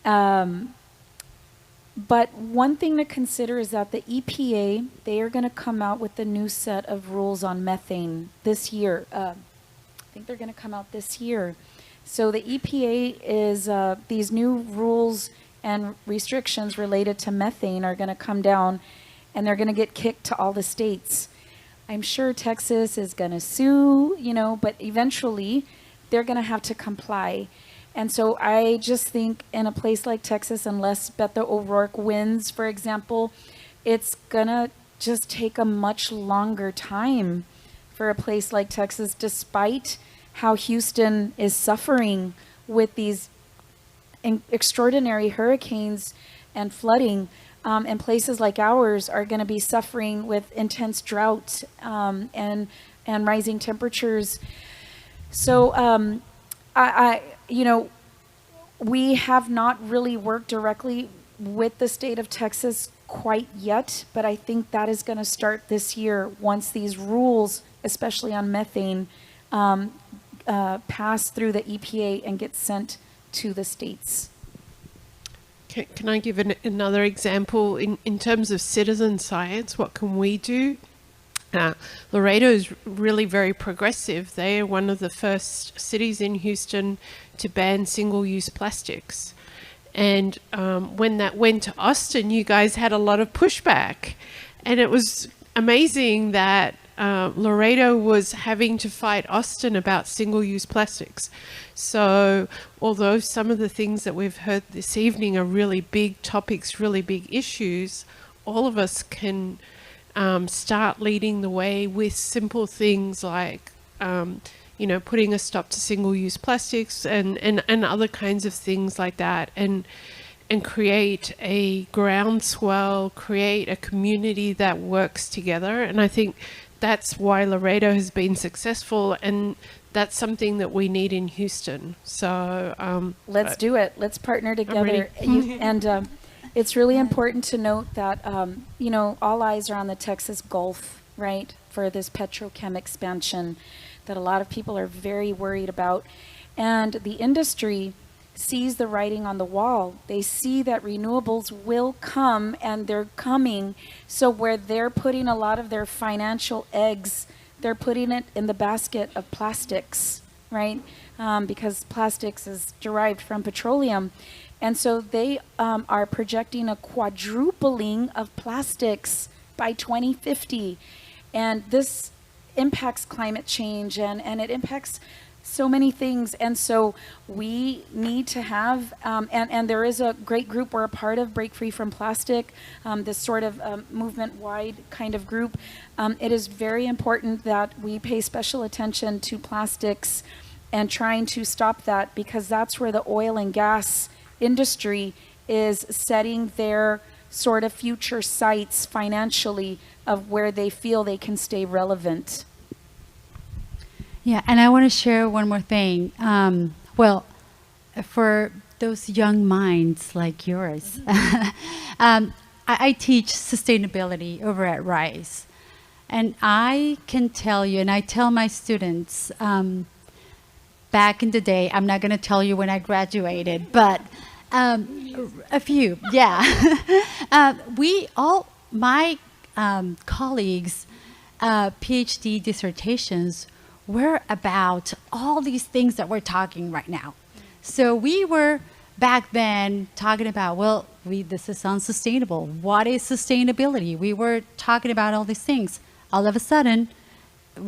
But one thing to consider is that the EPA, they are going to come out with a new set of rules on methane this year. I think they're going to come out this year. So the EPA is, these new rules and restrictions related to methane are going to come down, and they're going to get kicked to all the states. I'm sure Texas is going to sue, but eventually they're going to have to comply. And so I just think in a place like Texas, unless Beto O'Rourke wins, for example, it's going to just take a much longer time for a place like Texas, despite how Houston is suffering with these extraordinary hurricanes and flooding. And places like ours are going to be suffering with intense drought and rising temperatures. So, we have not really worked directly with the state of Texas quite yet, but I think that is going to start this year once these rules, especially on methane, pass through the EPA and get sent to the states.
Can I give another example in terms of citizen science? What can we do? Laredo is really very progressive. They are one of the first cities in Houston to ban single-use plastics. And when that went to Austin, you guys had a lot of pushback. And it was amazing that Laredo was having to fight Austin about single-use plastics. So although some of the things that we've heard this evening are really big topics, really big issues, all of us can start leading the way with simple things like, you know, putting a stop to single-use plastics and other kinds of things like that, and create a groundswell, create a community that works together. And I think that's why Laredo has been successful, and that's something that we need in Houston. So
let's do it. Let's partner together. It's really important to note that you know, all eyes are on the Texas Gulf, right, for this petrochem expansion that a lot of people are very worried about, and the industry sees the writing on the wall. They see that renewables will come, and they're coming. So where they're putting a lot of their financial eggs, they're putting it in the basket of plastics, right? Because plastics is derived from petroleum. And so they are projecting a quadrupling of plastics by 2050. And this impacts climate change, and it impacts so many things. And so we need to have, and there is a great group we're a part of, Break Free from Plastic, this sort of movement-wide kind of group. It is very important that we pay special attention to plastics and trying to stop that, because that's where the oil and gas industry is setting their sort of future sights financially of where they feel they can stay relevant.
Yeah, and I want to share one more thing. Well, for those young minds like yours, I teach sustainability over at RISE. And I can tell you, and I tell my students, back in the day, I'm not going to tell you when I graduated, but a few, yeah. My colleagues' PhD dissertations were about all these things that we're talking right now. So we were back then talking about, well, this is unsustainable. What is sustainability? We were talking about all these things. All of a sudden,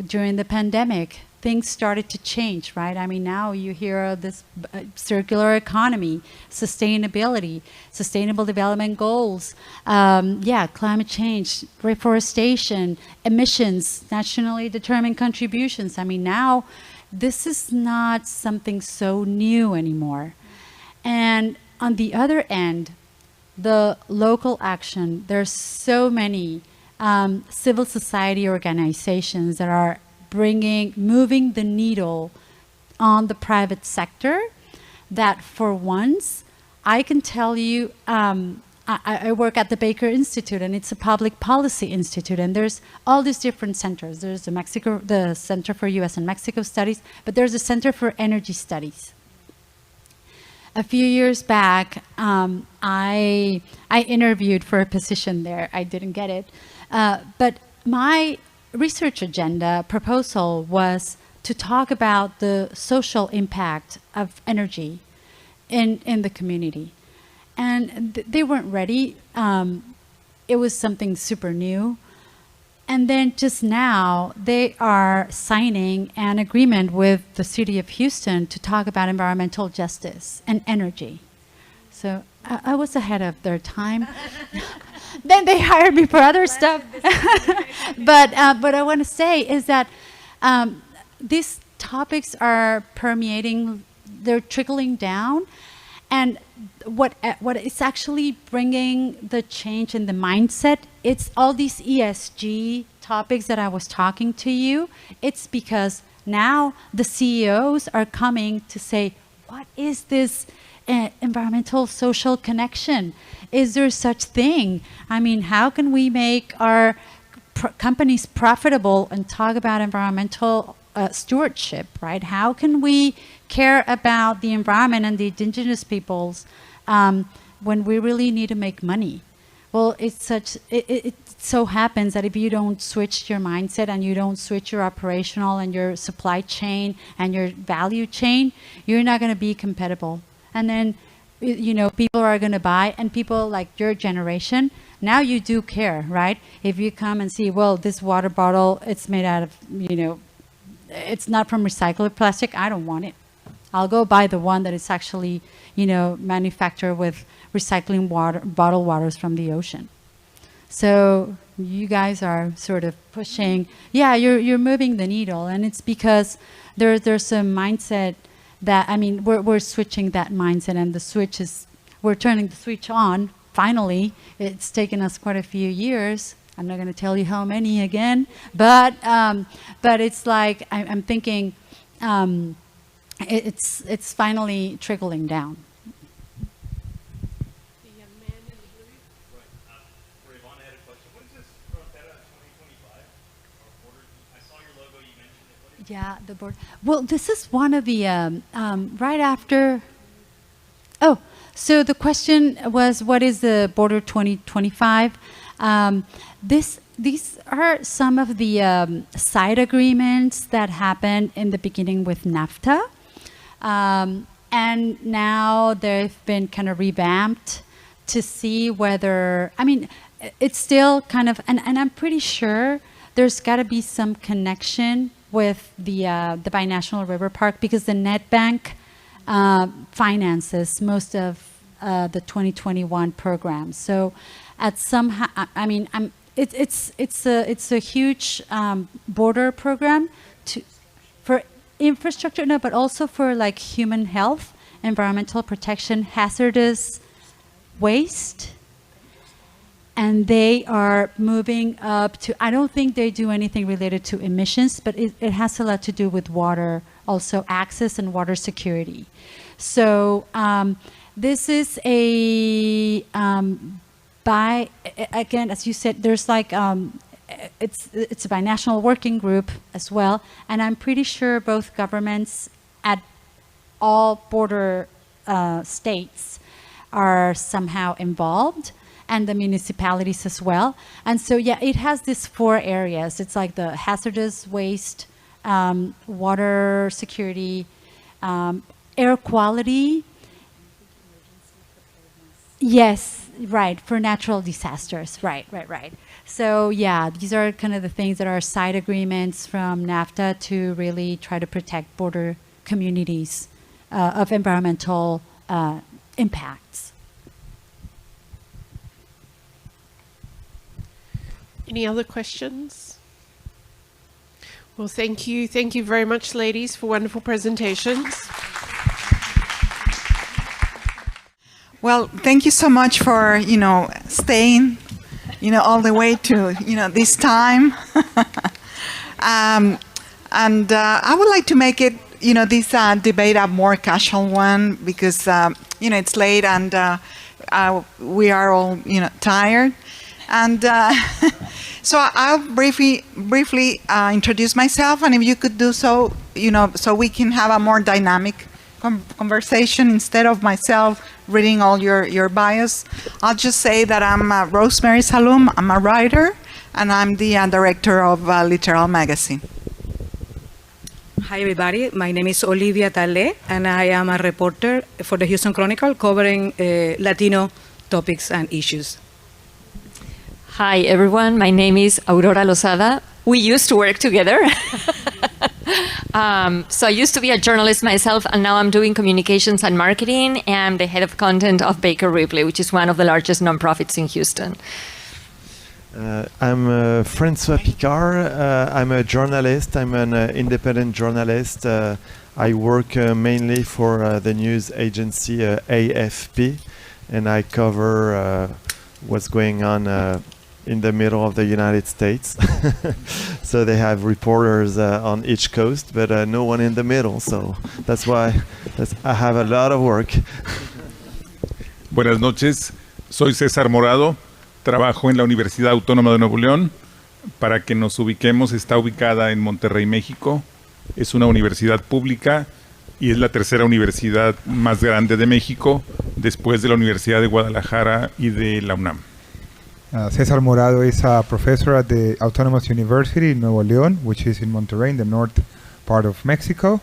during the pandemic, things started to change, right? I mean, now you hear of this circular economy, sustainability, sustainable development goals, climate change, reforestation, emissions, nationally determined contributions. I mean, now this is not something so new anymore. And on the other end, the local action, there's so many civil society organizations that are moving the needle on the private sector, that for once, I can tell you, I work at the Baker Institute, and it's a public policy institute, and there's all these different centers. There's the Center for U.S. and Mexico Studies, but there's a Center for Energy Studies. A few years back, I interviewed for a position there. I didn't get it, but my research agenda proposal was to talk about the social impact of energy in the community. And they weren't ready. It was something super new. And then just now, they are signing an agreement with the city of Houston to talk about environmental justice and energy. So I was ahead of their time. Then they hired me for other stuff. But what I want to say is that these topics are permeating, they're trickling down. And what is actually bringing the change in the mindset, it's all these ESG topics that I was talking to you. It's because now the CEOs are coming to say, what is this environmental social connection? Is there such thing? I mean, how can we make our companies profitable and talk about environmental stewardship, right? How can we care about the environment and the indigenous peoples when we really need to make money? Well, it so happens that if you don't switch your mindset and you don't switch your operational and your supply chain and your value chain, you're not going to be compatible. And then, you know, people are going to buy, and people like your generation, now you do care, right? If you come and see, well, this water bottle, it's made out of, you know, it's not from recycled plastic, I don't want it. I'll go buy the one that is actually, you know, manufactured with recycling water, bottled waters from the ocean. So you guys are sort of pushing, yeah, you're moving the needle, and it's because there's a mindset that, I mean, we're switching that mindset, and the switch is, we're turning the switch on, finally. It's taken us quite a few years. I'm not going to tell you how many again, but it's like, I'm thinking it's finally trickling down. Yeah, the board. Well, this is one of the, right after, oh, so the question was, what is the Border 2025? These are some of the side agreements that happened in the beginning with NAFTA. And now they've been kind of revamped to see whether, I mean, it's still kind of, and I'm pretty sure there's got to be some connection with the binational river park, because the net bank finances most of the 2021 program. So at some, I mean, it's a huge border program for infrastructure, no, but also for like human health, environmental protection, hazardous waste. And they are moving up to, I don't think they do anything related to emissions, but it has a lot to do with water, also access and water security. So this is a, again, as you said, there's like, it's a binational working group as well. And I'm pretty sure both governments at all border states are somehow involved, and the municipalities as well. And so, yeah, it has these 4 areas. It's like the hazardous waste, water security, air quality. Yes, right, for natural disasters, right. So, yeah, these are kind of the things that are side agreements from NAFTA to really try to protect border communities of environmental impacts.
Any other questions? Well, thank you. Thank you very much, ladies, for wonderful presentations.
Well, thank you so much for, you know, staying, you know, all the way to, you know, this time. And I would like to make it, you know, this debate a more casual one, because, you know, it's late and we are all, you know, tired. And so I'll briefly introduce myself, and if you could do so, you know, so we can have a more dynamic conversation instead of myself reading all your bios. I'll just say that I'm Rosemary Salum. I'm a writer, and I'm the director of Literal Magazine.
Hi, everybody. My name is Olivia Tale, and I am a reporter for the Houston Chronicle covering Latino topics and issues.
Hi, everyone. My name is Aurora Lozada. We used to work together. So I used to be a journalist myself, and now I'm doing communications and marketing, and I'm the head of content of Baker Ripley, which is one of the largest nonprofits in Houston.
I'm Francois Picard. I'm a journalist. I'm an independent journalist. I work mainly for the news agency AFP, and I cover what's going on in the middle of the United States. So they have reporters on each coast, but no one in the middle. So that's why I have a lot of work.
Buenas noches, soy César Morado, trabajo en la Universidad Autónoma de Nuevo León. Para que nos ubiquemos, está ubicada en Monterrey, México. Es una universidad pública y es la tercera universidad más grande de México, después de la Universidad de Guadalajara y de la UNAM.
César Morado is a professor at the Autonomous University in Nuevo León, which is in Monterrey, in the north part of Mexico.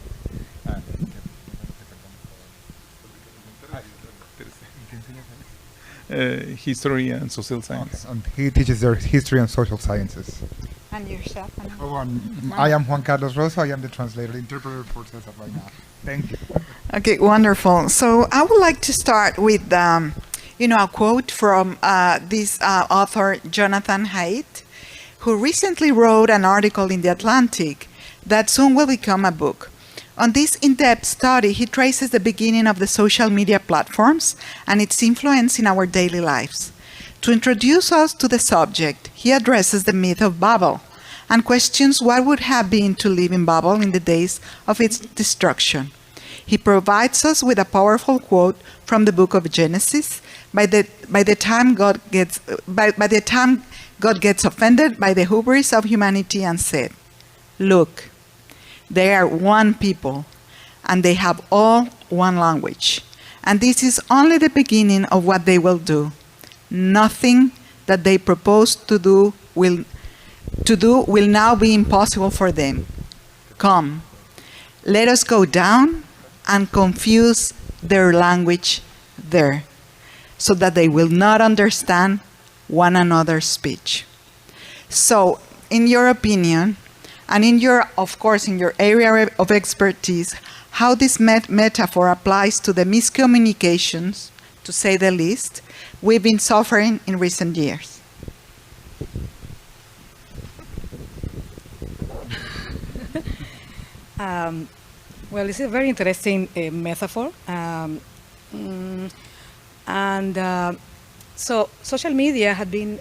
History and social science.
And he teaches their history and social sciences.
And yourself?
I am Juan Carlos Rosa. I am the translator, interpreter for Cesar right now. Thank you.
Okay, wonderful. So I would like to start with, a quote from this author, Jonathan Haidt, who recently wrote an article in The Atlantic that soon will become a book. On this in-depth study, he traces the beginning of the social media platforms and its influence in our daily lives. To introduce us to the subject, he addresses the myth of Babel and questions what would have been to live in Babel in the days of its destruction. He provides us with a powerful quote from the book of Genesis. By the time God gets offended by the hubris of humanity and said, "Look, they are one people, and they have all one language. And this is only the beginning of what they will do. Nothing that they propose to do will now be impossible for them. Come, let us go down and confuse their language there, so that they will not understand one another's speech." So, in your opinion, and of course, in your area of expertise, how this metaphor applies to the miscommunications, to say the least, we've been suffering in recent years.
Well, it's a very interesting metaphor. So social media had been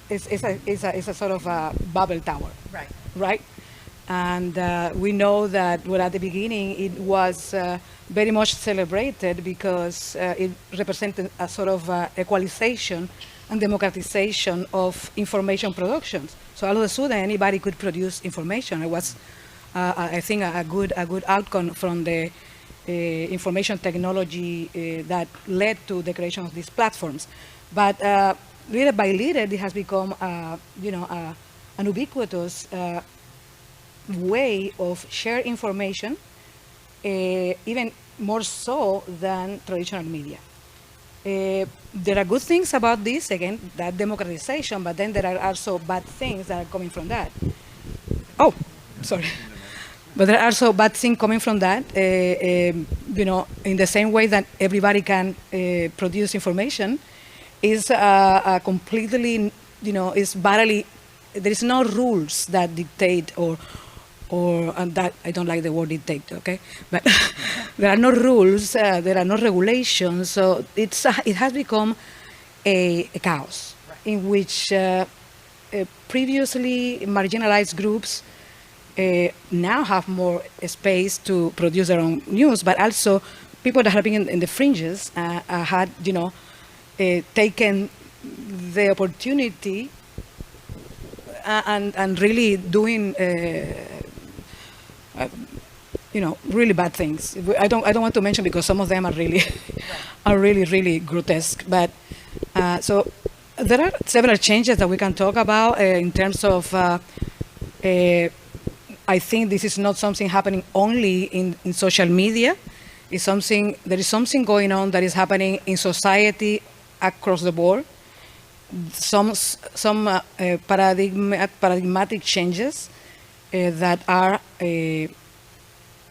is a sort of a bubble tower, right? And we know that at the beginning it was very much celebrated because it represented a sort of equalization and democratization of information productions. So all of a sudden anybody could produce information. It was, I think, a good outcome from the information technology that led to the creation of these platforms. But little by little, it has become, an ubiquitous way of share information, even more so than traditional media. There are good things about this, again, that democratization, but then there are also bad things that are coming from that. Oh, sorry. But there are also bad things coming from that, in the same way that everybody can produce information, is completely, is barely, there is no rules that dictate and that, I don't like the word dictate, okay? But there are no rules, there are no regulations, so it has become a chaos in which previously marginalized groups now have more space to produce their own news, but also people that have been in the fringes had, taken the opportunity and really doing, really bad things. I don't want to mention because some of them are really, really grotesque. But so there are several changes that we can talk about in terms of. I think this is not something happening only in social media. There is something going on that is happening in society across the board. Some paradigmatic changes that are,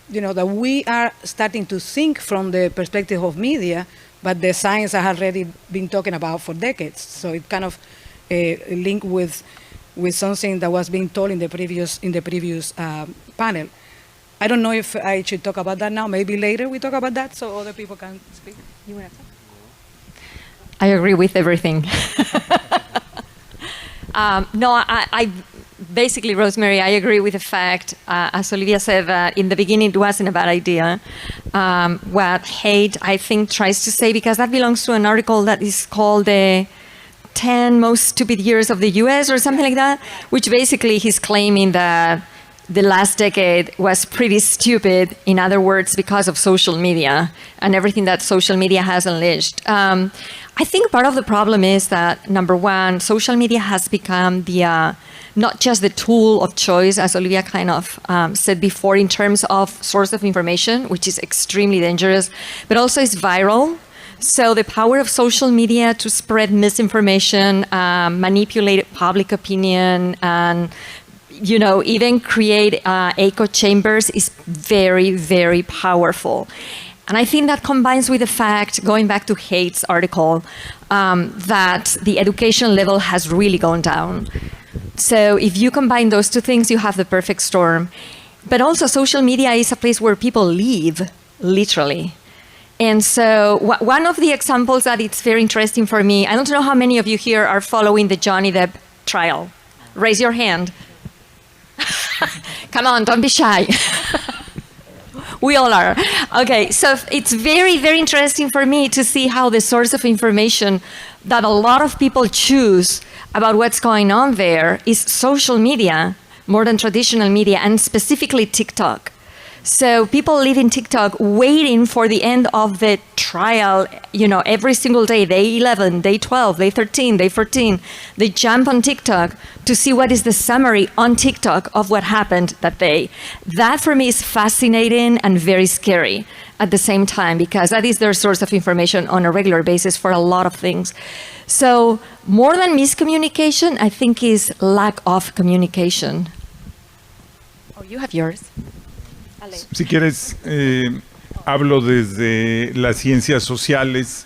that we are starting to think from the perspective of media, but the science has already been talking about for decades. So it kind of linked with something that was being told in the previous panel. I don't know if I should talk about that now. Maybe later we talk about that so other people can speak. You want to talk?
I agree with everything. No, I basically, Rosemary, I agree with the fact, as Olivia said, that in the beginning it wasn't a bad idea. What hate, I think, tries to say, because that belongs to an article that is called the 10 most stupid years of the US or something like that, which basically he's claiming that the last decade was pretty stupid, in other words, because of social media and everything that social media has unleashed. I think part of the problem is that, number one, social media has become the not just the tool of choice, as Olivia kind of said before, in terms of source of information, which is extremely dangerous, but also it's viral. So the power of social media to spread misinformation, manipulate public opinion, and even create echo chambers is very, very powerful. And I think that combines with the fact, going back to Hate's article, that the education level has really gone down. So if you combine those two things, you have the perfect storm. But also social media is a place where people live, literally. And so one of the examples that it's very interesting for me, I don't know how many of you here are following the Johnny Depp trial. Raise your hand. Come on, don't be shy. We all are. Okay, so it's very, very interesting for me to see how the source of information that a lot of people choose about what's going on there is social media more than traditional media, and specifically TikTok. So people live in TikTok waiting for the end of the trial, every single day, day 11, day 12, day 13, day 14. They jump on TikTok to see what is the summary on TikTok of what happened that day. That for me is fascinating and very scary at the same time, because that is their source of information on a regular basis for a lot of things. So more than miscommunication, I think is lack of communication. Oh, you have yours.
Si quieres, hablo desde las ciencias sociales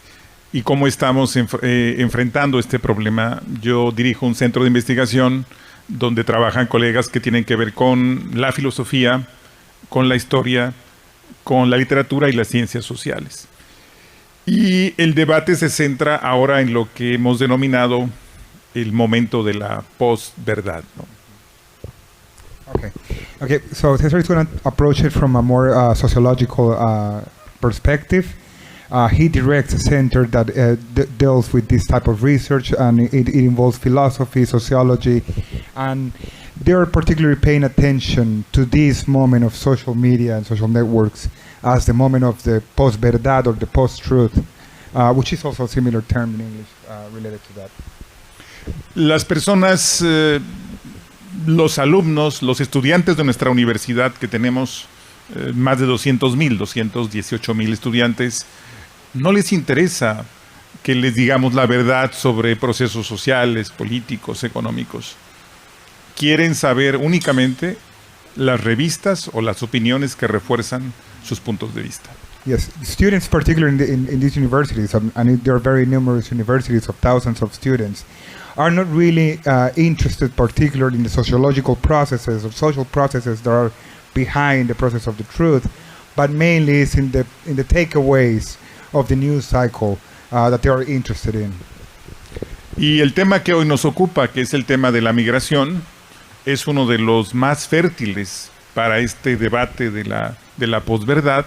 y cómo estamos enfrentando este problema. Yo dirijo un centro de investigación donde trabajan colegas que tienen que ver con la filosofía, con la historia, con la literatura y las ciencias sociales. Y el debate se centra ahora en lo que hemos denominado el momento de la posverdad, ¿no?
Okay, so Cesar is going to approach it from a more sociological perspective. He directs a center that deals with this type of research, and it involves philosophy, sociology, and they are particularly paying attention to this moment of social media and social networks as the moment of the post-verdad or the post-truth, which is also a similar term in English related to that.
Las personas, los alumnos, los estudiantes de nuestra universidad, que tenemos más de 200,000, 218,000 estudiantes, no les interesa que les digamos la verdad sobre procesos sociales, políticos, económicos. Quieren saber únicamente las revistas o las opiniones que refuerzan sus puntos de vista.
Yes, students, particularly in these universities, and there are very numerous universities of thousands of students, are not really interested particularly in the sociological processes or social processes that are behind the process of the truth, but mainly is in the takeaways of the news cycle that they are interested in.
Y el tema que hoy nos ocupa, que es el tema de la migración, es uno de los más fértiles para este debate de la posverdad,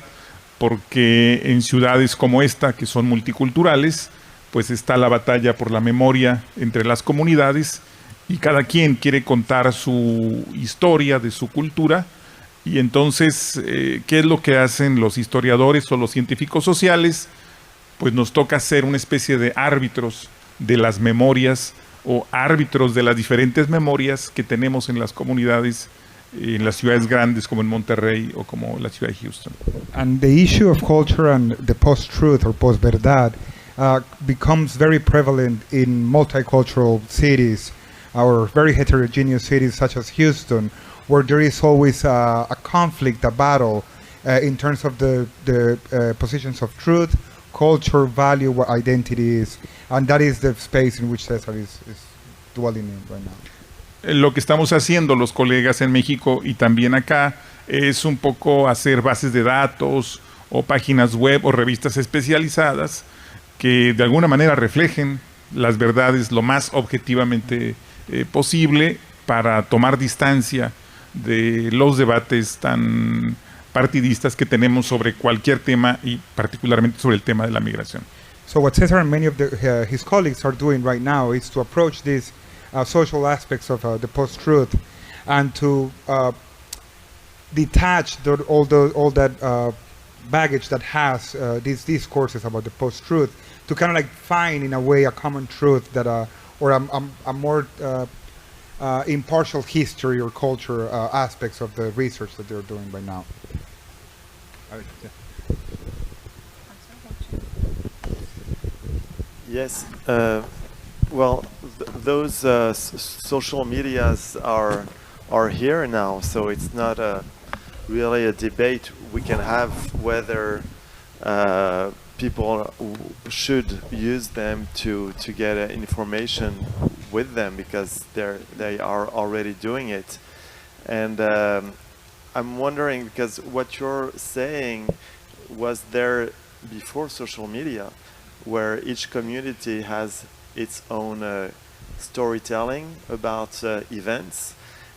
porque en ciudades como esta, que son multiculturales, pues está la batalla por la memoria entre las comunidades y cada quien quiere contar su historia de su cultura. Y entonces, ¿qué es lo que hacen los historiadores o los científicos sociales? Pues nos toca ser una especie de árbitros de las memorias o árbitros de las diferentes memorias que tenemos en las comunidades, en las ciudades grandes como en Monterrey o como la ciudad de Houston.
And the issue of culture and the post-truth or post-verdad becomes very prevalent in multicultural cities or very heterogeneous cities such as Houston, where there is always a conflict, a battle in terms of the positions of truth, culture, value, what identity is. And that is the space in which Cesar is dwelling in right now.
Lo que estamos haciendo los colegas en México y también acá es un poco hacer bases de datos o páginas web o revistas especializadas que de alguna manera reflejen las verdades lo más objetivamente posible para tomar distancia de los debates tan partidistas que tenemos sobre cualquier tema y particularmente sobre el tema de la migración.
So what Cesar and many of his colleagues are doing right now is to approach these social aspects of the post-truth and to detach all that baggage that has these discourses about the post-truth to kind of like find in a way a common truth that or a more impartial history or culture aspects of the research that they're doing right now.
Yes, well, those social medias are here now, so it's not really a debate we can have whether people should use them to get information with them, because they are already doing it. And I'm wondering, because what you're saying was there before social media, where each community has its own storytelling about events,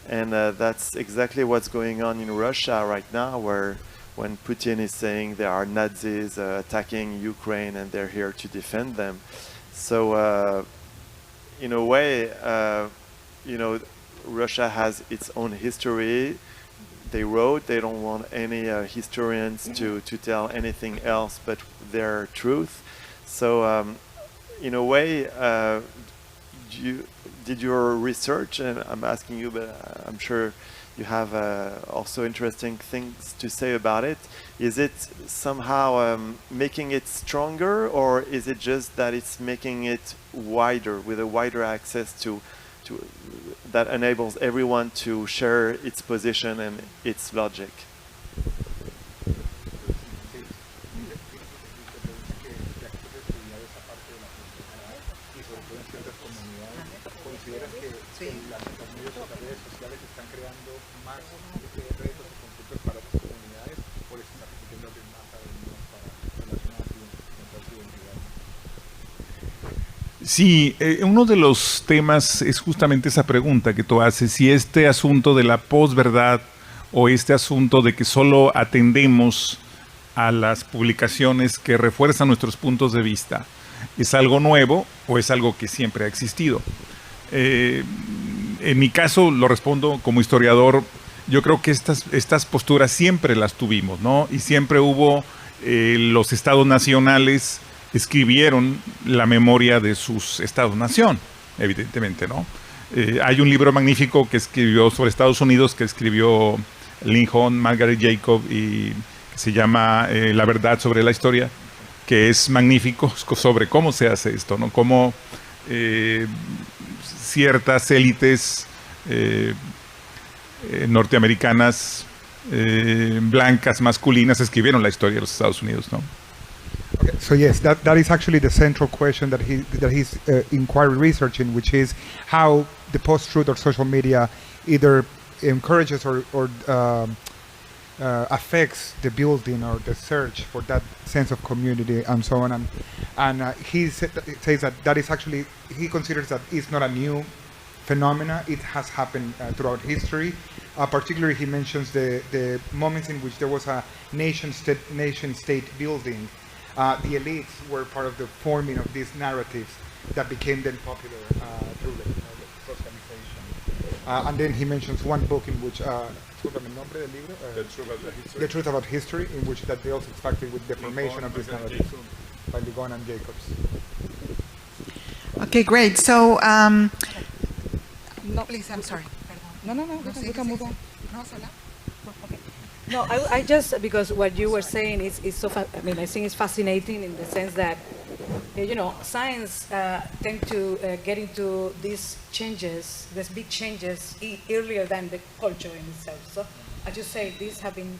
and that's exactly what's going on in Russia right now, where when Putin is saying there are Nazis attacking Ukraine and they're here to defend them. So in a way, Russia has its own history. They wrote they don't want any historians to tell anything else but their truth. So in a way, did your research, and I'm asking you, but I'm sure you have also interesting things to say about it. Is it somehow making it stronger, or is it just that it's making it wider, with a wider access to that enables everyone to share its position and its logic?
Sí, uno de los temas es justamente esa pregunta que tú haces, si este asunto de la posverdad o este asunto de que solo atendemos a las publicaciones que refuerzan nuestros puntos de vista, ¿es algo nuevo o es algo que siempre ha existido? En mi caso, lo respondo como historiador, yo creo que estas posturas siempre las tuvimos, ¿no? Y siempre hubo los estados nacionales escribieron la memoria de sus estados-nación, evidentemente, ¿no? Hay un libro magnífico que escribió sobre Estados Unidos, que escribió Lincoln, Margaret Jacob, y que se llama La verdad sobre la historia, que es magnífico sobre cómo se hace esto, ¿no? Cómo ciertas élites norteamericanas blancas, masculinas, escribieron la historia de los Estados Unidos, ¿no?
Okay, so yes, that is actually the central question that he's inquiry researching, which is how the post-truth or social media either encourages or affects the building or the search for that sense of community and so on. And he says that is actually, he considers that it's not a new phenomena. It has happened throughout history. Particularly, he mentions the moments in which there was a nation-state building. The elites were part of the forming of these narratives that became then popular through the socialization. And then he mentions one book in which, The Truth About History, in which that deals exactly with the formation of these narratives by Ligon and Jacobs.
Okay, great. So, no, please, I'm sorry.
No, we can move on. No, I just, because what you were saying is so, I think it's fascinating in the sense that, science tend to get into these changes, these big changes earlier than the culture in itself. So, as you say, these have been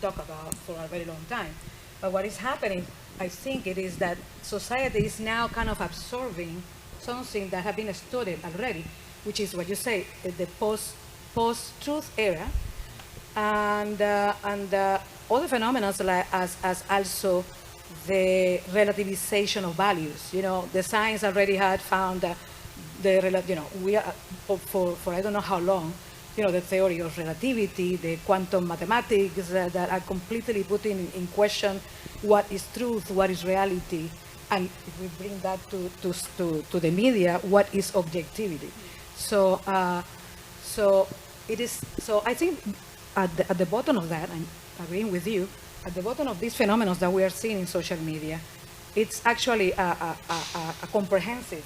talked about for a very long time. But what is happening, I think it is that society is now kind of absorbing something that have been studied already, which is what you say, the post-truth era, and other phenomena as also the relativization of values. The science already had found we are for I don't know how long, the theory of relativity, the quantum mathematics that are completely putting in question what is truth, what is reality, and if we bring that to the media, what is objectivity? So it is. So I think at the bottom of that, I'm agreeing with you. At the bottom of these phenomena that we are seeing in social media, it's actually a comprehensive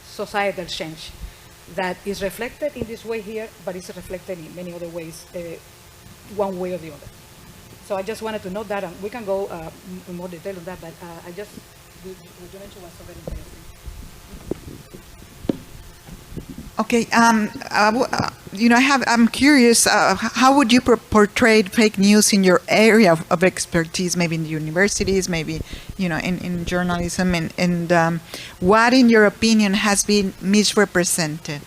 societal change that is reflected in this way here, but it's reflected in many other ways, one way or the other. So I just wanted to note that, and we can go in more detail on that, but I just, what you mentioned was so very interesting.
Okay, I'm curious, how would you portray fake news in your area of expertise, maybe in the universities, maybe, in journalism, and what, in your opinion, has been misrepresented?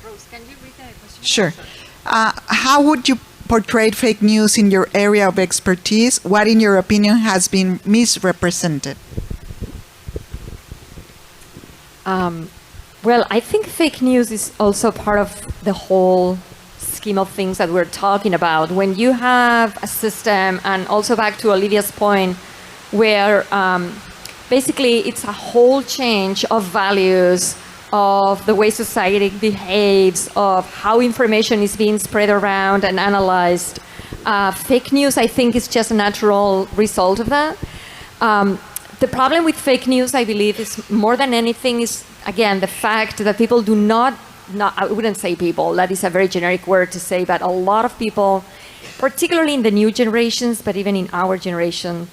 Rose, can you read the question?
Sure. How would you portray fake news in your area of expertise? What, in your opinion, has been misrepresented?
Well, I think fake news is also part of the whole scheme of things that we're talking about. When you have a system, and also back to Olivia's point, where basically it's a whole change of values, of the way society behaves, of how information is being spread around and analyzed. Fake news, I think, is just a natural result of that. The problem with fake news, I believe, is more than anything is, again, the fact that people do not, I wouldn't say people, that is a very generic word to say, but a lot of people, particularly in the new generations, but even in our generation,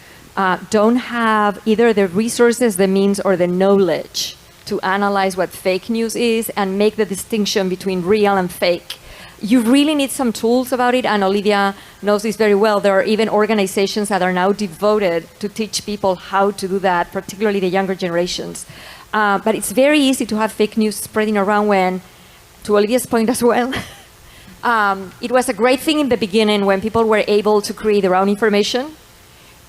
don't have either the resources, the means, or the knowledge to analyze what fake news is and make the distinction between real and fake. You really need some tools about it, and Olivia knows this very well. There are even organizations that are now devoted to teach people how to do that, particularly the younger generations. But it's very easy to have fake news spreading around when, to Olivia's point as well, it was a great thing in the beginning when people were able to create their own information.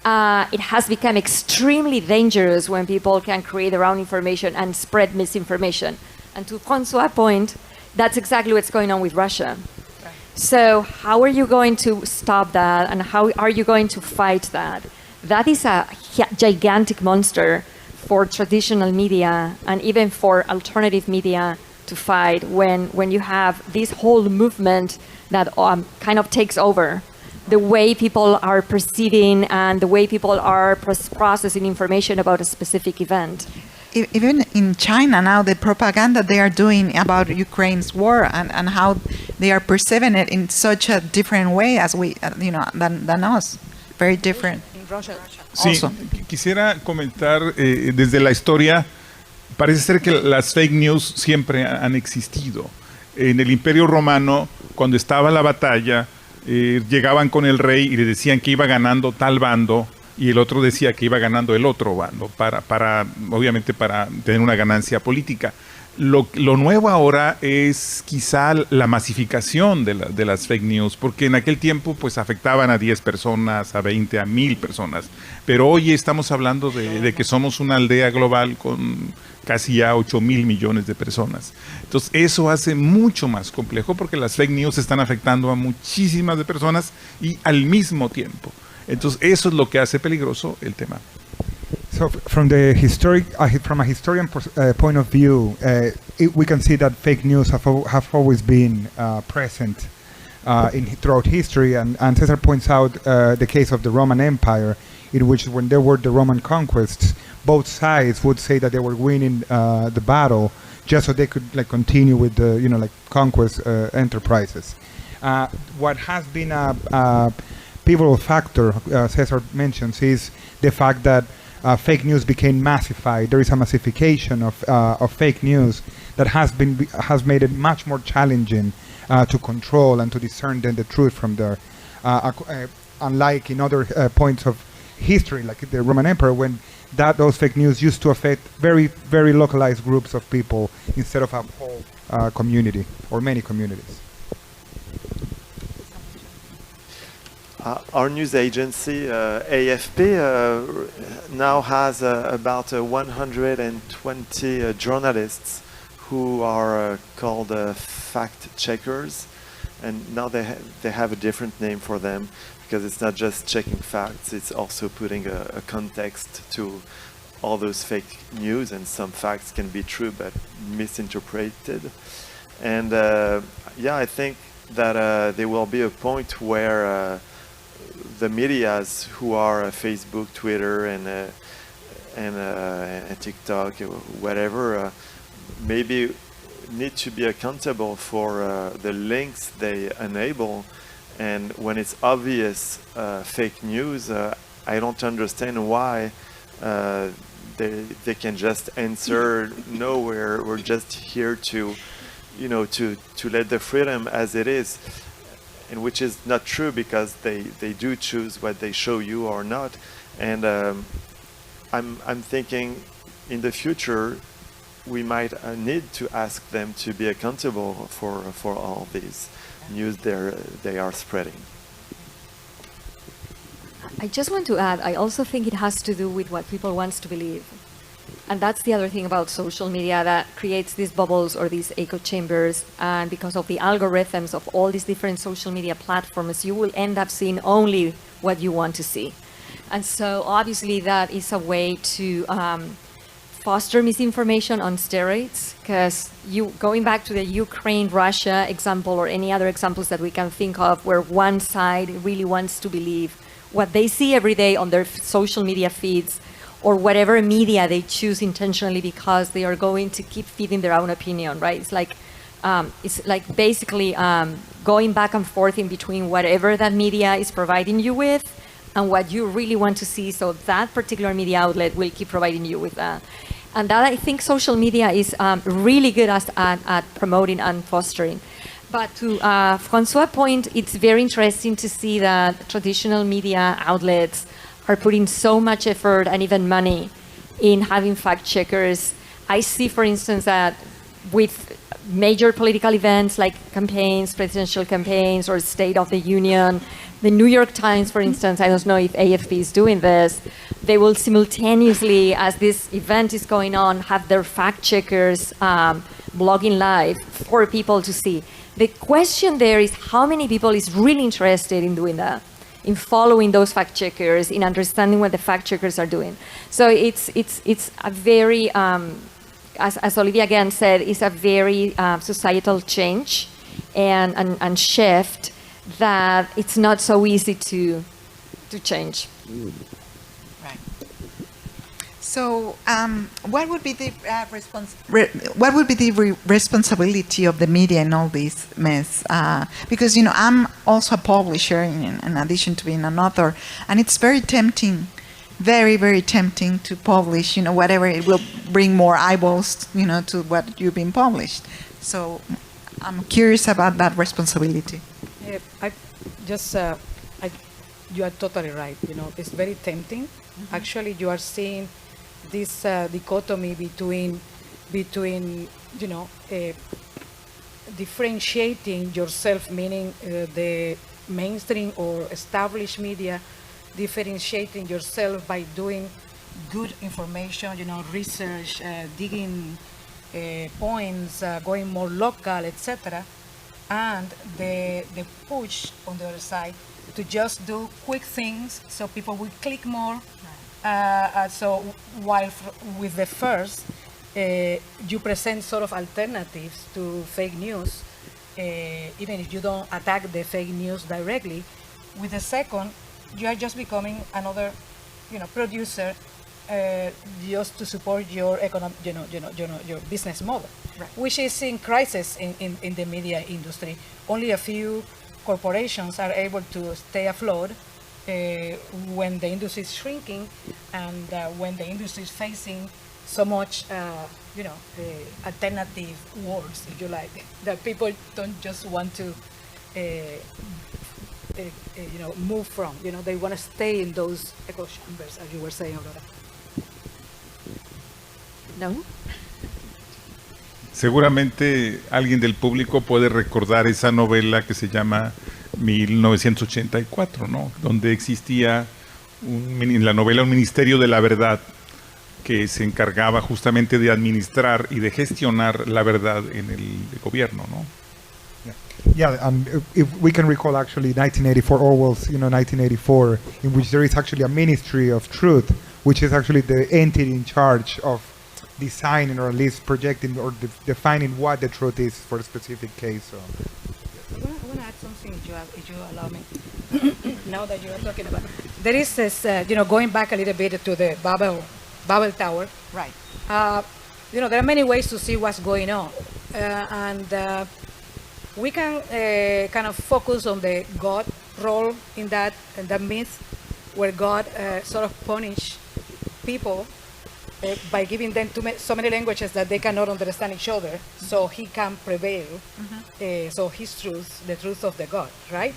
It has become extremely dangerous when people can create their own information and spread misinformation. And to Francois' point, that's exactly what's going on with Russia. Right. So how are you going to stop that, and how are you going to fight that? That is a gigantic monster for traditional media and even for alternative media to fight when you have this whole movement that kind of takes over the way people are perceiving and the way people are processing information about a specific event.
Even in China now, the propaganda they are doing about Ukraine's war and how they are perceiving it in such a different way as we, than us. Very different.
In Russia.
Sí, quisiera comentar desde la historia, parece ser que las fake news siempre han existido. En el Imperio Romano, cuando estaba la batalla, llegaban con el rey y le decían que iba ganando tal bando, y el otro decía que iba ganando el otro bando, obviamente para tener una ganancia política. Lo nuevo ahora es quizá la masificación de las fake news, porque en aquel tiempo pues afectaban a 10 personas, a 20, a 1000 personas, pero hoy estamos hablando de que somos una aldea global con casi ya 8,000 millones de personas. Entonces eso hace mucho más complejo porque las fake news están afectando a muchísimas de personas y al mismo tiempo. Entonces eso es lo que hace peligroso el tema.
So from a historian point of view, we can see that fake news have always been present throughout history, and Cesar points out the case of the Roman Empire, in which when there were the Roman conquests, both sides would say that they were winning the battle just so they could continue with the conquest enterprises. What has been a pivotal factor, Cesar mentions, is the fact that fake news became massified. There is a massification of fake news that has made it much more challenging to control and to discern the truth from there. Unlike in other points of history, like the Roman Empire, when those fake news used to affect very, very localized groups of people instead of a whole community or many communities.
our news agency, AFP, now has about 120 journalists who are called fact checkers, and now they have a different name for them, because it's not just checking facts, it's also putting a context to all those fake news, and some facts can be true but misinterpreted. And yeah, I think that there will be a point where the medias who are Facebook, Twitter, and TikTok, or whatever, maybe need to be accountable for the links they enable. And when it's obvious fake news, I don't understand why they can just answer, no, we're just here to, you know, to let the freedom as it is, and which is not true, because they do choose what they show you or not. And I'm thinking in the future we might need to ask them to be accountable for all these news they are spreading.
I just want to add, I also think it has to do with what people want to believe. And that's the other thing about social media that creates these bubbles or these echo chambers. And because of the algorithms of all these different social media platforms, you will end up seeing only what you want to see. And so obviously that is a way to foster misinformation on steroids, because going back to the Ukraine-Russia example or any other examples that we can think of where one side really wants to believe what they see every day on their social media feeds or whatever media they choose intentionally because they are going to keep feeding their own opinion, right? It's like basically going back and forth in between whatever that media is providing you with and what you really want to see. So that particular media outlet will keep providing you with that. And that, I think, social media is really good at promoting and fostering. But to Francois' point, it's very interesting to see that traditional media outlets are putting so much effort and even money in having fact checkers. I see, for instance, that with major political events like campaigns, presidential campaigns, or State of the Union, the New York Times, for instance, I don't know if AFP is doing this, they will simultaneously, as this event is going on, have their fact checkers blogging live for people to see. The question there is how many people is really interested in doing that, in following those fact checkers, in understanding what the fact checkers are doing. So it's a very, as Olivia again said, it's a very societal change and shift that it's not so easy to change.
Right. So, what would be the responsibility of the media in all this mess? Because I'm also a publisher in addition to being an author, and it's very tempting, very, very tempting to publish, whatever it will bring more eyeballs, to what you've been published. So, I'm curious about that responsibility.
You are totally right. It's very tempting. Mm-hmm. Actually, you are seeing this dichotomy between differentiating yourself, meaning the mainstream or established media, differentiating yourself by doing good information, research, digging points, going more local, etc. And the push on the other side to just do quick things so people will click more. So while with the first, you present sort of alternatives to fake news, even if you don't attack the fake news directly. With the second, you are just becoming another, producer, just to support your economic, your business model, right, which is in crisis in the media industry. Only a few corporations are able to stay afloat when the industry is shrinking and when the industry is facing so much, alternative words, if you like, that people don't just want to, move from. They want to stay in those echo chambers, as you were saying, Aurora.
No.
Seguramente alguien del público puede recordar esa novela que se llama 1984, ¿no? Donde existía en la novela un ministerio de la verdad que se encargaba justamente de administrar y de gestionar la verdad en el gobierno, ¿no?
Yeah, if we can recall actually 1984, Orwell's, 1984, in which there is actually a Ministry of Truth, which is actually the entity in charge of designing or at least projecting or defining what the truth is for a specific case. So.
I want to add something, if you allow me. Now that you are talking about, there is this, going back a little bit to the Babel Tower.
Right.
There are many ways to see what's going on, and we can kind of focus on the God role in that myth, where God sort of punish people by giving them so many languages that they cannot understand each other, so he can prevail. So his truth, the truth of the God, right?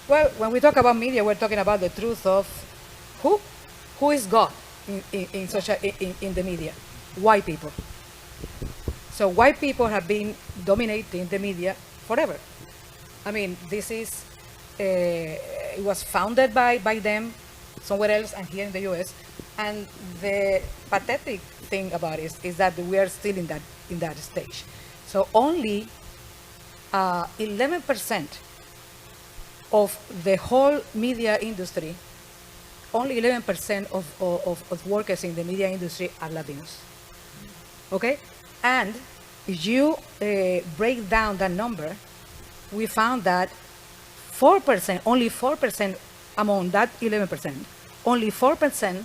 Well, when we talk about media, we're talking about the truth of who is God in the media? White people. So white people have been dominating the media forever. I mean, this is it was founded by them somewhere else and here in the U.S. And the pathetic thing about it is that we are still in that stage. So only 11% of the whole media industry, only 11% of workers in the media industry are Latinos. Okay? And if you break down that number, we found that 4%, only 4% among that 11%, only 4%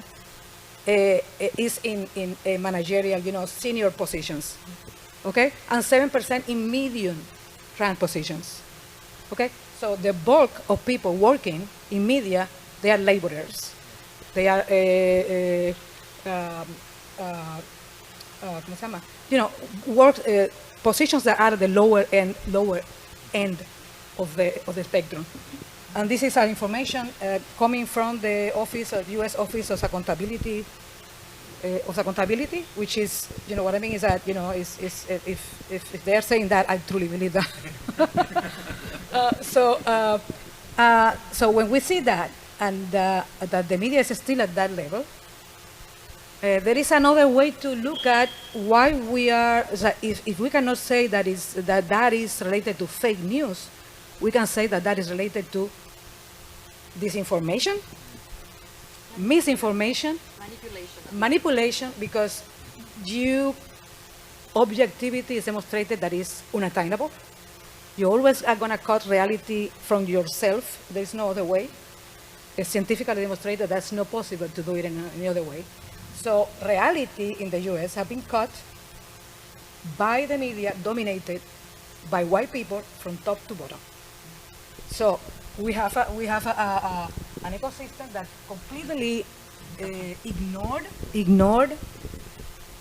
is in managerial, senior positions, okay? And 7% in medium rank positions, okay? So the bulk of people working in media, they are laborers. They are, work positions that are the lower end of the spectrum. And this is our information coming from the U.S. Office of Accountability, which is, what I mean is that, if they are saying that, I truly believe that. So when we see that, and that the media is still at that level, there is another way to look at why we are, if we cannot say that is related to fake news, we can say that is related to disinformation, misinformation, manipulation, because objectivity is demonstrated that is unattainable. You always are going to cut reality from yourself. There is no other way. It's scientifically demonstrated that's not possible to do it in any other way. So reality in the U.S. have been cut by the media, dominated by white people from top to bottom. So we have an ecosystem that completely ignored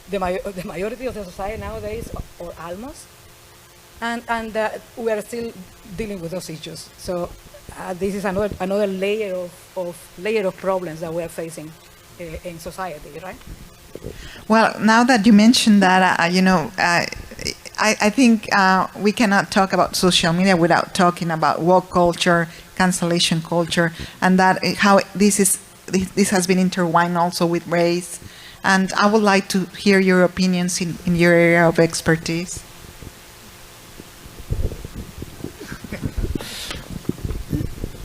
the majority of the society nowadays, or almost, and we are still dealing with those issues. So this is another layer of problems that we are facing in society, right?
Well, now that you mentioned that, I think we cannot talk about social media without talking about woke culture, cancellation culture, and that how this has been intertwined also with race. And I would like to hear your opinions in your area of expertise.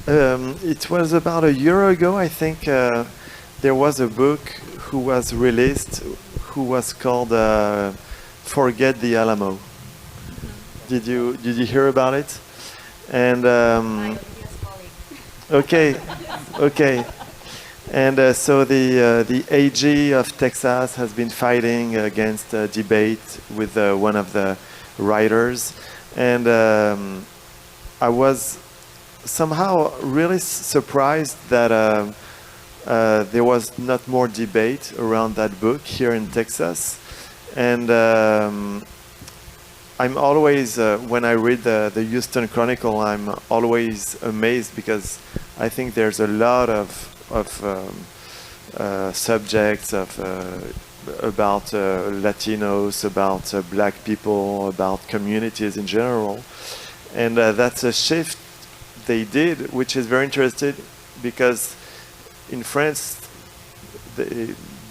It was about a year ago, I think, there was a book who was released who was called Forget the Alamo. Did you hear about it? And okay. And so the AG of Texas has been fighting against a debate with one of the writers, and I was somehow really surprised that there was not more debate around that book here in Texas. And I'm always, when I read the Houston Chronicle, I'm always amazed, because I think there's a lot of subjects about Latinos, about black people, about communities in general. And that's a shift they did, which is very interesting because in France,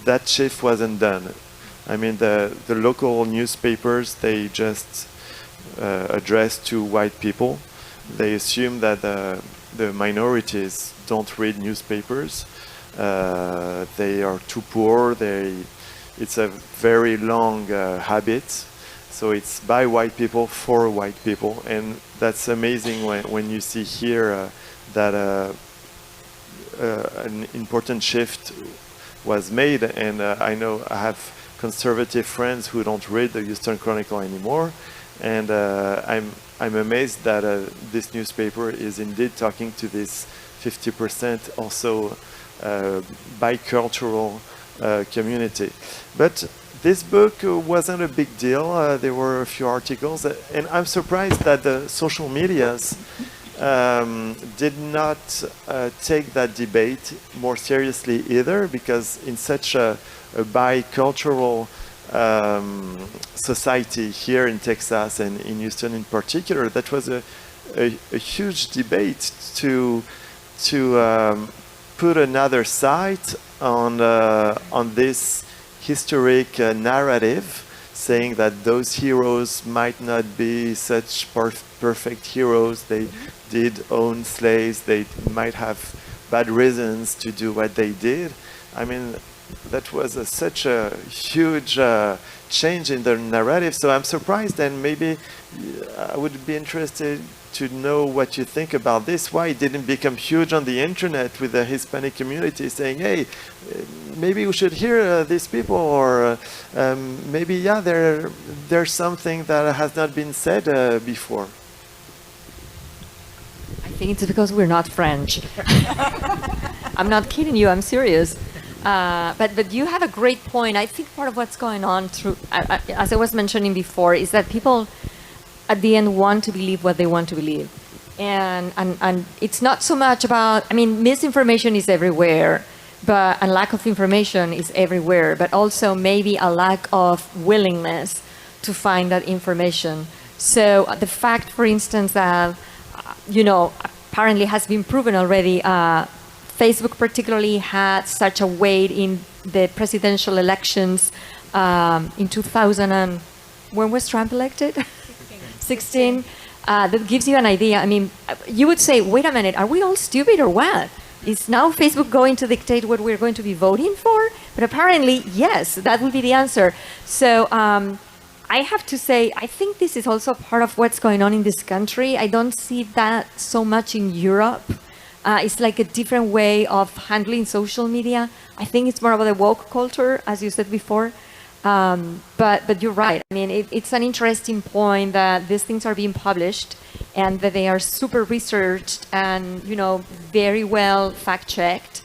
that shift wasn't done. I mean, the local newspapers, they just address to white people. They assume that the minorities don't read newspapers. They are too poor. It's a very long habit. So it's by white people for white people, and that's amazing when you see here that an important shift was made. And I know I have conservative friends who don't read the Houston Chronicle anymore, and I'm amazed that this newspaper is indeed talking to this 50% also bicultural community. But this book wasn't a big deal. There were a few articles, and I'm surprised that the social medias did not take that debate more seriously either, because in such a bicultural society here in Texas and in Houston in particular, that was a huge debate to put another side on this historic narrative, saying that those heroes might not be such perfect heroes. They did own slaves. They might have bad reasons to do what they did. I mean, that was such a huge change in the narrative. So I'm surprised, and maybe I would be interested to know what you think about this. Why it didn't become huge on the internet with the Hispanic community saying, hey, maybe we should hear these people, or maybe, yeah, there's something that has not been said before.
I think it's because we're not French. I'm not kidding you, I'm serious. But you have a great point. I think part of what's going on through, as I was mentioning before, is that people at the end want to believe what they want to believe. And it's not so much about, I mean, misinformation is everywhere, and lack of information is everywhere, but also maybe a lack of willingness to find that information. So the fact, for instance, that, apparently has been proven already, Facebook particularly had such a weight in the presidential elections in 2000 and when was Trump elected? 16. That gives you an idea. I mean, you would say, wait a minute, are we all stupid or what? Is now Facebook going to dictate what we're going to be voting for? But apparently, yes, that would be the answer. So I have to say, I think this is also part of what's going on in this country. I don't see that so much in Europe. It's like a different way of handling social media. I think it's more about the woke culture, as you said before. But you're right. I mean, it's an interesting point that these things are being published and that they are super researched and, very well fact-checked.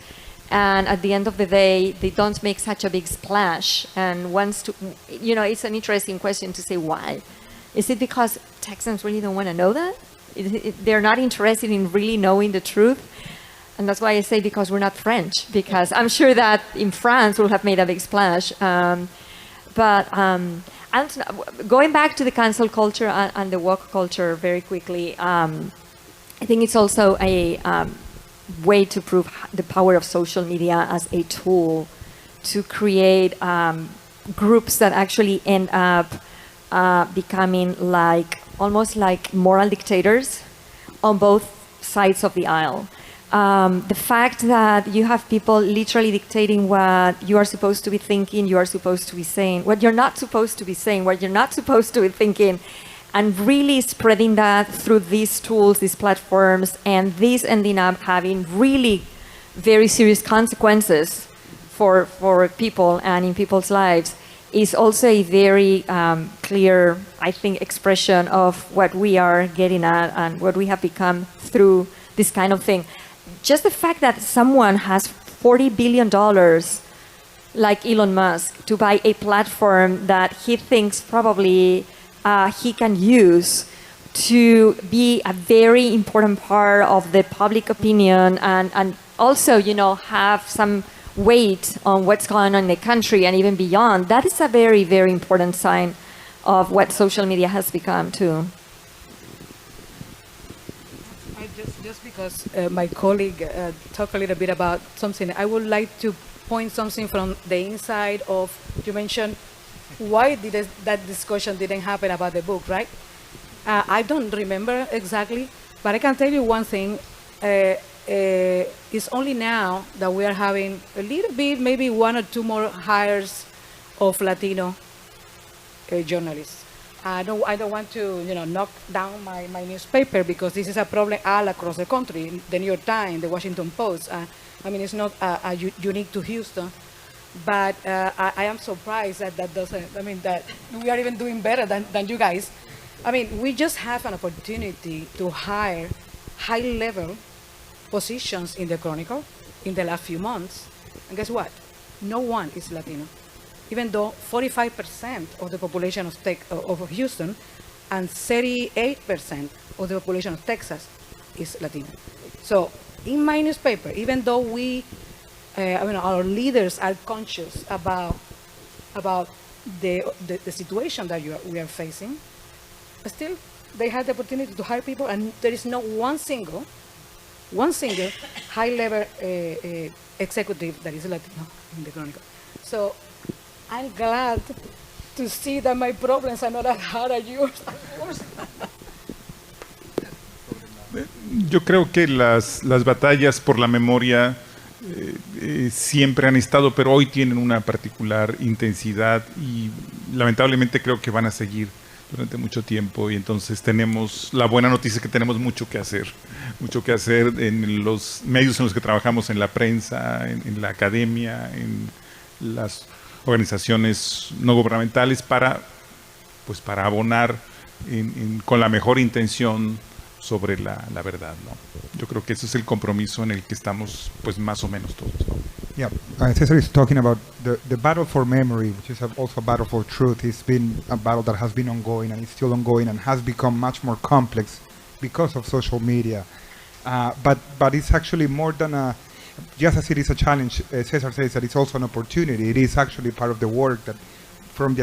And at the end of the day, they don't make such a big splash. And it's an interesting question to say why. Is it because Texans really don't want to know that? They're not interested in really knowing the truth? And that's why I say because we're not French, because I'm sure that in France we'll have made a big splash. But going back to the cancel culture and the woke culture very quickly, I think it's also a way to prove the power of social media as a tool to create groups that actually end up becoming almost like moral dictators on both sides of the aisle. The fact that you have people literally dictating what you are supposed to be thinking, you are supposed to be saying, what you're not supposed to be saying, what you're not supposed to be thinking, and really spreading that through these tools, these platforms, and these ending up having really very serious consequences for people and in people's lives is also a very clear, I think, expression of what we are getting at and what we have become through this kind of thing. Just the fact that someone has $40 billion, like Elon Musk, to buy a platform that he thinks probably he can use to be a very important part of the public opinion and also, have some weight on what's going on in the country and even beyond, that is a very, very important sign of what social media has become too.
I just
Just because my colleague talked a little bit about something, I would like to point something from the inside of, you mentioned, why did that discussion didn't happen about the book, right? I don't remember exactly, but I can tell you one thing. It's only now that we are having a little bit, maybe 1 or 2 more hires of Latino journalists. I don't want to, knock down my newspaper, because this is a problem all across the country. The New York Times, the Washington Post. It's not unique to Houston, but I am surprised that that we are even doing better than you guys. We just have an opportunity to hire high-level positions in the Chronicle in the last few months, and guess what? No one is Latino. Even though 45% of the population of Houston and 38% of the population of Texas is Latino. So in my newspaper, even though our leaders are conscious about the situation that we are facing, still they had the opportunity to hire people, and there is not one single high-level executive that is Latino in the Chronicle. So I'm glad to see that my problems are not as hard as yours.
Yo creo que las batallas por la memoria siempre han estado, pero hoy tienen una particular intensidad y lamentablemente creo que van a seguir durante mucho tiempo, y entonces tenemos la buena noticia que tenemos mucho que hacer en los medios en los que trabajamos, en la prensa, en la academia, en las organizaciones no gubernamentales, para abonar con la mejor intención sobre la verdad, ¿no? Yo creo que ese es el compromiso en el que estamos, pues, más o menos todos, ¿no?
Yeah, Cesar is talking about the battle for memory, which is also a battle for truth. It's been a battle that has been ongoing and is still ongoing and has become much more complex because of social media. But it's actually more than just as it is a challenge. Cesar says that it's also an opportunity. It is actually part of the work that from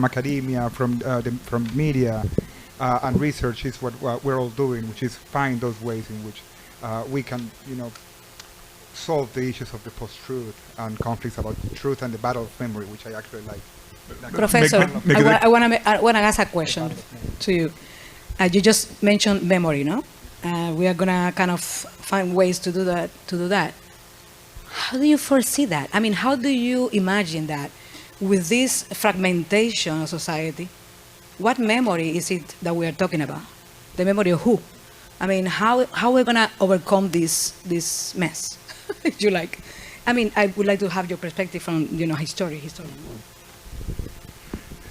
academia, from media and research is what we're all doing, which is find those ways in which we can, solve the issues of the post-truth and conflicts about truth and the battle of memory, which I actually like.
Professor, I want to ask a question to you. You just mentioned memory, no? We are gonna kind of find ways to do that. How do you foresee that? How do you imagine that with this fragmentation of society? What memory is it that we are talking about? The memory of who? How we're gonna overcome this mess? If you like. I would like to have your perspective from history.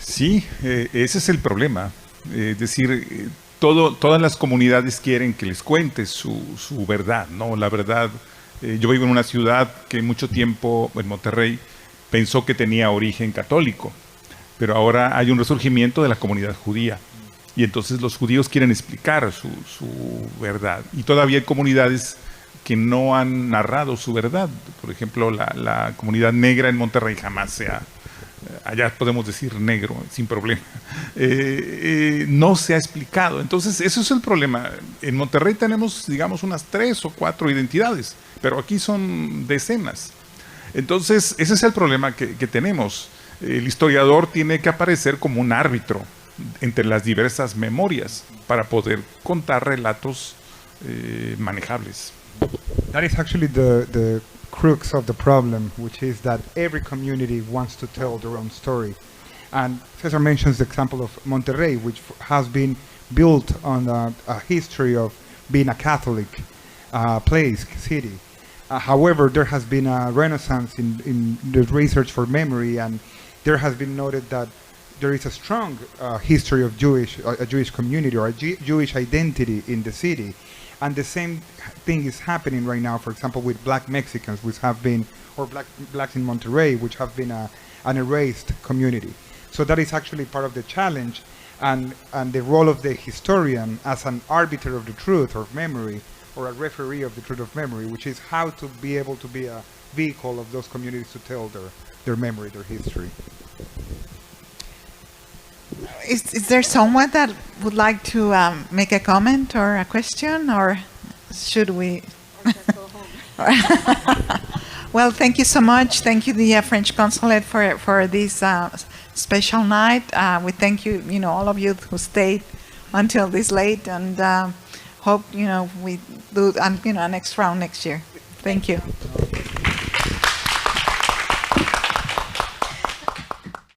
Sí, ese es el problema. Es decir, todas las comunidades quieren que les cuentes su verdad, ¿no? La verdad. Yo vivo en una ciudad que mucho tiempo, en Monterrey, pensó que tenía origen católico, pero ahora hay un resurgimiento de la comunidad judía, y entonces los judíos quieren explicar su verdad, y todavía hay comunidades que no han narrado su verdad. Por ejemplo, la comunidad negra en Monterrey jamás allá podemos decir negro sin problema, no se ha explicado. Entonces eso es el problema. En Monterrey tenemos, digamos, unas 3 o 4 identidades, pero aquí son decenas. Entonces ese es el problema que tenemos. El historiador tiene que aparecer como un árbitro entre las diversas memorias para poder contar relatos manejables.
That is actually the crux of the problem, which is that every community wants to tell their own story. And Cesar mentions the example of Monterrey, which has been built on a history of being a Catholic city. However, there has been a renaissance in the research for memory, and there has been noted that there is a strong history of a Jewish community or a Jewish identity in the city. And the same thing is happening right now, for example, with Black Mexicans, which have been, or blacks in Monterrey, which have been an erased community. So that is actually part of the challenge, and the role of the historian as an arbiter of the truth or memory, or a referee of the truth of memory, which is how to be able to be a vehicle of those communities to tell their memory, their history.
Is there someone that would like to make a comment or a question? Or Should we? Well, thank you so much. Thank you, the French Consulate, for this special night. We thank you, all of you who stayed until this late, and hope, we do, a next round next year. Thank you.